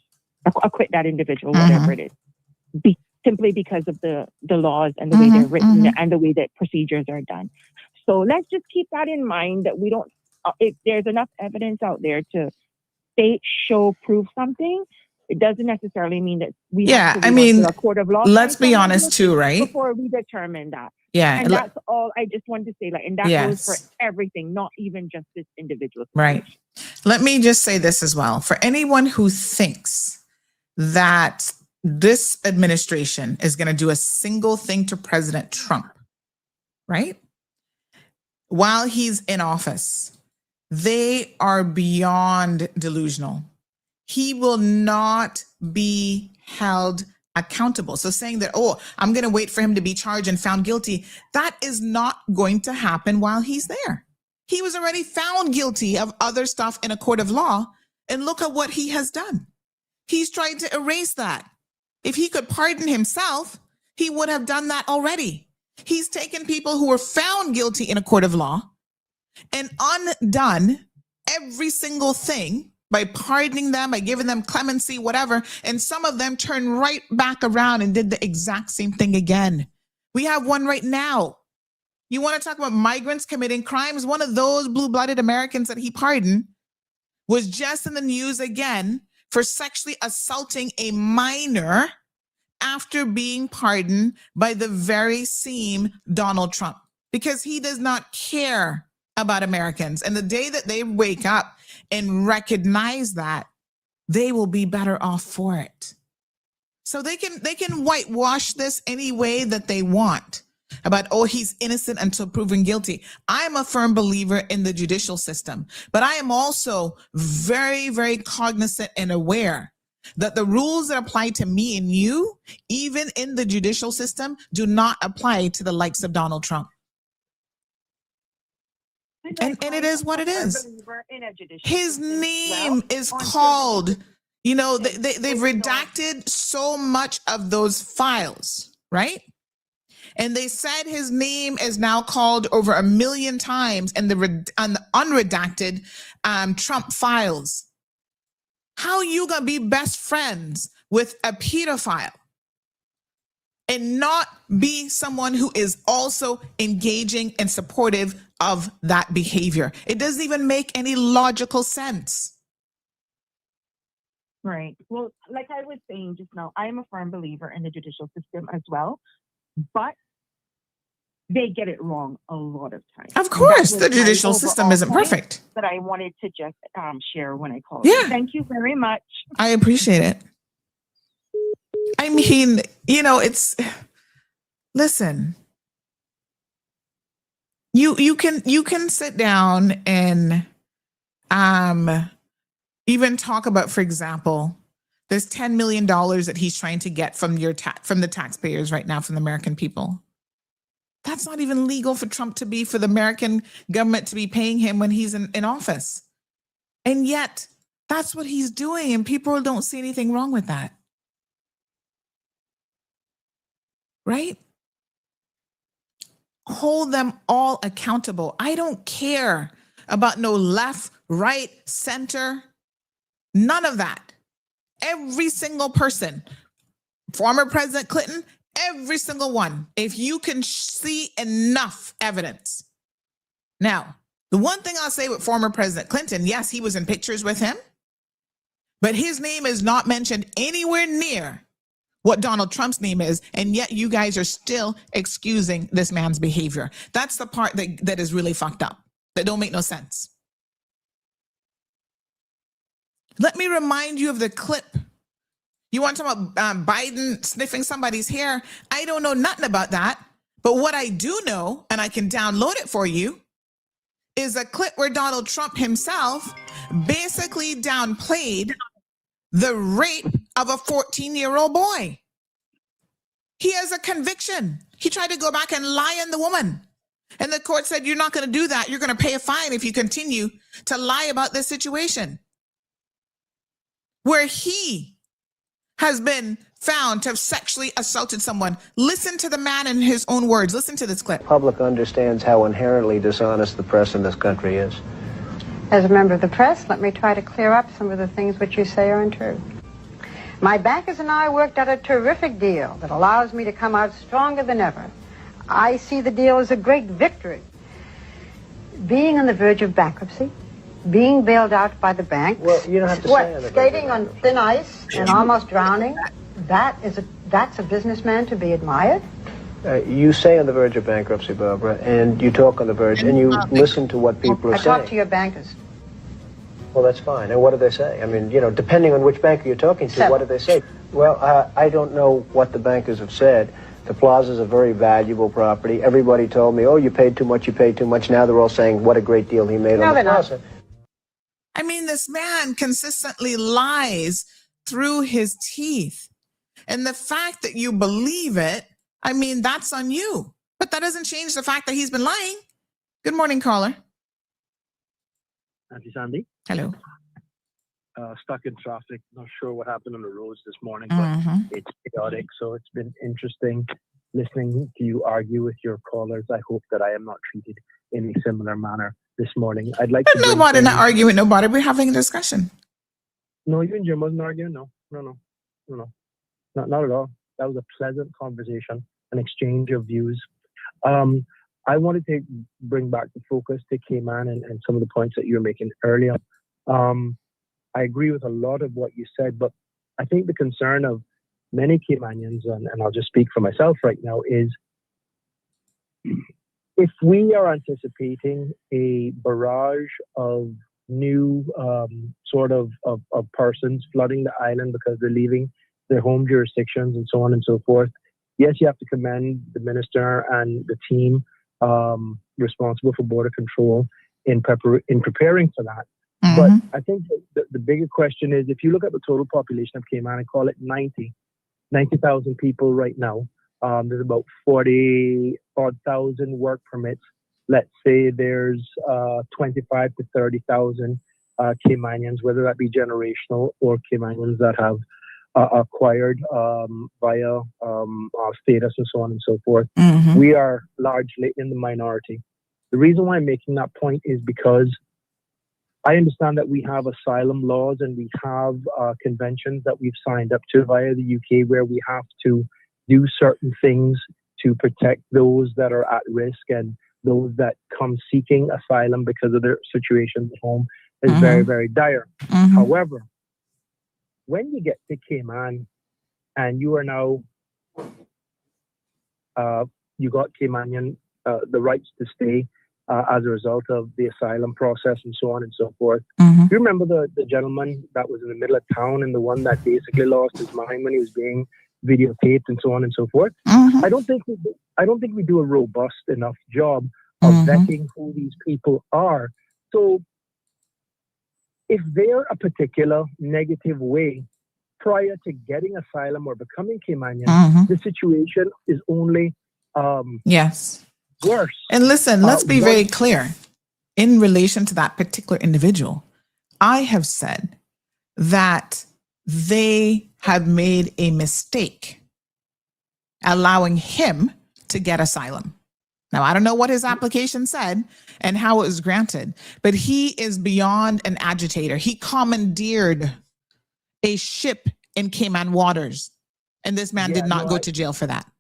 acquit that individual, whatever it is, simply because of the laws and the way they're written and the way that procedures are done. So let's just keep that in mind, that we don't, if there's enough evidence out there to state, show, prove something, it doesn't necessarily mean that we have to to a court of law. Let's be honest too, right? Before we determine that. And that's all I just wanted to say. And that goes for everything, not even just this individual situation. Right. Let me just say this as well. For anyone who thinks that this administration is going to do a single thing to President Trump, right? While he's in office, they are beyond delusional. He will not be held accountable. So saying that, I'm going to wait for him to be charged and found guilty, that is not going to happen while he's there. He was already found guilty of other stuff in a court of law, and look at what he has done. He's trying to erase that. If he could pardon himself, he would have done that already. He's taken people who were found guilty in a court of law and undone every single thing by pardoning them, by giving them clemency, whatever. And some of them turned right back around and did the exact same thing again. We have one right now. You want to talk about migrants committing crimes? One of those blue-blooded Americans that he pardoned was just in the news again for sexually assaulting a minor after being pardoned by the very same Donald Trump, because he does not care about Americans. And the day that they wake up and recognize that, they will be better off for it. So they can whitewash this any way that they want about, he's innocent until proven guilty. I'm a firm believer in the judicial system, but I am also very, very cognizant and aware that the rules that apply to me and you, even in the judicial system, do not apply to the likes of Donald Trump. And it is what it is. His name is called, you know, they've redacted so much of those files, right? And they said his name is now called over 1 million times in the unredacted Trump files. How you gonna be best friends with a pedophile and not be someone who is also engaging and supportive of that behavior? It doesn't even make any logical sense. Right. Well, like I was saying just now, I am a firm believer in the judicial system as well, but they get it wrong a lot of times. Of course, the judicial system isn't perfect. That I wanted to just share when I called. Yeah. Thank you very much. I appreciate it. I mean, you know, listen, you can sit down and even talk about, for example, this $10 million that he's trying to get from the taxpayers right now, from the American people. That's not even legal for Trump to be, for the American government to be paying him when he's in office. And yet that's what he's doing. And people don't see anything wrong with that. Right? Hold them all accountable. I don't care about no left, right, center, none of that. Every single person, former President Clinton, every single one, if you can see enough evidence. Now, the one thing I'll say with former President Clinton, yes, he was in pictures with him, but his name is not mentioned anywhere near what Donald Trump's name is, and yet you guys are still excusing this man's behavior. That's the part that is really fucked up, that don't make no sense. Let me remind you of the clip. You want to talk about Biden sniffing somebody's hair? I don't know nothing about that. But what I do know, and I can download it for you, is a clip where Donald Trump himself basically downplayed the rape of a 14-year-old boy. He has a conviction. He tried to go back and lie on the woman. And the court said, you're not going to do that. You're going to pay a fine if you continue to lie about this situation. Where he has been found to have sexually assaulted someone. Listen to the man in his own words. Listen to this clip. The public understands how inherently dishonest the press in this country is. As a member of the press, let me try to clear up some of the things which you say are untrue. My bankers and I worked out a terrific deal that allows me to come out stronger than ever. I see the deal as a great victory. Being on the verge of bankruptcy, being bailed out by the banks. Well, you don't have to say on the skating on thin ice and almost drowning. That's a businessman to be admired. You say on the verge of bankruptcy, Barbara, and you talk on the verge, and you listen to what people are saying. I talk to your bankers. Well, that's fine. And what do they say? I mean, you know, depending on which banker you're talking to, what do they say? Well, I don't know what the bankers have said. The plaza's a very valuable property. Everybody told me, oh, you paid too much, you paid too much. Now they're all saying what a great deal he made on the plaza. I mean, this man consistently lies through his teeth. And the fact that you believe it, I mean, that's on you. But that doesn't change the fact that he's been lying. Good morning, caller. Auntie Sandy. Hello. Stuck in traffic. Not sure what happened on the roads this morning, but it's chaotic. So it's been interesting listening to you argue with your callers. I hope that I am not treated in a similar manner this morning. I'd like to. Nobody not arguing with nobody. We're having a discussion. No, you and Jim wasn't arguing. No. Not at all. That was a pleasant conversation, an exchange of views. I wanted to bring back the focus to Cayman and some of the points that you were making earlier. I agree with a lot of what you said, but I think the concern of many Caymanians, and I'll just speak for myself right now, is if we are anticipating a barrage of new sort of persons flooding the island because they're leaving their home jurisdictions and so on and so forth, yes, you have to commend the minister and the team responsible for border control in preparing for that. But I think the bigger question is, if you look at the total population of Cayman and call it 90,000 people right now, there's about 40,000 work permits. Let's say there's 25 to 30,000 Caymanians, whether that be generational or Caymanians that have acquired via status and so on and so forth. We are largely in the minority. The reason why I'm making that point is because I understand that we have asylum laws and we have conventions that we've signed up to via the UK where we have to do certain things to protect those that are at risk and those that come seeking asylum because of their situation at home is very, very dire. However, when you get to Cayman and you are now, you got Caymanian, the rights to stay as a result of the asylum process and so on and so forth. You remember the gentleman that was in the middle of town and the one that basically lost his mind when he was being videotaped and so on and so forth? I don't think we do a robust enough job of vetting who these people are. So if they're a particular negative way prior to getting asylum or becoming Caymanian, the situation is only worse. And listen, let's be very clear. In relation to that particular individual, I have said that they have made a mistake allowing him to get asylum. Now, I don't know what his application said and how it was granted, but he is beyond an agitator. He commandeered a ship in Cayman waters, and this man did not go to jail for that.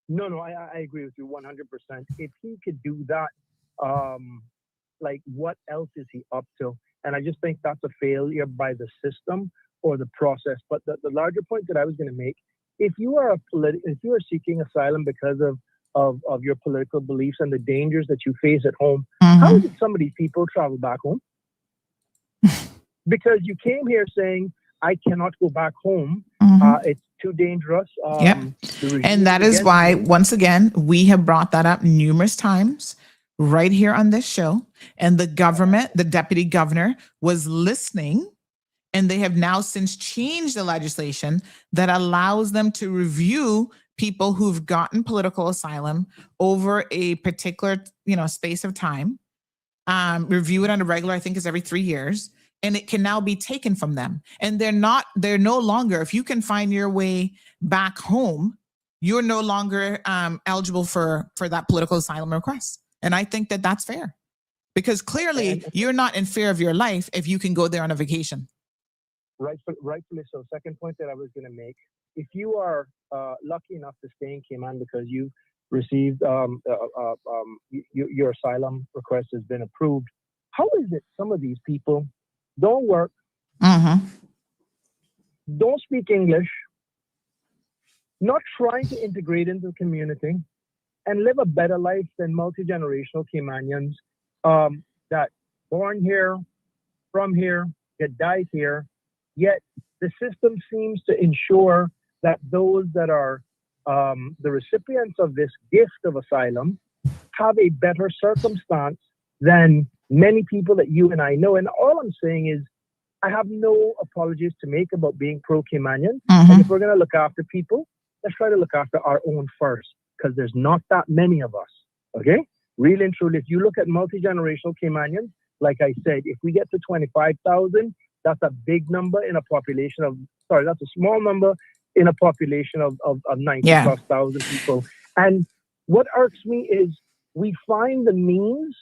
No, I agree with you 100%. If he could do that, like what else is he up to? And I just think that's a failure by the system or the process. But the larger point that I was going to make, if you are seeking asylum because of your political beliefs and the dangers that you face at home, how did some of these people travel back home? Because you came here saying, I cannot go back home. It's too dangerous. And that is why, once again, we have brought that up numerous times right here on this show. And the government, the deputy governor, was listening. And they have now since changed the legislation that allows them to review people who've gotten political asylum over a particular, space of time. Review it on a regular, I think is every 3 years. And it can now be taken from them. And they're no longer, if you can find your way back home, you're no longer eligible for that political asylum request. And I think that that's fair because clearly you're not in fear of your life if you can go there on a vacation. Rightfully so. Second point that I was going to make, if you are lucky enough to stay in Cayman because you've received your asylum request has been approved, how is it some of these people don't work, don't speak English, not trying to integrate into the community and live a better life than multi-generational Caymanians that born here, from here, that died here, yet the system seems to ensure that those that are the recipients of this gift of asylum have a better circumstance than many people that you and I know. And all I'm saying is I have no apologies to make about being pro-Caymanian. And if we're going to look after people, let's try to look after our own first, because there's not that many of us, okay? Really and truly, if you look at multi-generational Caymanians, like I said, if we get to 25,000, that's a big number in a population of, that's a small number in a population of 90+ thousand people. And what irks me is we find the means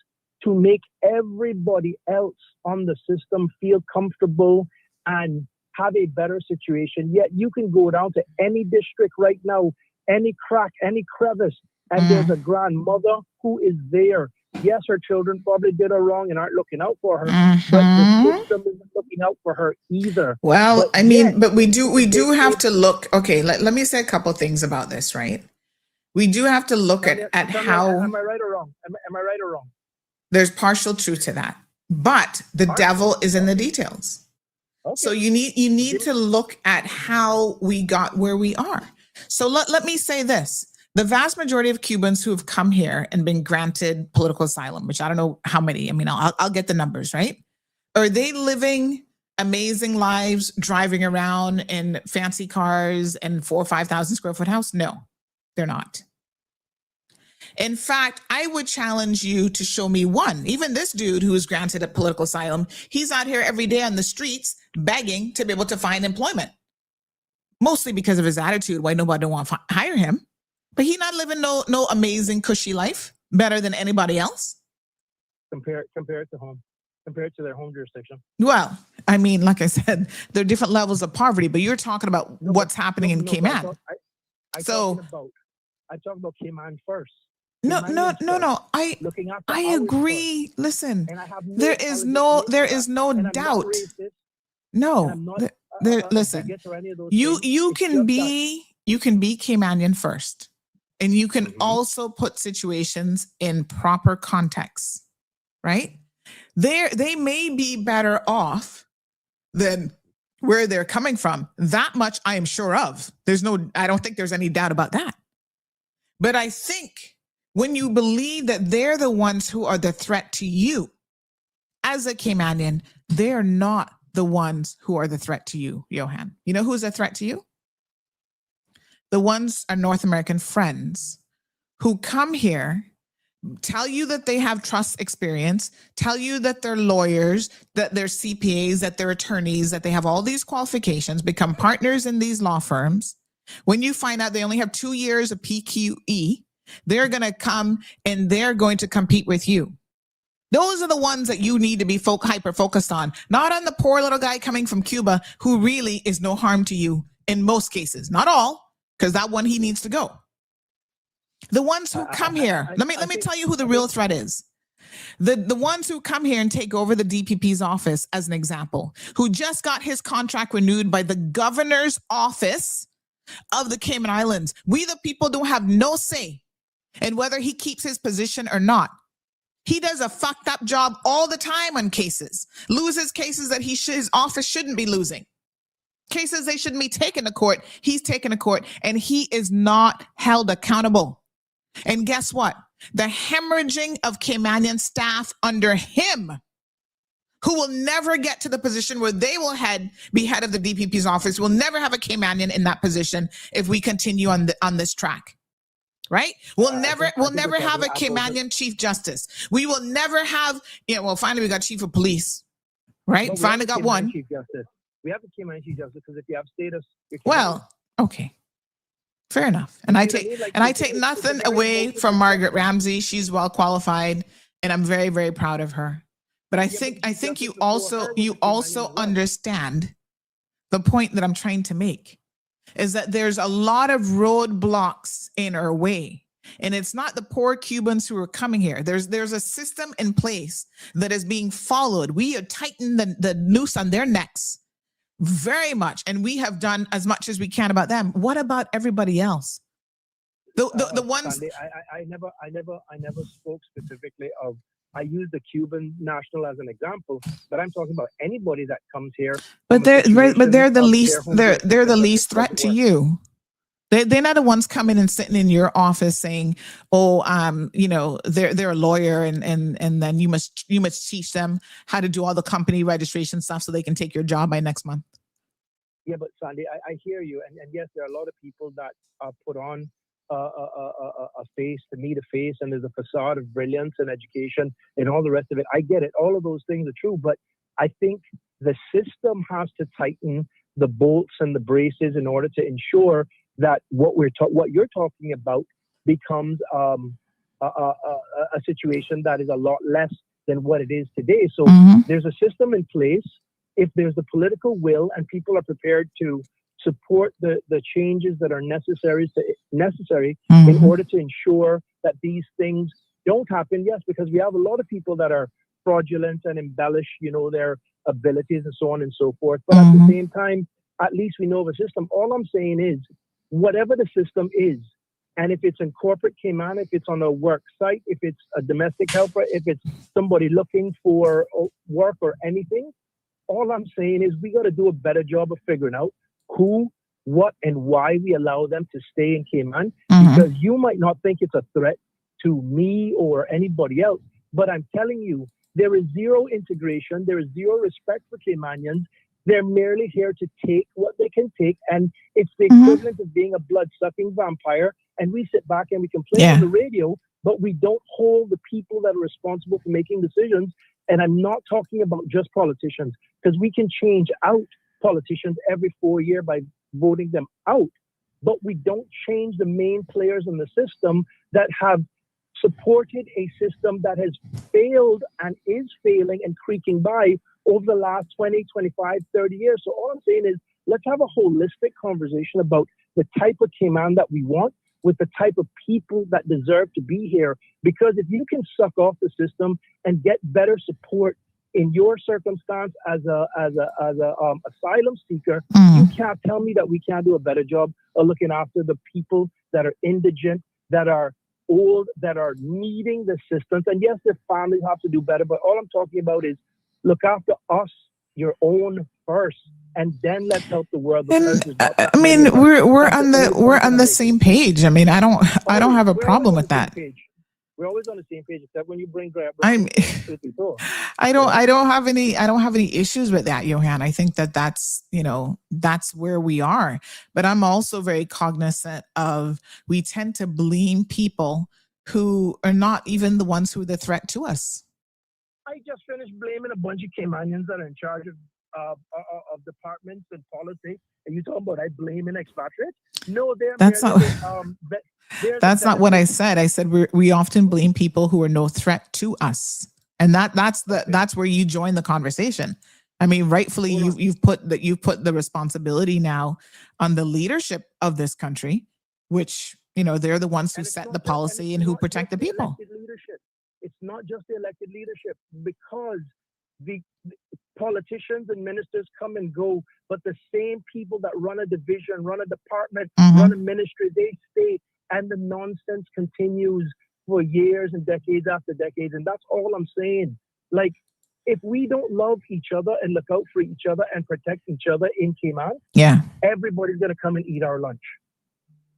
to make everybody else on the system feel comfortable and have a better situation. Yet you can go down to any district right now, any crack, any crevice, and there's a grandmother who is there. Yes, her children probably did her wrong and aren't looking out for her, but the system isn't looking out for her either. Well, but we do have to look. Okay, let me say a couple things about this, right? We do have to look at how. Am I right or wrong? Am I right or wrong? There's partial truth to that, but the devil is in the details. Okay. So you need to look at how we got where we are. So let me say this. The vast majority of Cubans who have come here and been granted political asylum, which I don't know how many, I'll get the numbers, right? Are they living amazing lives, driving around in fancy cars and 4,000 or 5,000 square foot house? No, they're not. In fact, I would challenge you to show me one. Even this dude who was granted a political asylum, he's out here every day on the streets begging to be able to find employment. Mostly because of his attitude, why nobody don't want to hire him. But he not living no amazing cushy life better than anybody else. Compare it to home. Compared to their home jurisdiction. Well, I mean, like I said, there are different levels of poverty, but you're talking about what's happening in Cayman. I'm talking about Cayman first. No. I agree. First. Listen, And I have there is no doubt. Listen, you can be Caymanian first, and you can also put situations in proper context, right? They may be better off than where they're coming from. That much I am sure of. I don't think there's any doubt about that. But I think when you believe that they're the ones who are the threat to you, as a Caymanian, they're not the ones who are the threat to you, Johan. You know who's a threat to you? The ones are North American friends who come here, tell you that they have trust experience, tell you that they're lawyers, that they're CPAs, that they're attorneys, that they have all these qualifications, become partners in these law firms. When you find out they only have 2 years of PQE, they're going to come and they're going to compete with you. Those are the ones that you need to be hyper focused on, not on the poor little guy coming from Cuba who really is no harm to you in most cases. Not all, because that one he needs to go. The ones who come here, let me tell you who the real threat is. The ones who come here and take over the DPP's office, as an example, who just got his contract renewed by the governor's office of the Cayman Islands. We, the people, don't have no say in whether he keeps his position or not. He does a fucked up job all the time on cases, loses cases that his office shouldn't be losing. Cases they shouldn't be taken to court, he's taken to court, and he is not held accountable. And guess what? The hemorrhaging of Caymanian staff under him, who will never get to the position where they will be head of the DPP's office, will never have a Caymanian in that position if we continue on this track. Right? We'll never have a Caymanian chief justice. We will never have, finally we got chief of police. Right? Well, finally got one. Chief justice. We have a Cayman chief justice because if you have status, well, okay. Fair enough. And I take nothing away from Margaret Ramsey. She's well qualified, and I'm very, very proud of her. But I think you also understand the point that I'm trying to make is that there's a lot of roadblocks in our way. And it's not the poor Cubans who are coming here. There's a system in place that is being followed. We have tightened the noose on their necks very much, and we have done as much as we can about them. What about everybody else? The ones Sandy, I never spoke specifically of. I use the Cuban national as an example, but I'm talking about anybody that comes here. But they're the least they're the least threat to you. They're not the ones coming and sitting in your office saying, "Oh, they're a lawyer, and then you must teach them how to do all the company registration stuff so they can take your job by next month." Yeah, but Sandy, I hear you, and yes, there are a lot of people that are put on a face to meet a face, and there's a facade of brilliance and education and all the rest of it. I get it. All of those things are true, but I think the system has to tighten the bolts and the braces in order to ensure that what you're talking about becomes a situation that is a lot less than what it is today. So there's a system in place. If there's the political will and people are prepared to support the changes that are necessary in order to ensure that these things don't happen. Yes, because we have a lot of people that are fraudulent and embellish, their abilities and so on and so forth. But at the same time, at least we know of a system. All I'm saying is, whatever the system is, and if it's in corporate Cayman, if it's on a work site, if it's a domestic helper, if it's somebody looking for work or anything, all I'm saying is we got to do a better job of figuring out who, what, and why we allow them to stay in Cayman. Because you might not think it's a threat to me or anybody else, but I'm telling you, There is zero integration. There is zero respect for Caymanians. They're merely here to take what they can take. And it's the equivalent of being a blood-sucking vampire. And we sit back and we complain on the radio, but we don't hold the people that are responsible for making decisions. And I'm not talking about just politicians, because we can change out politicians every 4 years by voting them out. But we don't change the main players in the system that have supported a system that has failed and is failing and creaking by over the last 20, 25, 30 years. So all I'm saying is, let's have a holistic conversation about the type of Cayman that we want with the type of people that deserve to be here. Because if you can suck off the system and get better support in your circumstance as a asylum seeker, you can't tell me that we can't do a better job of looking after the people that are indigent, that are old, that are needing the assistance. And yes, their families have to do better, but all I'm talking about is look after us, your own first, and then let's help the world. And I mean, we're on the same page. I mean, I don't have a problem with that. We're always on the same page, except when you bring I don't have any issues with that, Johan. I think that's where we are. But I'm also very cognizant of, we tend to blame people who are not even the ones who are the threat to us. I just finished blaming a bunch of Caymanians that are in charge of departments and politics, and you talking about I blame an expatriate? No, that's not what I said. I said we often blame people who are no threat to us, and that's where you join the conversation. I mean, rightfully, you've put the responsibility now on the leadership of this country, which they're the ones who set the policy and who protect the people. It's not just the elected leadership, because the politicians and ministers come and go, but the same people that run a division, run a department, run a ministry, they stay, and the nonsense continues for years and decades after decades. And that's all I'm saying. Like, if we don't love each other and look out for each other and protect each other in Cayman, everybody's going to come and eat our lunch.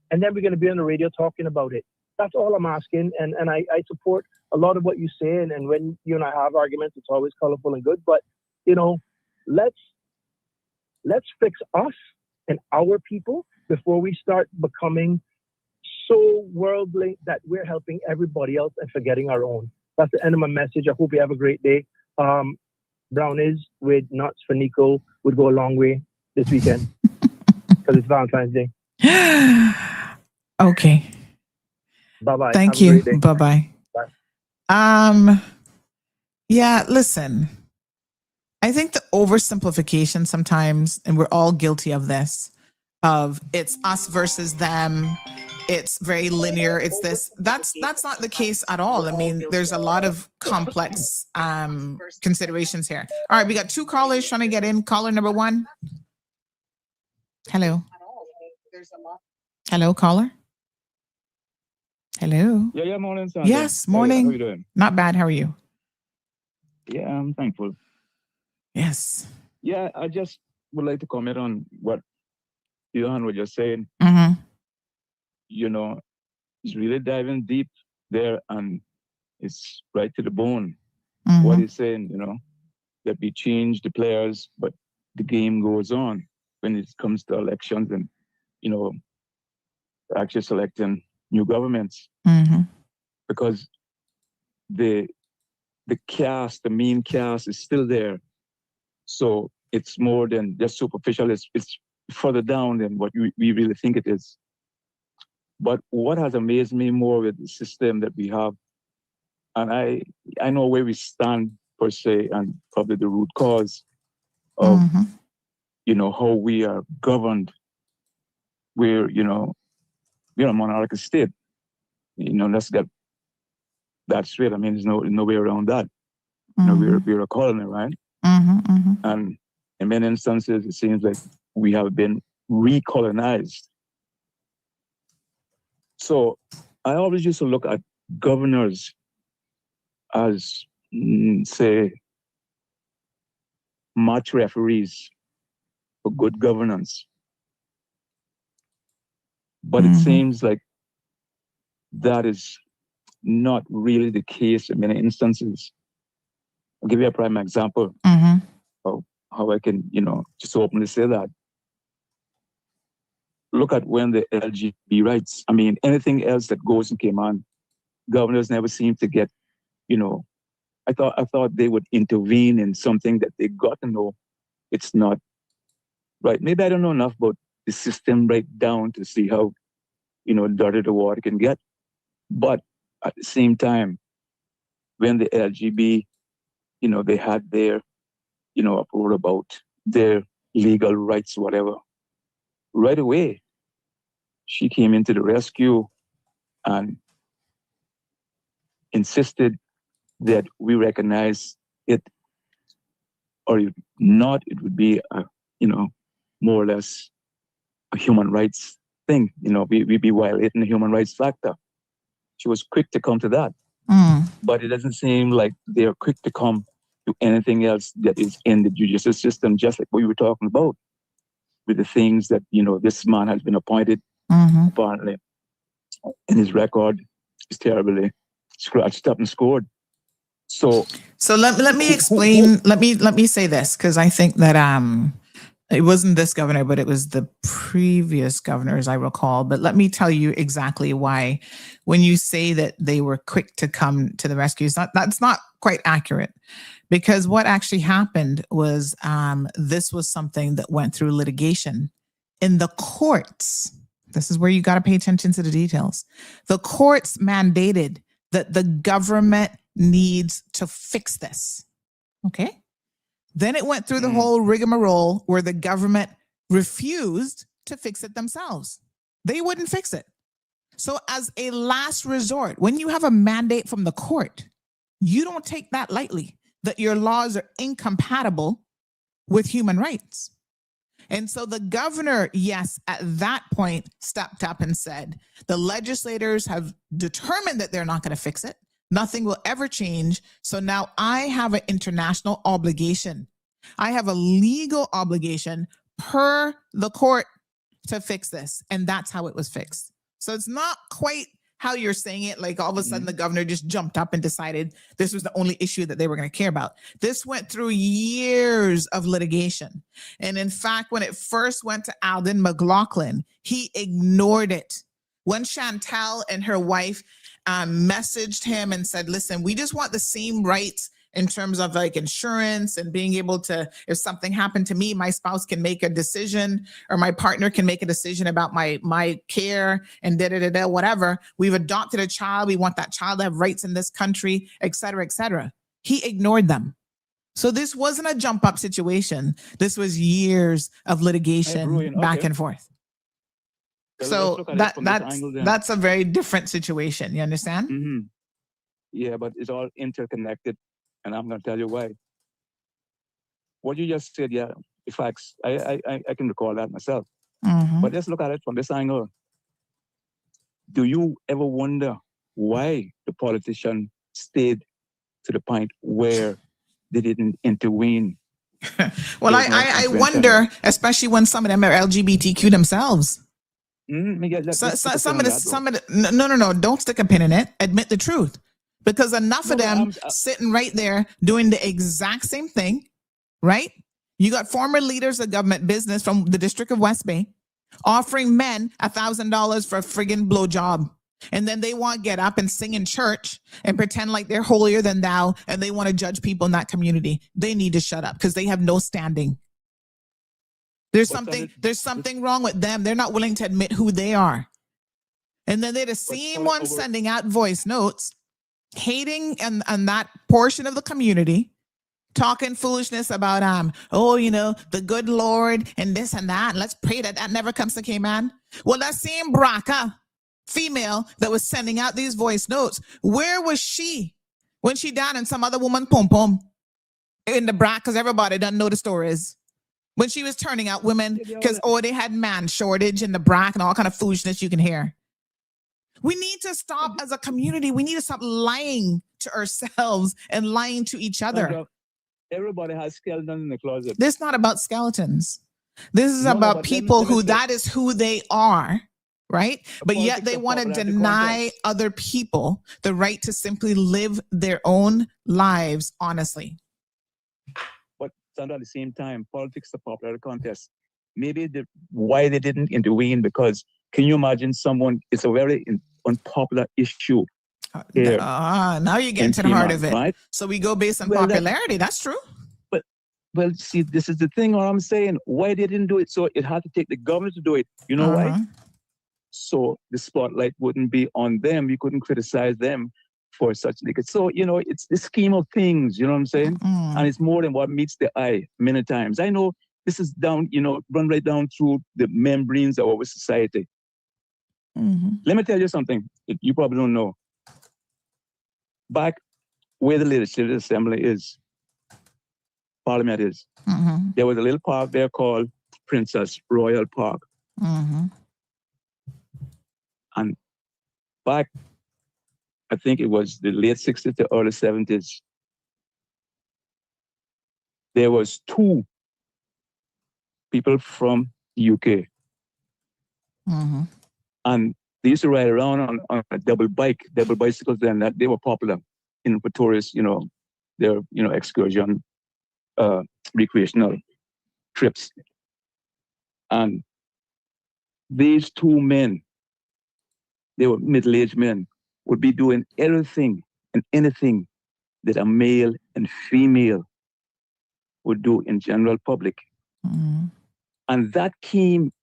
And then we're going to be on the radio talking about it. That's all I'm asking. And I support a lot of what you say. And when you and I have arguments, it's always colorful and good. But, let's fix us and our people before we start becoming so worldly that we're helping everybody else and forgetting our own. That's the end of my message. I hope you have a great day. Brownies with nuts for Nico would go a long way this weekend because it's Valentine's Day. Okay. Bye-bye. Thank you. Bye-bye. Bye. Yeah, listen. I think the oversimplification sometimes, and we're all guilty of this, of it's us versus them. It's very linear. It's this. That's not the case at all. I mean, there's a lot of complex considerations here. All right, we got 2 callers trying to get in. Caller number 1. Hello. Hello, caller. Hello. Yeah, morning, Sandra. Yes, morning. How are you doing? Not bad. How are you? Yeah, I'm thankful. Yes. Yeah, I just would like to comment on what Johan was just saying. He's really diving deep there, and it's right to the bone. What he's saying, that we change the players, but the game goes on when it comes to elections and, actually selecting new governments. Because the main cast is still there. So it's more than just superficial. It's further down than what we really think it is. But what has amazed me more with the system that we have, and I know where we stand per se, and probably the root cause of, how we are governed. We're a monarchical state. Let's get that straight. I mean, there's no way around that. We're a colony, right? And in many instances, it seems like we have been recolonized. So I always used to look at governors as, say, match referees for good governance. But it seems like that is not really the case in many instances. I'll give you a prime example of how I can, just openly say that. Look at when the LGBT rights, anything else that goes and came on, governors never seem to get, I thought they would intervene in something that they got to know it's not right. Maybe I don't know enough about the system right down to see how, dirty the water can get. But at the same time, when the LGBT, they had their, uproar about their legal rights, whatever, right away, she came into the rescue and insisted that we recognize it, or if not, it would be, more or less a human rights thing. We'd be violating the human rights factor. She was quick to come to that. But it doesn't seem like they're quick to come to anything else that is in the judicial system, just like what we were talking about with the things that, this man has been appointed, apparently, and his record is terribly scratched up and scored. So let me explain. Let me say this, because I think that it wasn't this governor, but it was the previous governor, as I recall. But let me tell you exactly why. When you say that they were quick to come to the rescue, that's not quite accurate. Because what actually happened was this was something that went through litigation in the courts. This is where you got to pay attention to the details. The courts mandated that the government needs to fix this. Okay. Then it went through the whole rigmarole where the government refused to fix it themselves. They wouldn't fix it. So as a last resort, when you have a mandate from the court, you don't take that lightly, that your laws are incompatible with human rights. And so the governor, yes, at that point stepped up and said, the legislators have determined that they're not going to fix it. Nothing will ever change. So now I have an international obligation. I have a legal obligation per the court to fix this. And that's how it was fixed. So it's not quite how you're saying it, like all of a sudden the governor just jumped up and decided this was the only issue that they were going to care about. This went through years of litigation. And in fact, when it first went to Alden McLaughlin, he ignored it. When Chantel and her wife messaged him and said, listen, we just want the same rights in terms of like insurance and being able to, if something happened to me, my spouse can make a decision, or my partner can make a decision about my care and whatever. We've adopted a child. We want that child to have rights in this country, et cetera, et cetera. He ignored them. So this wasn't a jump up situation. This was years of litigation back and forth. So that's a very different situation. You understand? Yeah, but it's all interconnected. And I'm going to tell you why. What you just said, yeah, the facts, I can recall that myself. But let's look at it from this angle. Do you ever wonder why the politician stayed to the point where they didn't intervene? Well, I wonder, especially when some of them are LGBTQ themselves. No, don't stick a pin in it. Admit the truth. Because enough of them sitting right there doing the exact same thing, right? You got former leaders of government business from the District of West Bay offering men $1,000 for a friggin' blowjob. And then they want to get up and sing in church and pretend like they're holier than thou, and they want to judge people in that community. They need to shut up because they have no standing. There's something wrong with them. They're not willing to admit who they are. And then they're the same ones sending out voice notes, hating on that portion of the community, talking foolishness about the good Lord and this and that. And let's pray that never comes to Cayman. Well, that same Braca female that was sending out these voice notes, where was she when she down in some other woman pom in the Braca? Because everybody doesn't know the stories. When she was turning out women because they had man shortage in the Braca and all kind of foolishness you can hear. We need to stop as a community. We need to stop lying to ourselves and lying to each other. Everybody has skeletons in the closet. This is not about skeletons. This is about people who that is who they are, right? But yet they want to deny other people the right to simply live their own lives honestly. But Sandra, at the same time, politics is a popular contest. Maybe why they didn't intervene, because can you imagine someone, it's a very unpopular issue here. Now you're getting to the heart of it. Right? So we go based on popularity. That's true. But, well, see, this is the thing, what I'm saying. Why they didn't do it? So it had to take the government to do it. You know why? So the spotlight wouldn't be on them. We couldn't criticize them for such leakage. So, you know, it's the scheme of things, you know what I'm saying? And it's more than what meets the eye many times. I know this is down, you know, run right down through the membranes of our society. Let me tell you something you probably don't know. Back where the Legislative Assembly is, Parliament is, there was a little park there called Princess Royal Park. And back, I think it was the late 60s to early 70s, there was 2 people from the UK. And they used to ride around on a double bicycles then. That they were popular in tourists, you know, their, you know, excursion, recreational trips. And these 2 men, they were middle-aged men, would be doing everything and anything that a male and female would do in general public. And that came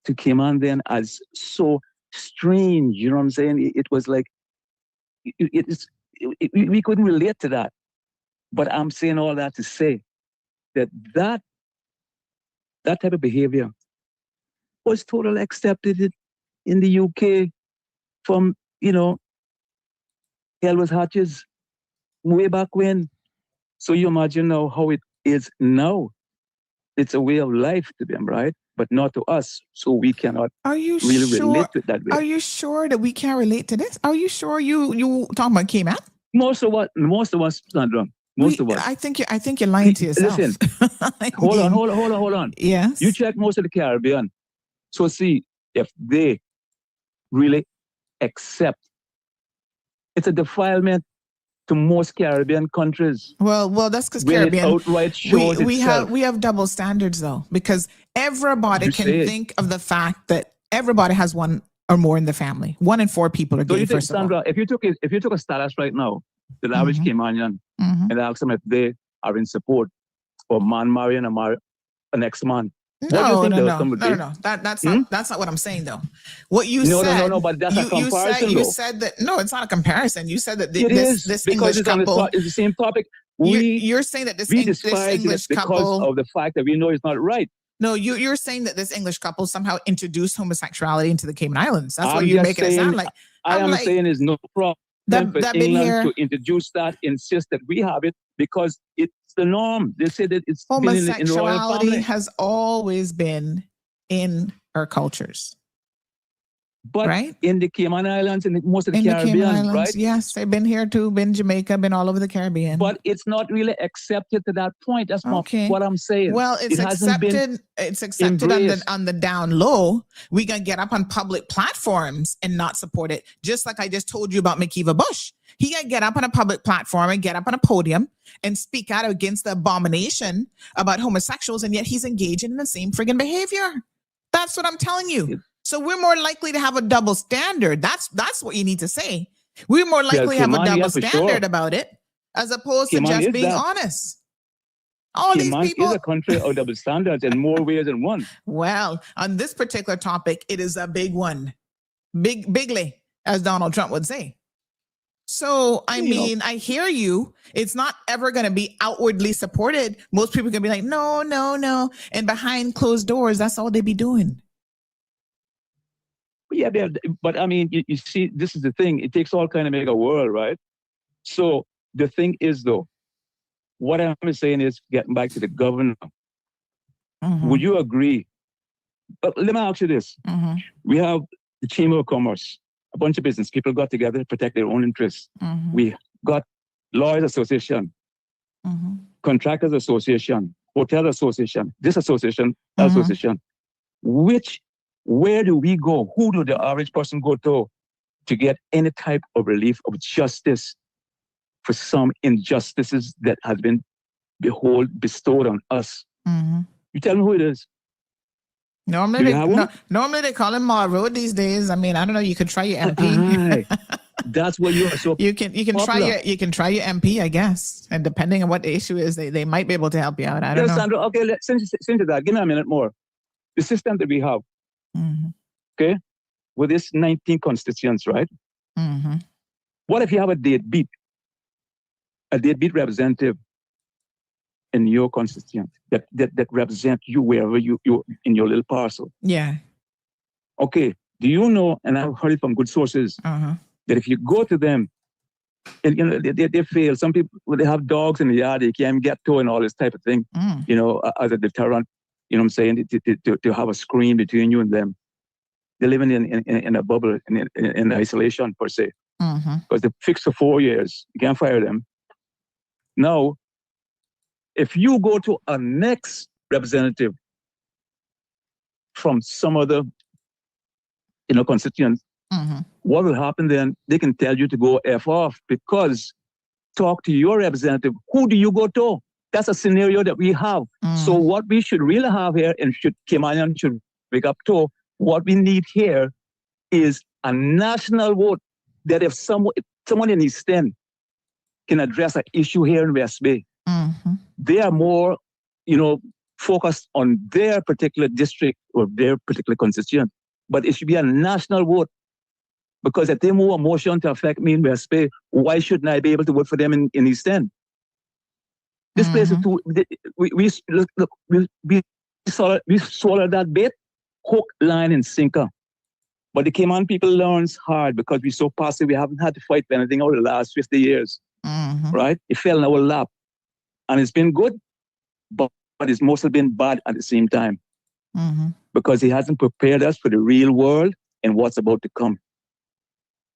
on then as so strange, you know what I'm saying? It was like, we couldn't relate to that. But I'm saying all that to say that type of behavior was totally accepted in the UK from, you know, hell was hatches way back when. So you imagine now how it is now. It's a way of life to them, right? But not to us. So we cannot really relate to it that way. Are you sure that we can't relate to this? Are you sure you talking about Cayman? Most of us, Sandra. Most of us. I think you're lying to yourself. Listen, hold on. Yes. You check most of the Caribbean. So see if they really accept. It's a defilement to most Caribbean countries. Well, that's because Caribbean outright shows we have double standards though, because everybody can think of the fact that everybody has one or more in the family. 1 in 4 people are gay. So first Sandra, if you took a status right now, the average Caymanian, and ask them if they are in support of man marrying an ex-man. No. That's not what I'm saying though. What you said. No. But that's a comparison. You said that no, it's not a comparison. You said that this because English couple. It's the same topic. You're saying that this English couple, because of the fact that we know it's not right. No, you're saying that this English couple somehow introduced homosexuality into the Cayman Islands. That's what you're making it sound like. I am saying is no problem for England to introduce that, insist that we have it because it's the norm. They say that it's homosexuality been in the royal family. has always been in our cultures. But right? in the Cayman Islands and most of the Caribbean, right? Yes, they've been here too, been Jamaica, been all over the Caribbean. But it's not really accepted to that point. That's what I'm saying. Well, it's accepted. It's accepted on the down low. We can get up on public platforms and not support it. Just like I just told you about McKeeva Bush. He can get up on a public platform and get up on a podium and speak out against the abomination about homosexuals, and yet he's engaging in the same friggin' behavior. That's what I'm telling you. So we're more likely to have a double standard. That's what you need to say. We're more likely to have a double standard about it, as opposed to just being honest. All these people is a country of double standards in more ways than one. Well, on this particular topic, it is a big one, bigly, as Donald Trump would say. So, I mean, I hear you. It's not ever going to be outwardly supported. Most people can be like, no. And behind closed doors, that's all they be doing. Yeah, but I mean, you see, this is the thing. It takes all kind of make a world, right? So the thing is, though, what I'm saying is getting back to the governor. Would you agree? But let me ask you this. We have the Chamber of Commerce. A bunch of business people got together to protect their own interests. We got Lawyers Association, Contractors Association, Hotel Association, this association, that association. Where do we go? Who do the average person go to get any type of relief of justice for some injustices that has been bestowed on us. Mm-hmm. You tell me who it is. Normally they call him Marrow these days. I mean, I don't know. You could try your MP. That's what you are. So you can try your MP, I guess, and depending on what the issue is, they might be able to help you out. I don't know. Sandra, okay, since that, give me a minute more. The system that we have, okay, with this 19 constituents, right? Mm-hmm. What if you have a deadbeat representative in your constituent that represent you wherever you in your little parcel? Yeah. Okay. Do you know? And I've heard it from good sources that if you go to them, and they fail. Some people, they have dogs in the yard, they can't get to and all this type of thing. As a deterrent. You know what I'm saying? To have a screen between you and them. They're living in a bubble, in isolation per se. Because they're fixed for 4 years. You can't fire them. Now, if you go to a next representative from some other, constituent, what will happen then? They can tell you to go F off, because talk to your representative. Who do you go to? That's a scenario that we have. So what we should really have here, and Kimanian should wake up to, what we need here is a national vote, that if someone in East End can address an issue here in West Bay, they are more, focused on their particular district or their particular constituent. But it should be a national vote, because if they move a motion to affect me in West Bay, why shouldn't I be able to vote for them in East End? This place is too. We swallowed that bait, hook, line, and sinker. But the Cayman people learns hard, because we're so passive. We haven't had to fight for anything over the last 50 years, right? It fell in our lap, and it's been good, but it's mostly been bad at the same time, because he hasn't prepared us for the real world and what's about to come.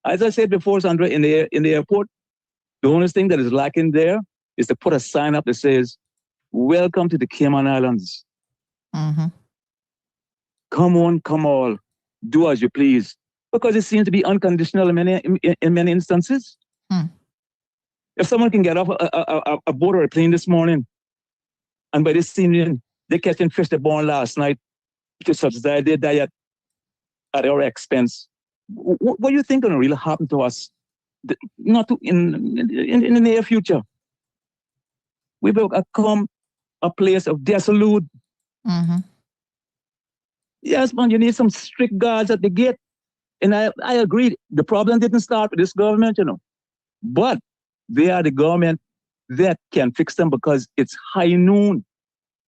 As I said before, Sandra, in the airport, the only thing that is lacking there is to put a sign up that says, "Welcome to the Cayman Islands. Come on, come all, do as you please," because it seems to be unconditional in many instances. If someone can get off a boat or a plane this morning, and by this evening they catching fish they born last night to subsidize their diet at our expense, what do you think going to really happen to us? Not in the near future. We will become a place of desolate. Yes, man, you need some strict guards at the gate. And I agree, the problem didn't start with this government, but they are the government that can fix them, because it's high noon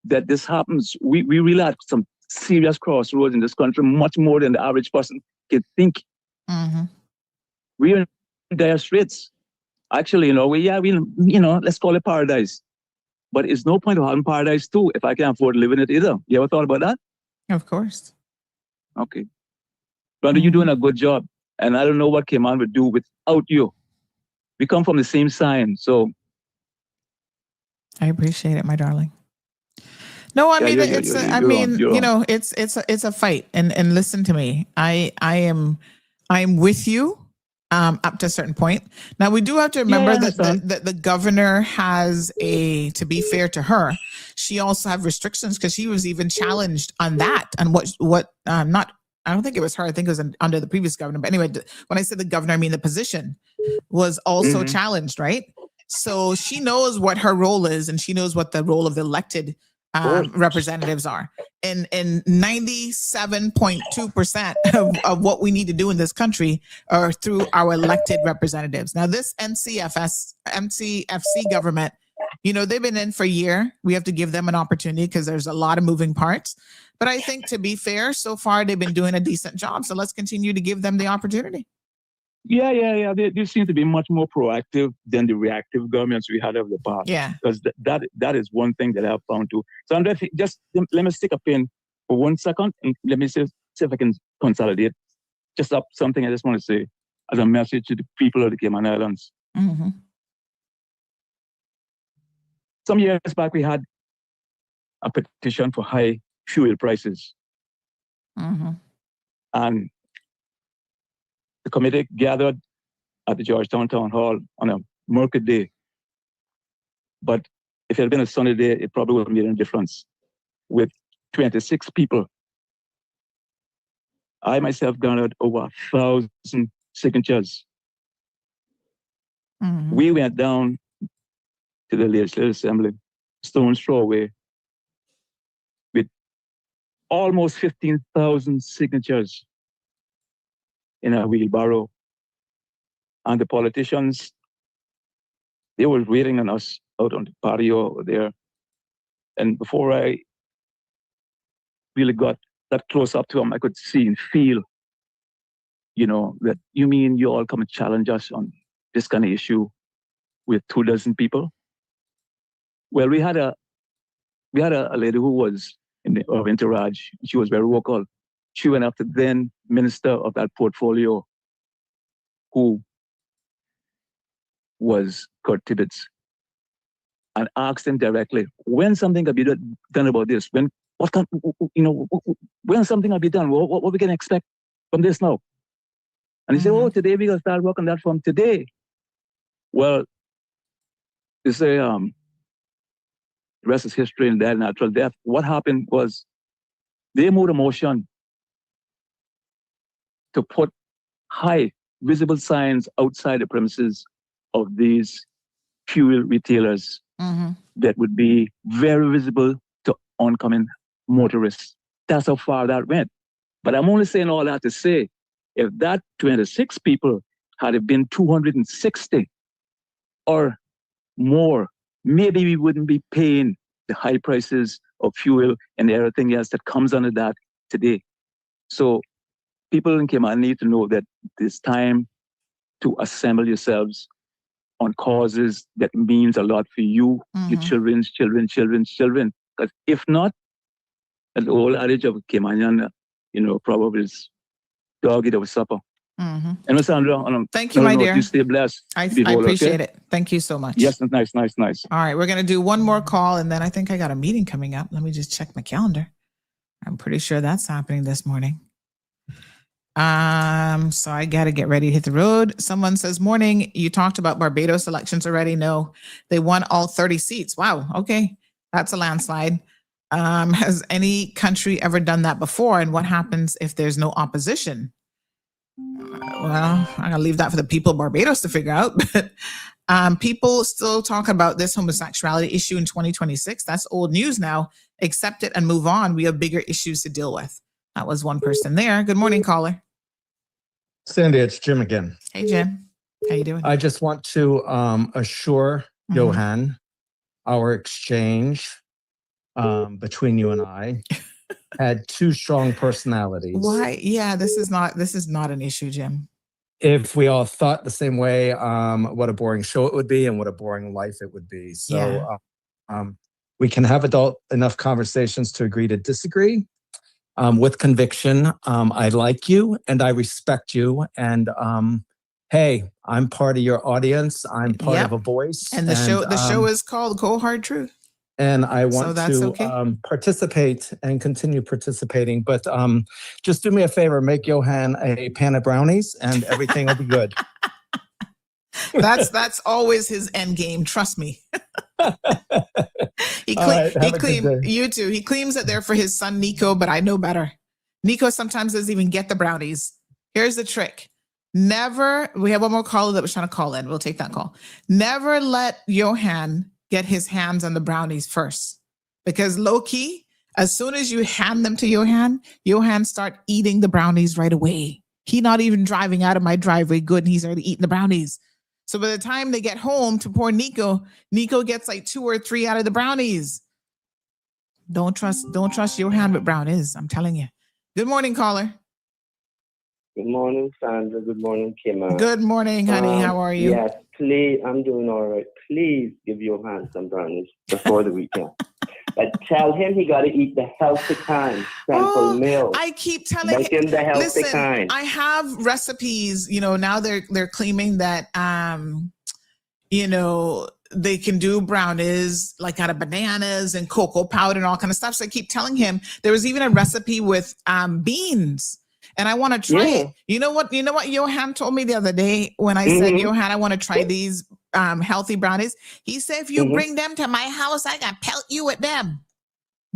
that this happens. We really have some serious crossroads in this country, much more than the average person can think. We're in dire straits. Actually, let's call it paradise. But it's no point of having paradise too if I can't afford to live in it either. You ever thought about that? Of course. Okay. Brother, you're doing a good job. And I don't know what Cayman would do without you. We come from the same sign, so. I appreciate it, my darling. No, I mean, it's a fight. And listen to me. I'm with you up to a certain point. Now, we do have to remember that the governor has to be fair to her, she also have restrictions, because she was even challenged on that. And I don't think it was her. I think it was under the previous governor. But anyway, when I said the governor, I mean the position was also challenged, right? So she knows what her role is, and she knows what the role of the elected representatives are. And 97.2% of what we need to do in this country are through our elected representatives. Now, this NCFC government, they've been in for a year. We have to give them an opportunity, because there's a lot of moving parts. But I think, to be fair, so far they've been doing a decent job. So let's continue to give them the opportunity. Yeah. They seem to be much more proactive than the reactive governments we had over the past. Yeah. Because that is one thing that I've found too. So Andrea, just let me stick a pin for 1 second, and let me see if I can consolidate just up something I just want to say as a message to the people of the Cayman Islands. Some years back, we had a petition for high fuel prices. And the committee gathered at the Georgetown Town Hall on a market day. But If it had been a sunny day, it probably would have made a difference. With 26 people, I myself garnered over 1,000 signatures. Mm-hmm. We went down to the Legislative Assembly, stone's throw away, with almost 15,000 signatures in a wheelbarrow. And the politicians, they were waiting on us out on the patio over there. And before I really got that close up to them, I could see and feel, that you mean you all come and challenge us on this kind of issue with 24 people? Well, we had a lady who was of Interage. She was very vocal. She went up to the then minister of that portfolio, who was Kurt Tibbetts, and asked him directly, when something can be done about this? When something can be done? What we can expect from this now? And he said, oh, today we're going to start working that from today. Well, they say, the rest is history and that natural death. What happened was they moved a motion to put high visible signs outside the premises of these fuel retailers that would be very visible to oncoming motorists. That's how far that went. But I'm only saying all that to say, if that 26 people had been 260 or more, maybe we wouldn't be paying the high prices of fuel and everything else that comes under that today. So people in Cayman need to know that it's time to assemble yourselves on causes that means a lot for you, your children's children. Because if not, the old adage of Caymanian, proverb is dog eat our supper. And Sandra, thank you, my dear. You stay blessed. I appreciate it. Thank you so much. Yes, nice. All right, we're going to do one more call, and then I think I got a meeting coming up. Let me just check my calendar. I'm pretty sure that's happening this morning. So I got to get ready to hit the road. Someone says, morning, you talked about Barbados elections already. No, they won all 30 seats. Wow. Okay. That's a landslide. Has any country ever done that before? And what happens if there's no opposition? Well, I'm going to leave that for the people of Barbados to figure out. But people still talk about this homosexuality issue in 2026. That's old news now. Accept it and move on. We have bigger issues to deal with. That was one person there. Good morning, caller. Sandy, it's Jim again. Hey, Jim. How you doing? I just want to assure Johan our exchange between you and I had two strong personalities. Why? Yeah, this is not an issue, Jim. If we all thought the same way, what a boring show it would be and what a boring life it would be. So we can have adult enough conversations to agree to disagree. With conviction. I like you and I respect you. And hey, I'm part of your audience. I'm part of a voice. And the show is called Cold Hard Truth. And I want to participate and continue participating. But just do me a favor, make Johan a pan of brownies and everything will be good. That's always his end game. Trust me. He claims that they're for his son Nico, but I know better. Nico sometimes doesn't even get the brownies. Here's the trick. We have one more caller that was trying to call in. We'll take that call. Never let Johan get his hands on the brownies first. Because low key, as soon as you hand them to Johan start eating the brownies right away. He not even driving out of my driveway good and he's already eating the brownies. So by the time they get home to poor Nico gets like 2 or 3 out of the brownies. Don't trust Johan with brownies. I'm telling you. Good morning, caller. Good morning, Sandra. Good morning, Kim. Good morning, honey. How are you? Yes, please. I'm doing all right. Please give Johan some brownies before the weekend. But tell him he got to eat the healthy kind, sample milk. I keep telling him the healthy kind. I have recipes. Now they're claiming that they can do brownies like out of bananas and cocoa powder and all kind of stuff. So I keep telling him there was even a recipe with beans. And I want to try it. You know what Johan told me the other day when I said, Johan, I want to try these healthy brownies. He said, if you bring them to my house, I got pelt you with them.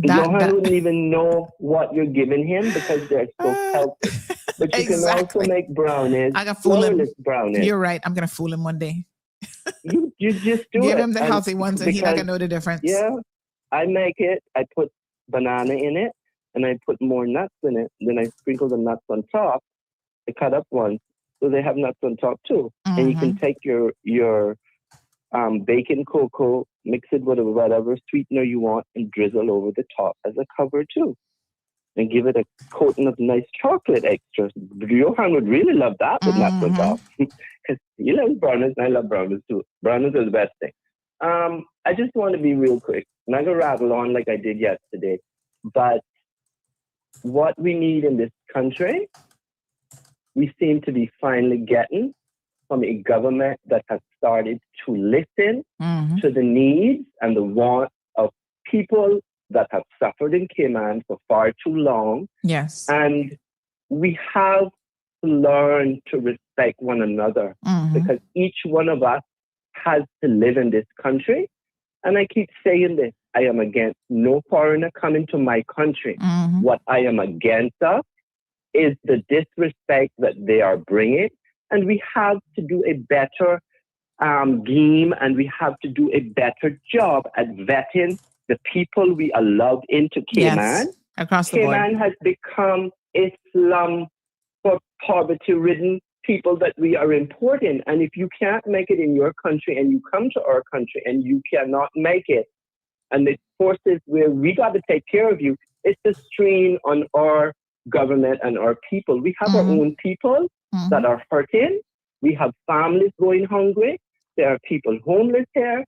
Johan wouldn't even know what you're giving him because they're so healthy. But you can also make brownies, I got fool him. Brownies. You're right. I'm going to fool him one day. You just do Give it. him the healthy ones and he's not going to know the difference. Yeah, I make it. I put banana in it and I put more nuts in it. Then I sprinkle the nuts on top. I cut up ones so they have nuts on top too. And you can take your baking cocoa, mix it with whatever sweetener you want, and drizzle over the top as a cover too. And give it a coating of nice chocolate extra. Johan would really love that with nuts on top. Because he loves brownies and I love brownies too. Brownies are the best thing. I just want to be real quick. I'm not going to rattle on like I did yesterday. But what we need in this country, we seem to be finally getting from a government that has started to listen to the needs and the wants of people that have suffered in Cayman for far too long. Yes. And we have to learn to respect one another because each one of us has to live in this country. And I keep saying this, I am against no foreigner coming to my country. What I am against is the disrespect that they are bringing. And we have to do a better game and we have to do a better job at vetting the people we allowed into Cayman. Yes, across the board. Cayman has become a slum for poverty-ridden people that we are importing. And if you can't make it in your country and you come to our country and you cannot make it, and the forces where we got to take care of you, it's a strain on our government and our people. We have our own people that are hurting. We have families going hungry. There are people homeless here.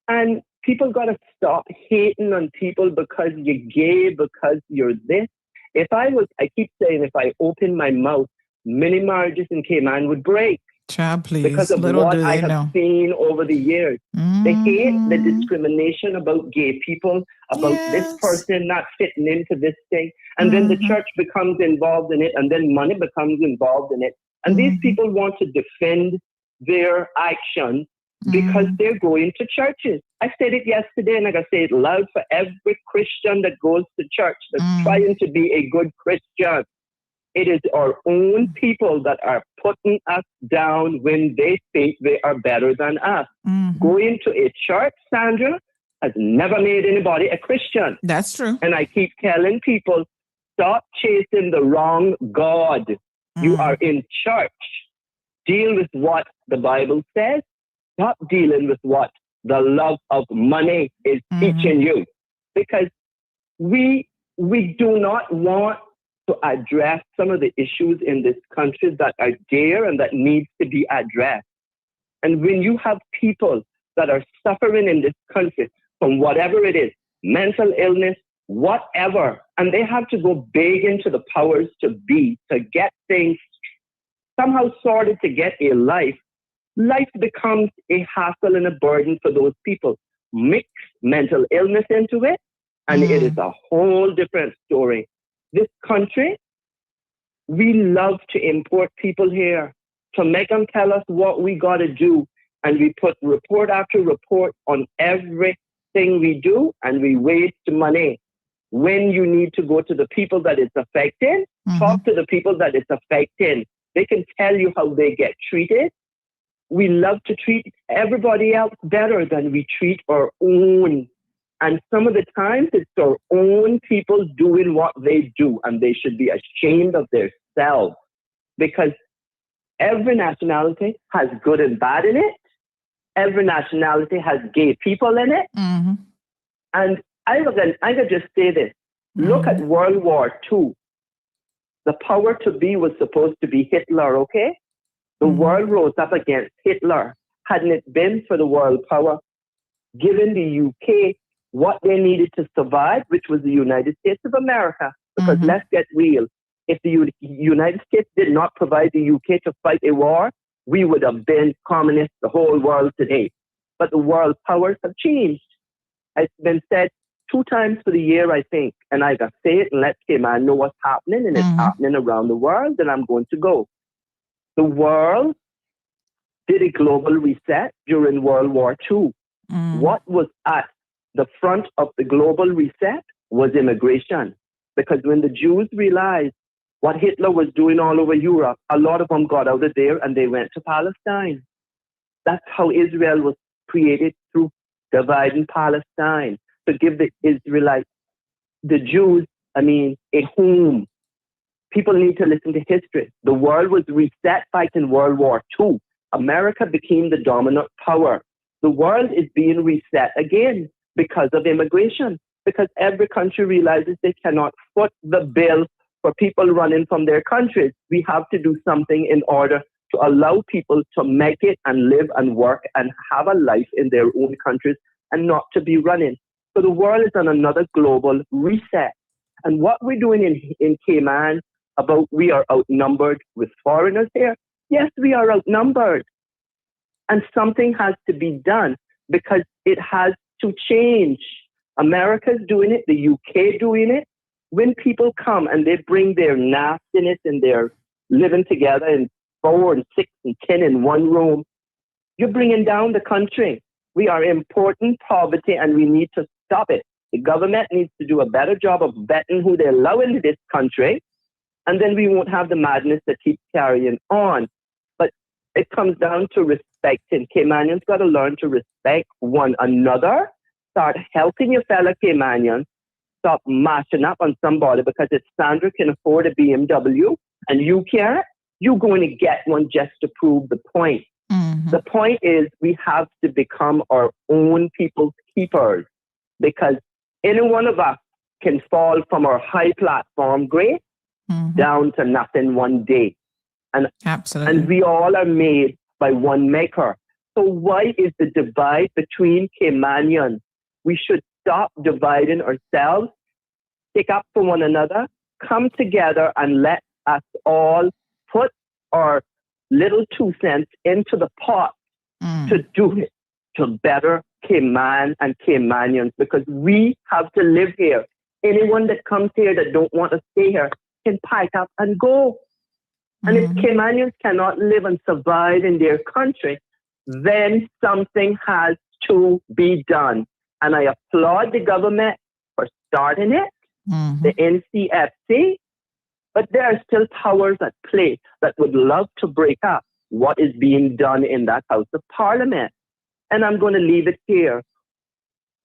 And people got to stop hating on people because you're gay, because you're this. I keep saying, if I open my mouth, many marriages in Cayman would break. Child, please. Because of what I have seen over the years. They hate the discrimination about gay people, about this person not fitting into this thing. And then the church becomes involved in it, and then money becomes involved in it. And these people want to defend their actions because they're going to churches. I said it yesterday, and I gotta say it loud for every Christian that goes to church, that's trying to be a good Christian. It is our own people that are putting us down when they think they are better than us. Going to a church, Sandra, has never made anybody a Christian. That's true. And I keep telling people, stop chasing the wrong God. You are in church. Deal with what the Bible says. Stop dealing with what the love of money is teaching you. Because we do not want to address some of the issues in this country that are there and that needs to be addressed. And when you have people that are suffering in this country from whatever it is, mental illness, whatever, and they have to go beg into the powers to be to get things somehow sorted to get a life, life becomes a hassle and a burden for those people. Mix mental illness into it, and it is a whole different story. This country, we love to import people here to make them tell us what we got to do. And we put report after report on everything we do, and we waste money. When you need to go to the people that it's affecting, talk to the people that it's affecting. They can tell you how they get treated. We love to treat everybody else better than we treat our own. And some of the times it's our own people doing what they do, and they should be ashamed of themselves, because every nationality has good and bad in it. Every nationality has gay people in it. And I could just say this. Look at World War II. The power to be was supposed to be Hitler, okay? The world rose up against Hitler. Hadn't it been for the world power, given the UK what they needed to survive, which was the United States of America. Because let's get real. If the United States did not provide the UK to fight a war, we would have been communists the whole world today. But the world powers have changed. It's been said 2 times for the year, I think. And I got to say it and let Cayman know what's happening. And it's happening around the world, and I'm going to go. The world did a global reset during World War II. What was at the front of the global reset was immigration. Because when the Jews realized what Hitler was doing all over Europe, a lot of them got out of there and they went to Palestine. That's how Israel was created, through dividing Palestine, to give the Israelites, the Jews, a home. People need to listen to history. The world was reset fighting World War II. America became the dominant power. The world is being reset again because of immigration, because every country realizes they cannot foot the bill for people running from their countries. We have to do something in order to allow people to make it and live and work and have a life in their own countries and not to be running. So the world is on another global reset. And what we're doing in Cayman about we are outnumbered with foreigners here, yes, we are outnumbered. And something has to be done because it has to change. America's doing it, the UK doing it. When people come and they bring their nastiness and they're living together in 4 and 6 and 10 in one room, you're bringing down the country. We are importing poverty and we need to stop it. The government needs to do a better job of vetting who they allow into this country, and then we won't have the madness that keeps carrying on. But it comes down to respecting. Caymanians got to learn to respect one another. Start helping your fellow Caymanians. Stop mashing up on somebody because if Sandra can afford a BMW and you can't, you're going to get one just to prove the point. The point is we have to become our own people's keepers, because any one of us can fall from our high platform grade down to nothing one day. And, absolutely. And we all are made by one maker. So why is the divide between Caymanians? We should stop dividing ourselves, stick up for one another, come together and let us all put our little 2 cents into the pot to do it, to better Cayman and Caymanians, because we have to live here. Anyone that comes here that don't want to stay here can pack up and go. And if Caymanians cannot live and survive in their country, then something has to be done. And I applaud the government for starting it, the NCFC, but there are still powers at play that would love to break up what is being done in that House of Parliament. And I'm going to leave it here.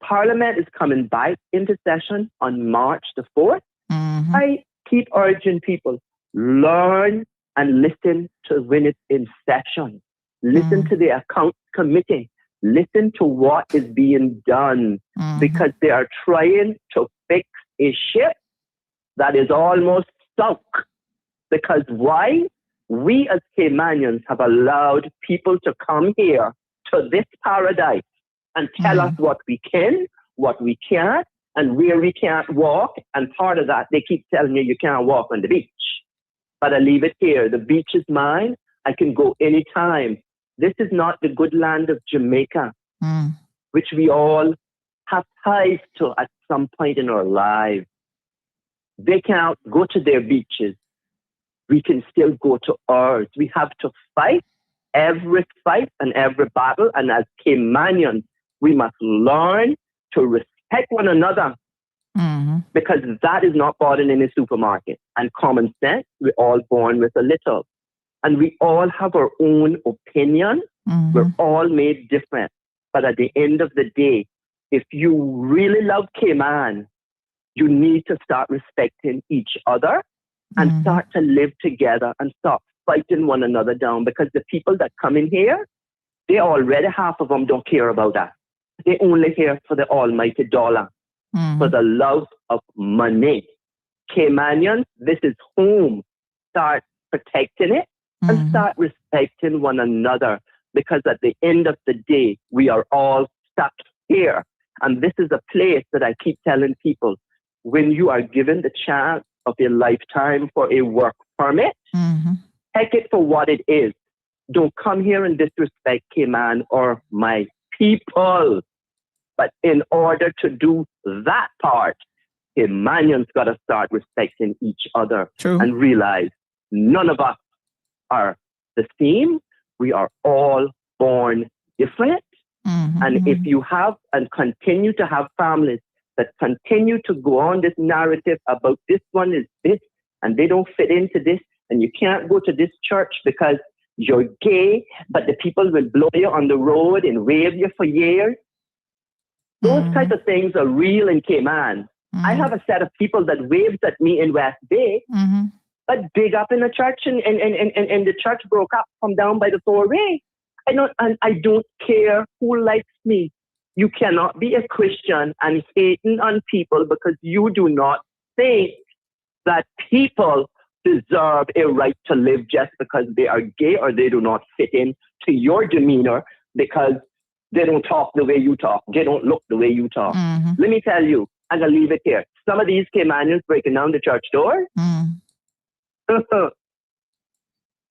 Parliament is coming back into session on March the 4th. I keep urging people, learn and listen to when it's in session. Listen to the accounts committee. Listen to what is being done, because they are trying to fix a ship that is almost sunk. Because why? We as Caymanians have allowed people to come here to this paradise and tell us what we can, what we can't, and where we can't walk. And part of that, they keep telling you can't walk on the beach. But I leave it here. The beach is mine. I can go anytime. This is not the good land of Jamaica, which we all have ties to at some point in our lives. They can't go to their beaches. We can still go to ours. We have to fight every fight and every battle. And as Caymanians, we must learn to respect one another, because that is not bought in any supermarket. And common sense, we're all born with a little. And we all have our own opinion. We're all made different. But at the end of the day, if you really love Cayman, you need to start respecting each other and start to live together and stop fighting one another down. Because the people that come in here, they already, half of them don't care about that. They only here for the almighty dollar, for the love of money. Caymanians, this is home. Start protecting it and start respecting one another, because at the end of the day, we are all stuck here. And this is a place that I keep telling people, when you are given the chance of a lifetime for a work permit, take it for what it is. Don't come here and disrespect Cayman or my people. But in order to do that part, Caymanians got to start respecting each other and realize none of us are the same. We are all born different. And if you have and continue to have families that continue to go on this narrative about this one is this and they don't fit into this, and you can't go to this church because you're gay, but the people will blow you on the road and wave you for years. Those type of things are real in Cayman. I have a set of people that waves at me in West Bay, but big up in the church, and the church broke up from down by the foray. I don't care who likes me. You cannot be a Christian and hating on people because you do not think that people deserve a right to live just because they are gay or they do not fit in to your demeanor because they don't talk the way you talk. They don't look the way you talk. Let me tell you, I'm going to leave it here. Some of these Caymanians breaking down the church doors,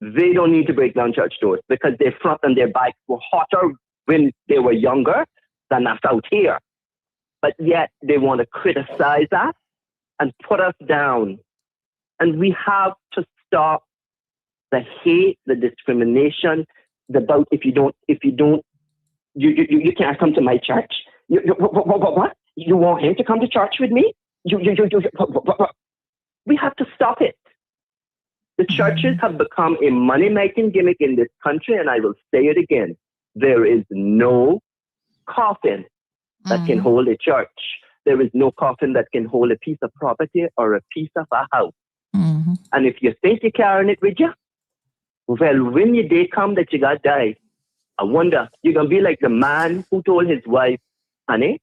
they don't need to break down church doors because their front and their backs were hotter when they were younger than us out here. But yet they want to criticize us and put us down. And we have to stop the hate, the discrimination, about if you can't come to my church. What? You want him to come to church with me? We have to stop it. The churches have become a money-making gimmick in this country, and I will say it again. There is no coffin that can hold a church. There is no coffin that can hold a piece of property or a piece of a house. And if you think you're carrying it with you, well, when your day come that you got die, I wonder, you're going to be like the man who told his wife, honey,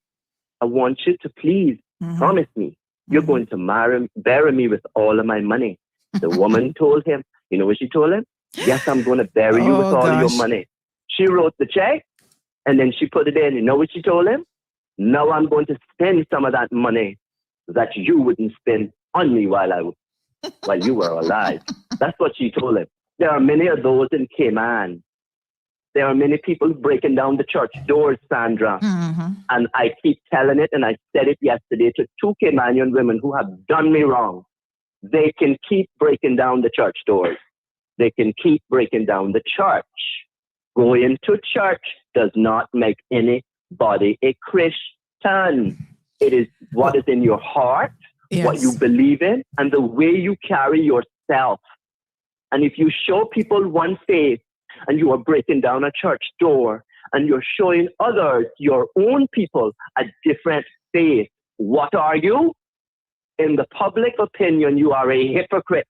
I want you to please promise me you're going to bury me with all of my money. The woman told him, you know what she told him? Yes, I'm going to bury you with all your money. She wrote the check and then she put it in. You know what she told him? Now I'm going to spend some of that money that you wouldn't spend on me while you were alive. That's what she told him. There are many of those in Cayman. There are many people breaking down the church doors, Sandra. And I keep telling it, and I said it yesterday to 2 Caymanian women who have done me wrong. They can keep breaking down the church doors. They can keep breaking down the church. Going to church does not make anybody a Christian. It is what is in your heart, what you believe in, and the way you carry yourself. And if you show people one faith and you are breaking down a church door and you're showing others, your own people, a different faith, what are you? In the public opinion, you are a hypocrite.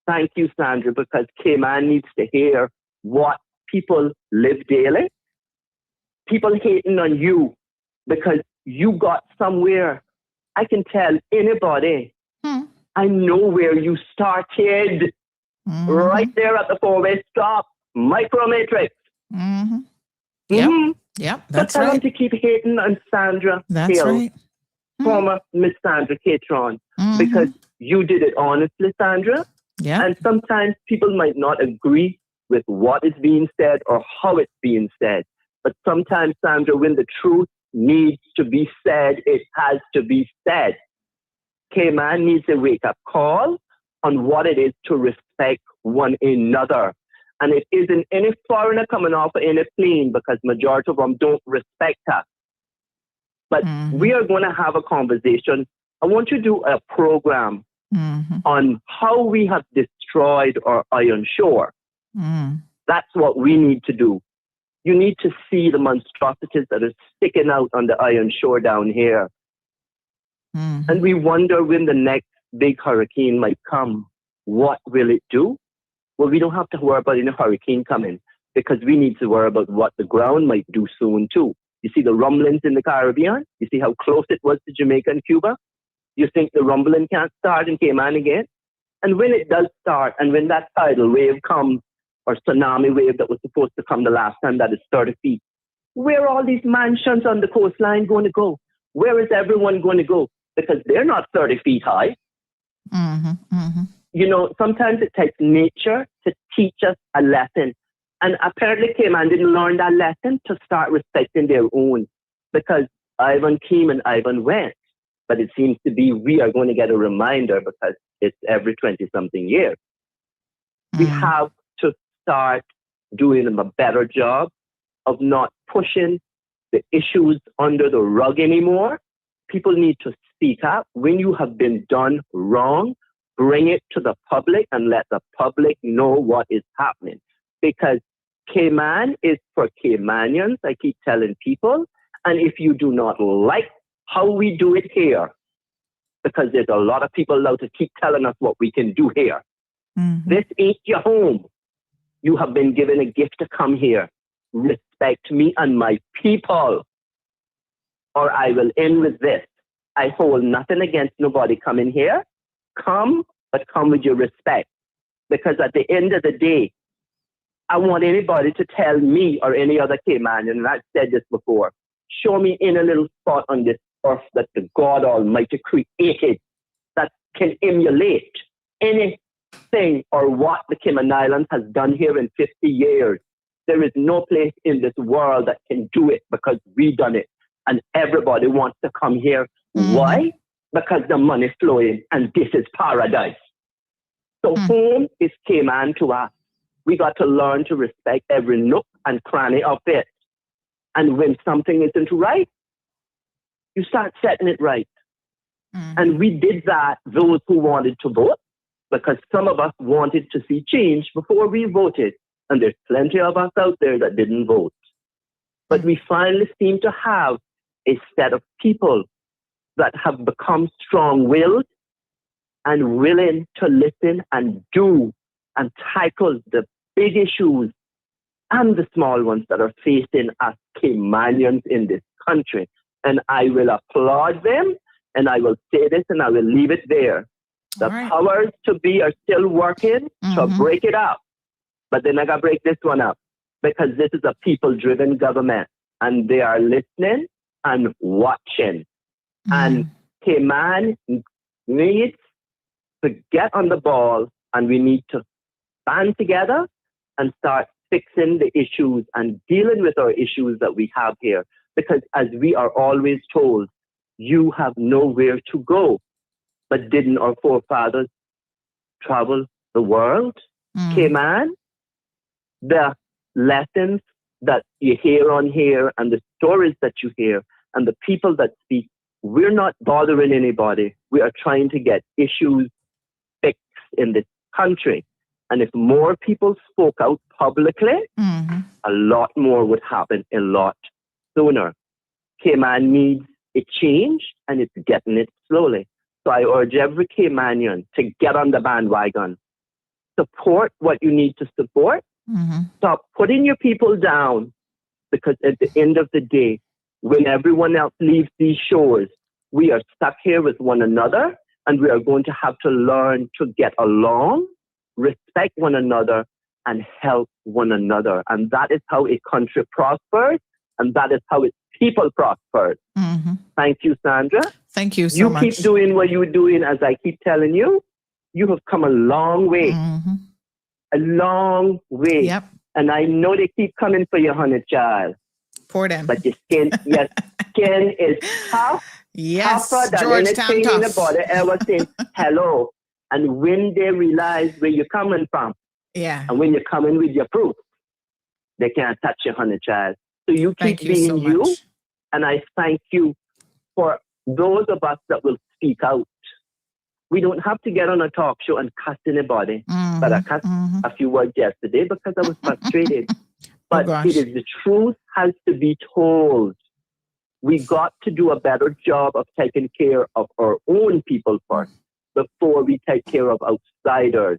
Thank you, Sandra, because Cayman needs to hear what people live daily. People hating on you because you got somewhere. I can tell anybody, I know where you started. Right there at the 4-way stop, Micromatrix. Yep, that's tell right. them to keep hating on Sandra That's Hill, right. former Miss Sandra Catron, because you did it honestly, Sandra. And sometimes people might not agree with what is being said or how it's being said. But sometimes, Sandra, when the truth needs to be said, it has to be said. Cayman needs a wake-up call on what it is to respect one another. And it isn't any foreigner coming off of any plane because majority of them don't respect us. But we are going to have a conversation. I want you to do a program on how we have destroyed our iron shore. That's what we need to do. You need to see the monstrosities that are sticking out on the iron shore down here. And we wonder when the next big hurricane might come, what will it do? Well, we don't have to worry about any hurricane coming because we need to worry about what the ground might do soon too. You see the rumblings in the Caribbean? You see how close it was to Jamaica and Cuba? You think the rumbling can't start in Cayman again? And when it does start, and when that tidal wave comes, or tsunami wave that was supposed to come the last time, that is 30 feet, where are all these mansions on the coastline going to go? Where is everyone going to go? Because they're not 30 feet high. You know, sometimes it takes nature to teach us a lesson. And apparently Cayman didn't learn that lesson to start respecting their own, because Ivan came and Ivan went. But it seems to be we are going to get a reminder because it's every 20-something years. We have to start doing a better job of not pushing the issues under the rug anymore. People need to speak up. When you have been done wrong, bring it to the public and let the public know what is happening. Because Cayman is for Caymanians, I keep telling people. And if you do not like how we do it here, because there's a lot of people now to keep telling us what we can do here. This ain't your home. You have been given a gift to come here. Respect me and my people, or I will end with this. I hold nothing against nobody coming here. Come, but come with your respect. Because at the end of the day, I want anybody to tell me or any other Caymanian, and I've said this before, show me in a little spot on this earth that the God Almighty created that can emulate anything or what the Cayman Islands has done here in 50 years. There is no place in this world that can do it because we done it. And everybody wants to come here. Why? Because the money flowing and this is paradise. So home is Cayman to us. We got to learn to respect every nook and cranny of it. And when something isn't right, you start setting it right. And we did that, those who wanted to vote, because some of us wanted to see change before we voted. And there's plenty of us out there that didn't vote. But we finally seem to have a set of people that have become strong-willed and willing to listen and do and tackle the big issues and the small ones that are facing us Caymanians in this country. And I will applaud them, and I will say this, and I will leave it there. The powers to be are still working to break it up. But they're not going to break this one up because this is a people-driven government, and they are listening and watching. And Cayman needs to get on the ball, and we need to band together and start fixing the issues and dealing with our issues that we have here. Because as we are always told, you have nowhere to go. But didn't our forefathers travel the world? Cayman, the lessons that you hear on here and the stories that you hear and the people that speak, we're not bothering anybody. We are trying to get issues fixed in this country. And if more people spoke out publicly, a lot more would happen a lot sooner. Cayman needs a change, and it's getting it slowly. So I urge every Caymanian to get on the bandwagon. Support what you need to support. Stop putting your people down, because at the end of the day, when everyone else leaves these shores, we are stuck here with one another, and we are going to have to learn to get along, respect one another, and help one another. And that is how a country prospers, and that is how its people prosper. Thank you, Sandra. Thank you so much. You keep doing what you're doing, as I keep telling you. You have come a long way. A long way. Yep. And I know they keep coming for your honey, child. For them. But your skin is tough. Yes, tougher than Georgetown anything in the tough. body ever since hello. And when they realize where you're coming from, and when you're coming with your proof, they can't touch your honey, child. So you keep being so you. much. And I thank you for those of us that will speak out. We don't have to get on a talk show and cuss anybody. But I cussed a few words yesterday because I was frustrated. But it is the truth has to be told. We got to do a better job of taking care of our own people first before we take care of outsiders.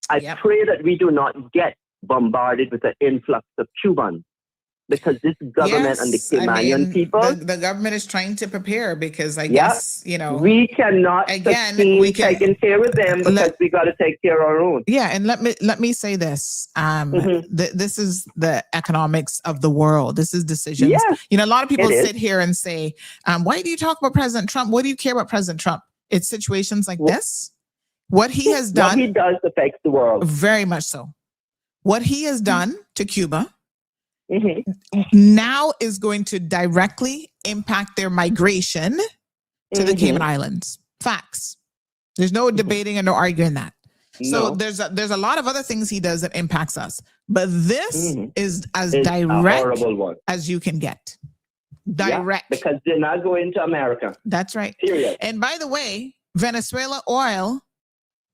I pray that we do not get bombarded with an influx of Cubans, because this government and the Caymanian people... The government is trying to prepare, because I guess, we cannot sustain taking care of them, because we got to take care of our own. Yeah, and let me say this. This is the economics of the world. This is decisions. Yes, a lot of people it is. sit here and say, why do you talk about President Trump? What do you care about President Trump? It's situations like this. What he has done... What he does affects the world. Very much so. What he has done to Cuba now is going to directly impact their migration to the Cayman Islands. Facts. There's no debating and no arguing that. So No. there's a lot of other things he does that impacts us, but this is as It's a direct horrible one. as you can get. Yeah, Direct. because they're not going to America. That's right. Period. And by the way, Venezuela oil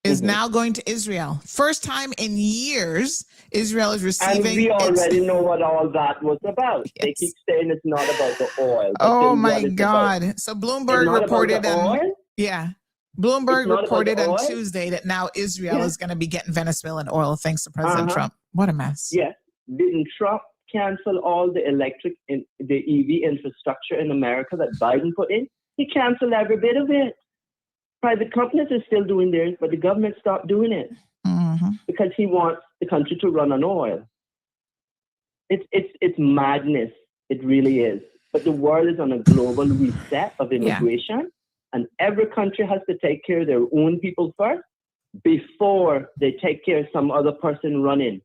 is now going to Israel. First time in years, Israel is receiving. And we already know what all that was about. They keep saying it's not about the oil. But Oh then my what is it God. about? So It's Bloomberg not about reported the on, oil? yeah. It's Bloomberg not about reported the on oil? Tuesday that now Israel Yeah. is going to be getting Venezuelan oil thanks to President Trump. What a mess. Yes. Didn't Trump cancel all the the EV infrastructure in America that Biden put in? He canceled every bit of it. Private companies are still doing theirs, but the government stopped doing it because he wants the country to run on oil. It's madness. It really is. But the world is on a global reset of immigration, and every country has to take care of their own people first before they take care of some other person running.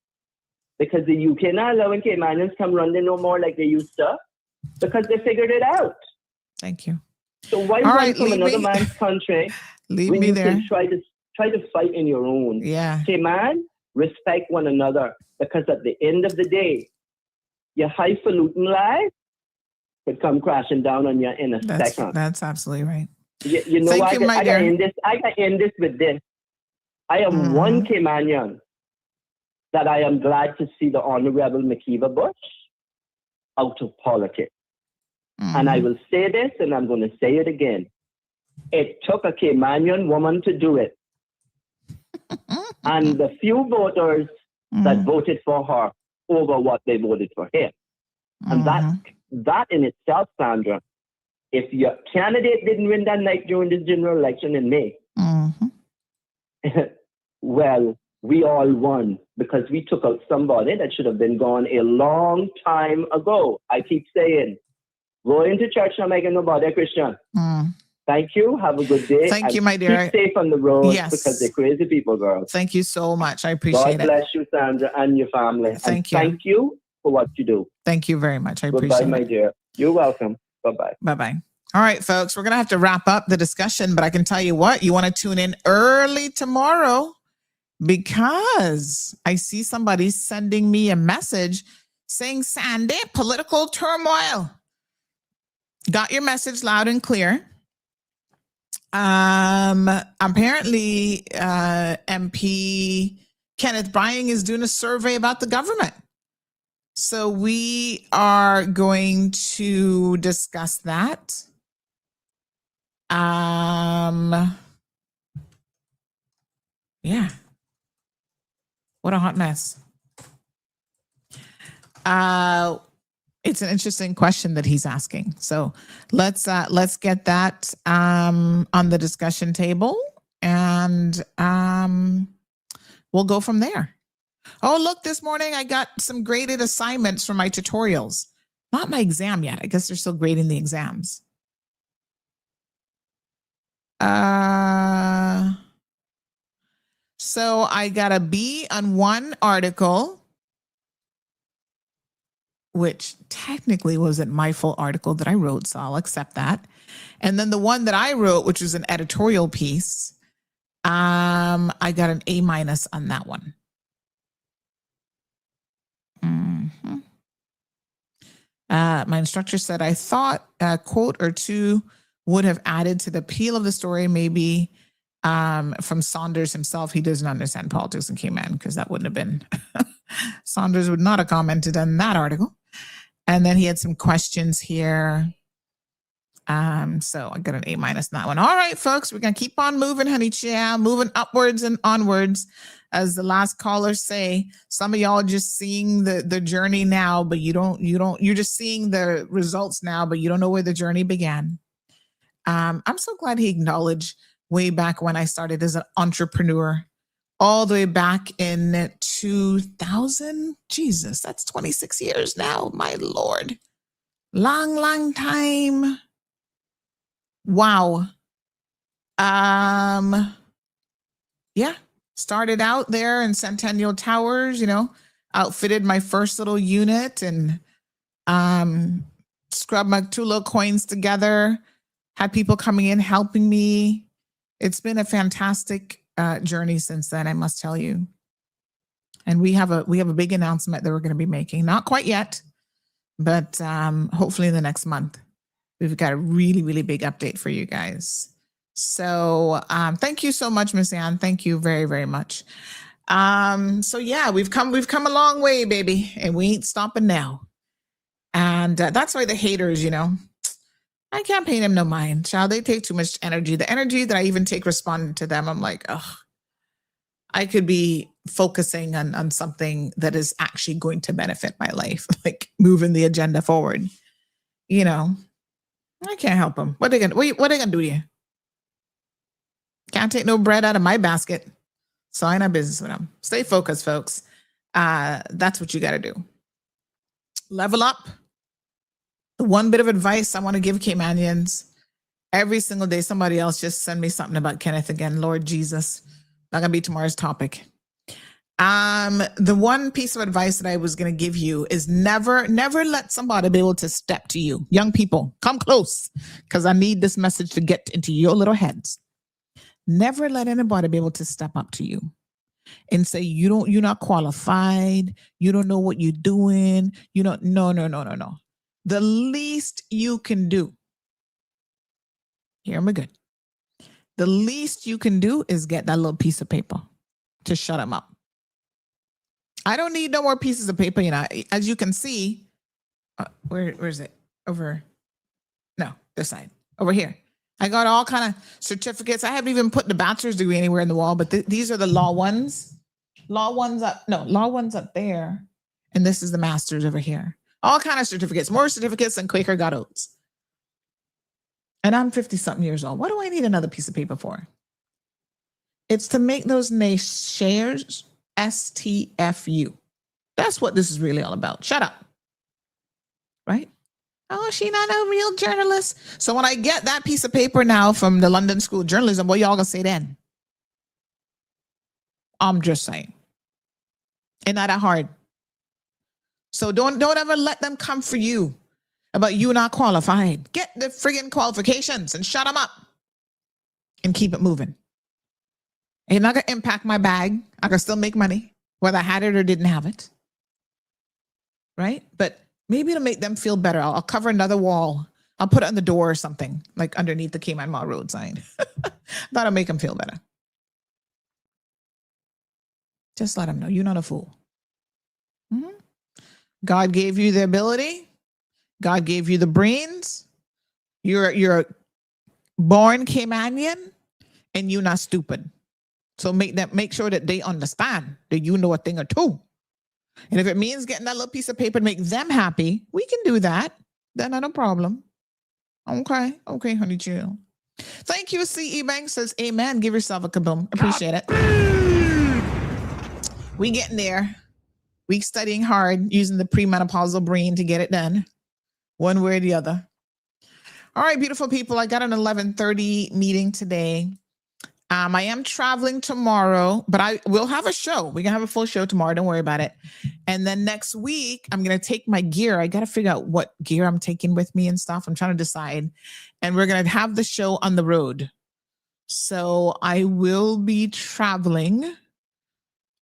Because the UK not allowing Caymanians come running no more like they used to, because they figured it out. Thank you. So why run from another man's country when you can try to fight in your own? Yeah. Cayman, respect one another, because at the end of the day, your highfalutin life could come crashing down on you in a second. That's absolutely right. You know, Thank you, my I dear. got to end this with this. I am one Caymanian that I am glad to see the Honorable McKeever Bush out of politics. And I will say this, and I'm going to say it again. It took a Caymanian woman to do it. And the few voters that voted for her over what they voted for him. And that in itself, Sandra, if your candidate didn't win that night during the general election in May, well, we all won because we took out somebody that should have been gone a long time ago. I keep saying, going to church not making nobody a Christian. Thank you. Have a good day. Thank you, my dear. Keep safe on the road Yes. because they're crazy people, girl. Thank you so much. I appreciate God it. bless you, Sandra, and your family. Thank and you. Thank you for what you do. Thank you very much. I Goodbye, appreciate my it. dear. You're welcome. Bye-bye. Bye-bye. All right, folks, we're going to have to wrap up the discussion, but I can tell you what, you want to tune in early tomorrow because I see somebody sending me a message saying, Sandy, political turmoil. Got your message loud and clear. Apparently, MP Kenneth Bryan is doing a survey about the government. So we are going to discuss that. Yeah. What a hot mess. It's an interesting question that he's asking. So let's get that on the discussion table, and we'll go from there. Oh, look, this morning I got some graded assignments for my tutorials. Not my exam yet. I guess they're still grading the exams. So I got a B on one article, which technically wasn't my full article that I wrote, so I'll accept that. And then the one that I wrote, which was an editorial piece, I got an A- on that one. My instructor said, I thought a quote or two would have added to the appeal of the story, maybe from Saunders himself. He doesn't understand politics in Cayman, because that wouldn't have been, Saunders would not have commented on that article. And then he had some questions here. So I got an A- on that one. All right, folks, we're going to keep on moving, honey child, moving upwards and onwards. As the last callers say, some of y'all just seeing the journey now, but you're just seeing the results now, but you don't know where the journey began. I'm so glad he acknowledged way back when I started as an entrepreneur, all the way back in 2000. Jesus, that's 26 years now. My Lord. Long, long time. Wow. Yeah. Started out there in Centennial Towers, outfitted my first little unit and scrubbed my two little coins together, had people coming in helping me. It's been a fantastic journey since then, I must tell you. And we have a big announcement that we're going to be making. Not quite yet, but hopefully in the next month. We've got a really, really big update for you guys. So thank you so much, Miss Ann. Thank you very, very much. So yeah, we've come a long way, baby, and we ain't stopping now. And that's why the haters, I can't pay them no mind. Child, they take too much energy. The energy that I even take responding to them, I'm like, oh, I could be focusing on something that is actually going to benefit my life, like moving the agenda forward. I can't help them. What are they gonna do to you? Can't take no bread out of my basket. So I ain't have business with them. Stay focused, folks. That's what you got to do. Level up. The one bit of advice I want to give Caymanians, every single day, somebody else just send me something about Kenneth again. Lord Jesus, not gonna be tomorrow's topic. The one piece of advice that I was gonna give you is never let somebody be able to step to you. Young people, come close, because I need this message to get into your little heads. Never let anybody be able to step up to you and say you're not qualified, you don't know what you're doing, no. The least you can do, hear me good, the least you can do is get that little piece of paper to shut them up. I don't need no more pieces of paper, as you can see, where is it? Over, no, this side, over here. I got all kind of certificates. I haven't even put the bachelor's degree anywhere in the wall, but these are the law ones. Law ones up there. And this is the master's over here. All kind of certificates, more certificates than Quaker got oats. And I'm 50-something years old. What do I need another piece of paper for? It's to make those naysayers STFU. That's what this is really all about. Shut up. Right? Oh, she not a real journalist. So when I get that piece of paper now from the London School of Journalism, what y'all gonna say then? I'm just saying. Ain't not that hard. So don't ever let them come for you about you not qualified. Get the friggin' qualifications and shut them up and keep it moving. It's not gonna impact my bag. I can still make money, whether I had it or didn't have it. Right? But maybe it'll make them feel better. I'll cover another wall. I'll put it on the door or something, like underneath the Cayman Mall Road sign. That'll make them feel better. Just let them know you're not a fool. Mm-hmm. God gave you the ability. God gave you the brains. You're a born Caymanian, and you're not stupid. So make sure that they understand that you know a thing or two. And if it means getting that little piece of paper to make them happy, we can do that. Then not a problem. Okay, honey, chill. Thank you. CE Bank says, amen. Give yourself a kaboom. Appreciate it. We getting there. We studying hard, using the premenopausal brain to get it done, one way or the other. All right, beautiful people. I got an 11:30 meeting today. I am traveling tomorrow, but I will have a show. We're going to have a full show tomorrow. Don't worry about it. And then next week, I'm going to take my gear. I got to figure out what gear I'm taking with me and stuff. I'm trying to decide. And we're going to have the show on the road. So I will be traveling.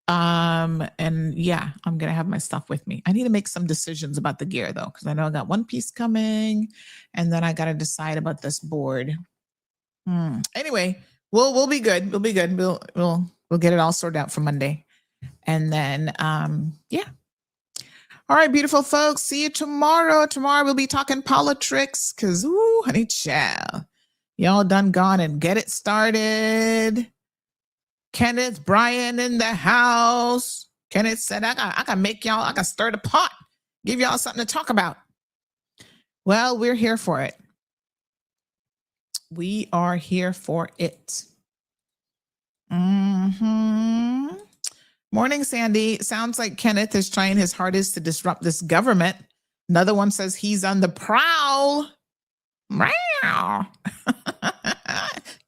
And yeah, I'm going to have my stuff with me. I need to make some decisions about the gear though, because I know I got one piece coming and then I got to decide about this board. Anyway, we'll be good. We'll be good. We'll get it all sorted out for Monday. And then, yeah. All right, beautiful folks. See you tomorrow. Tomorrow we'll be talking politics because, ooh, honey child, y'all done gone and get it started. Kenneth Bryan in the house. Kenneth said, I can make y'all, I can stir the pot, give y'all something to talk about. Well, we're here for it. We are here for it. Morning, Sandy. Sounds like Kenneth is trying his hardest to disrupt this government. Another one says he's on the prowl.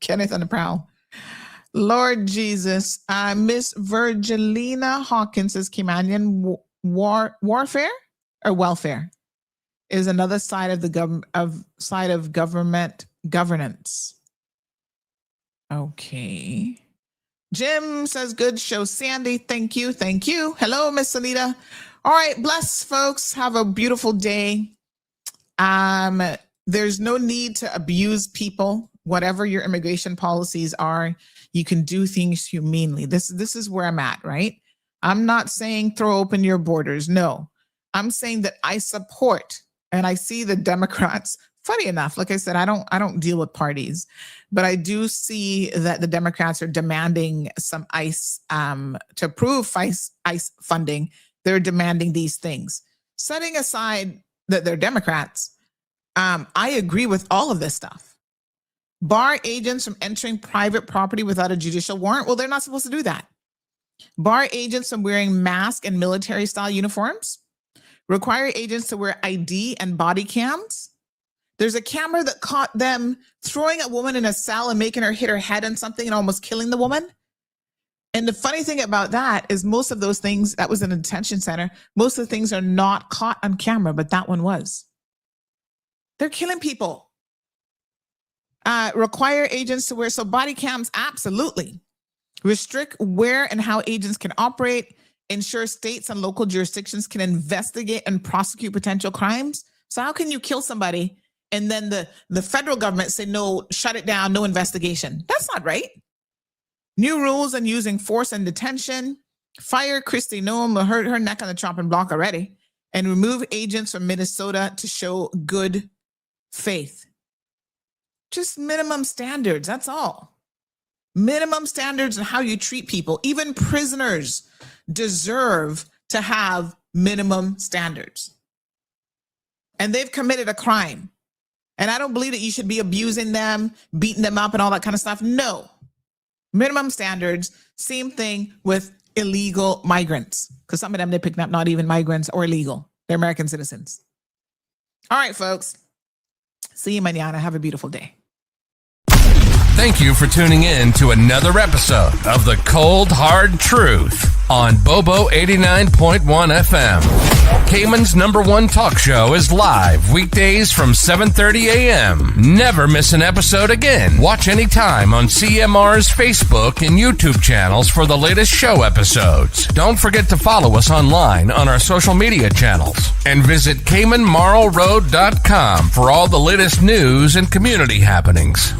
Kenneth on the prowl. Lord Jesus. Miss Virgilina Hawkins says Caymanian warfare or welfare is another side of the government governance. Okay. Jim says, good show, Sandy. Thank you. Thank you. Hello, Miss Anita. All right. Bless, folks. Have a beautiful day. There's no need to abuse people. Whatever your immigration policies are, you can do things humanely. This is where I'm at, right? I'm not saying throw open your borders. No, I'm saying that I support, and I see the Democrats. Funny enough, like I said, I don't deal with parties, but I do see that the Democrats are demanding some ICE to approve ICE funding. They're demanding these things. Setting aside that they're Democrats, I agree with all of this stuff. Bar agents from entering private property without a judicial warrant. Well, they're not supposed to do that. Bar agents from wearing masks and military style uniforms. Require agents to wear ID and body cams. There's a camera that caught them throwing a woman in a cell and making her hit her head on something and almost killing the woman. And the funny thing about that is most of those things, that was in a detention center, most of the things are not caught on camera, but that one was. They're killing people. Require agents to wear, so body cams, absolutely. Restrict where and how agents can operate. Ensure states and local jurisdictions can investigate and prosecute potential crimes. So how can you kill somebody and then the federal government say, no, shut it down, no investigation? That's not right. New rules on using force and detention. Fire Kristi Noem, her neck on the chopping block already. And remove agents from Minnesota to show good faith. Just minimum standards, that's all. Minimum standards on how you treat people. Even prisoners deserve to have minimum standards. And they've committed a crime. And I don't believe that you should be abusing them, beating them up and all that kind of stuff. No. Minimum standards. Same thing with illegal migrants. Because some of them, they're picking up not even migrants or illegal. They're American citizens. All right, folks. See you mañana. Have a beautiful day. Thank you for tuning in to another episode of The Cold Hard Truth on Bobo 89.1 FM. Cayman's #1 talk show is live weekdays from 7:30 a.m. Never miss an episode again. Watch anytime on CMR's Facebook and YouTube channels for the latest show episodes. Don't forget to follow us online on our social media channels. And visit CaymanMarlRoad.com for all the latest news and community happenings.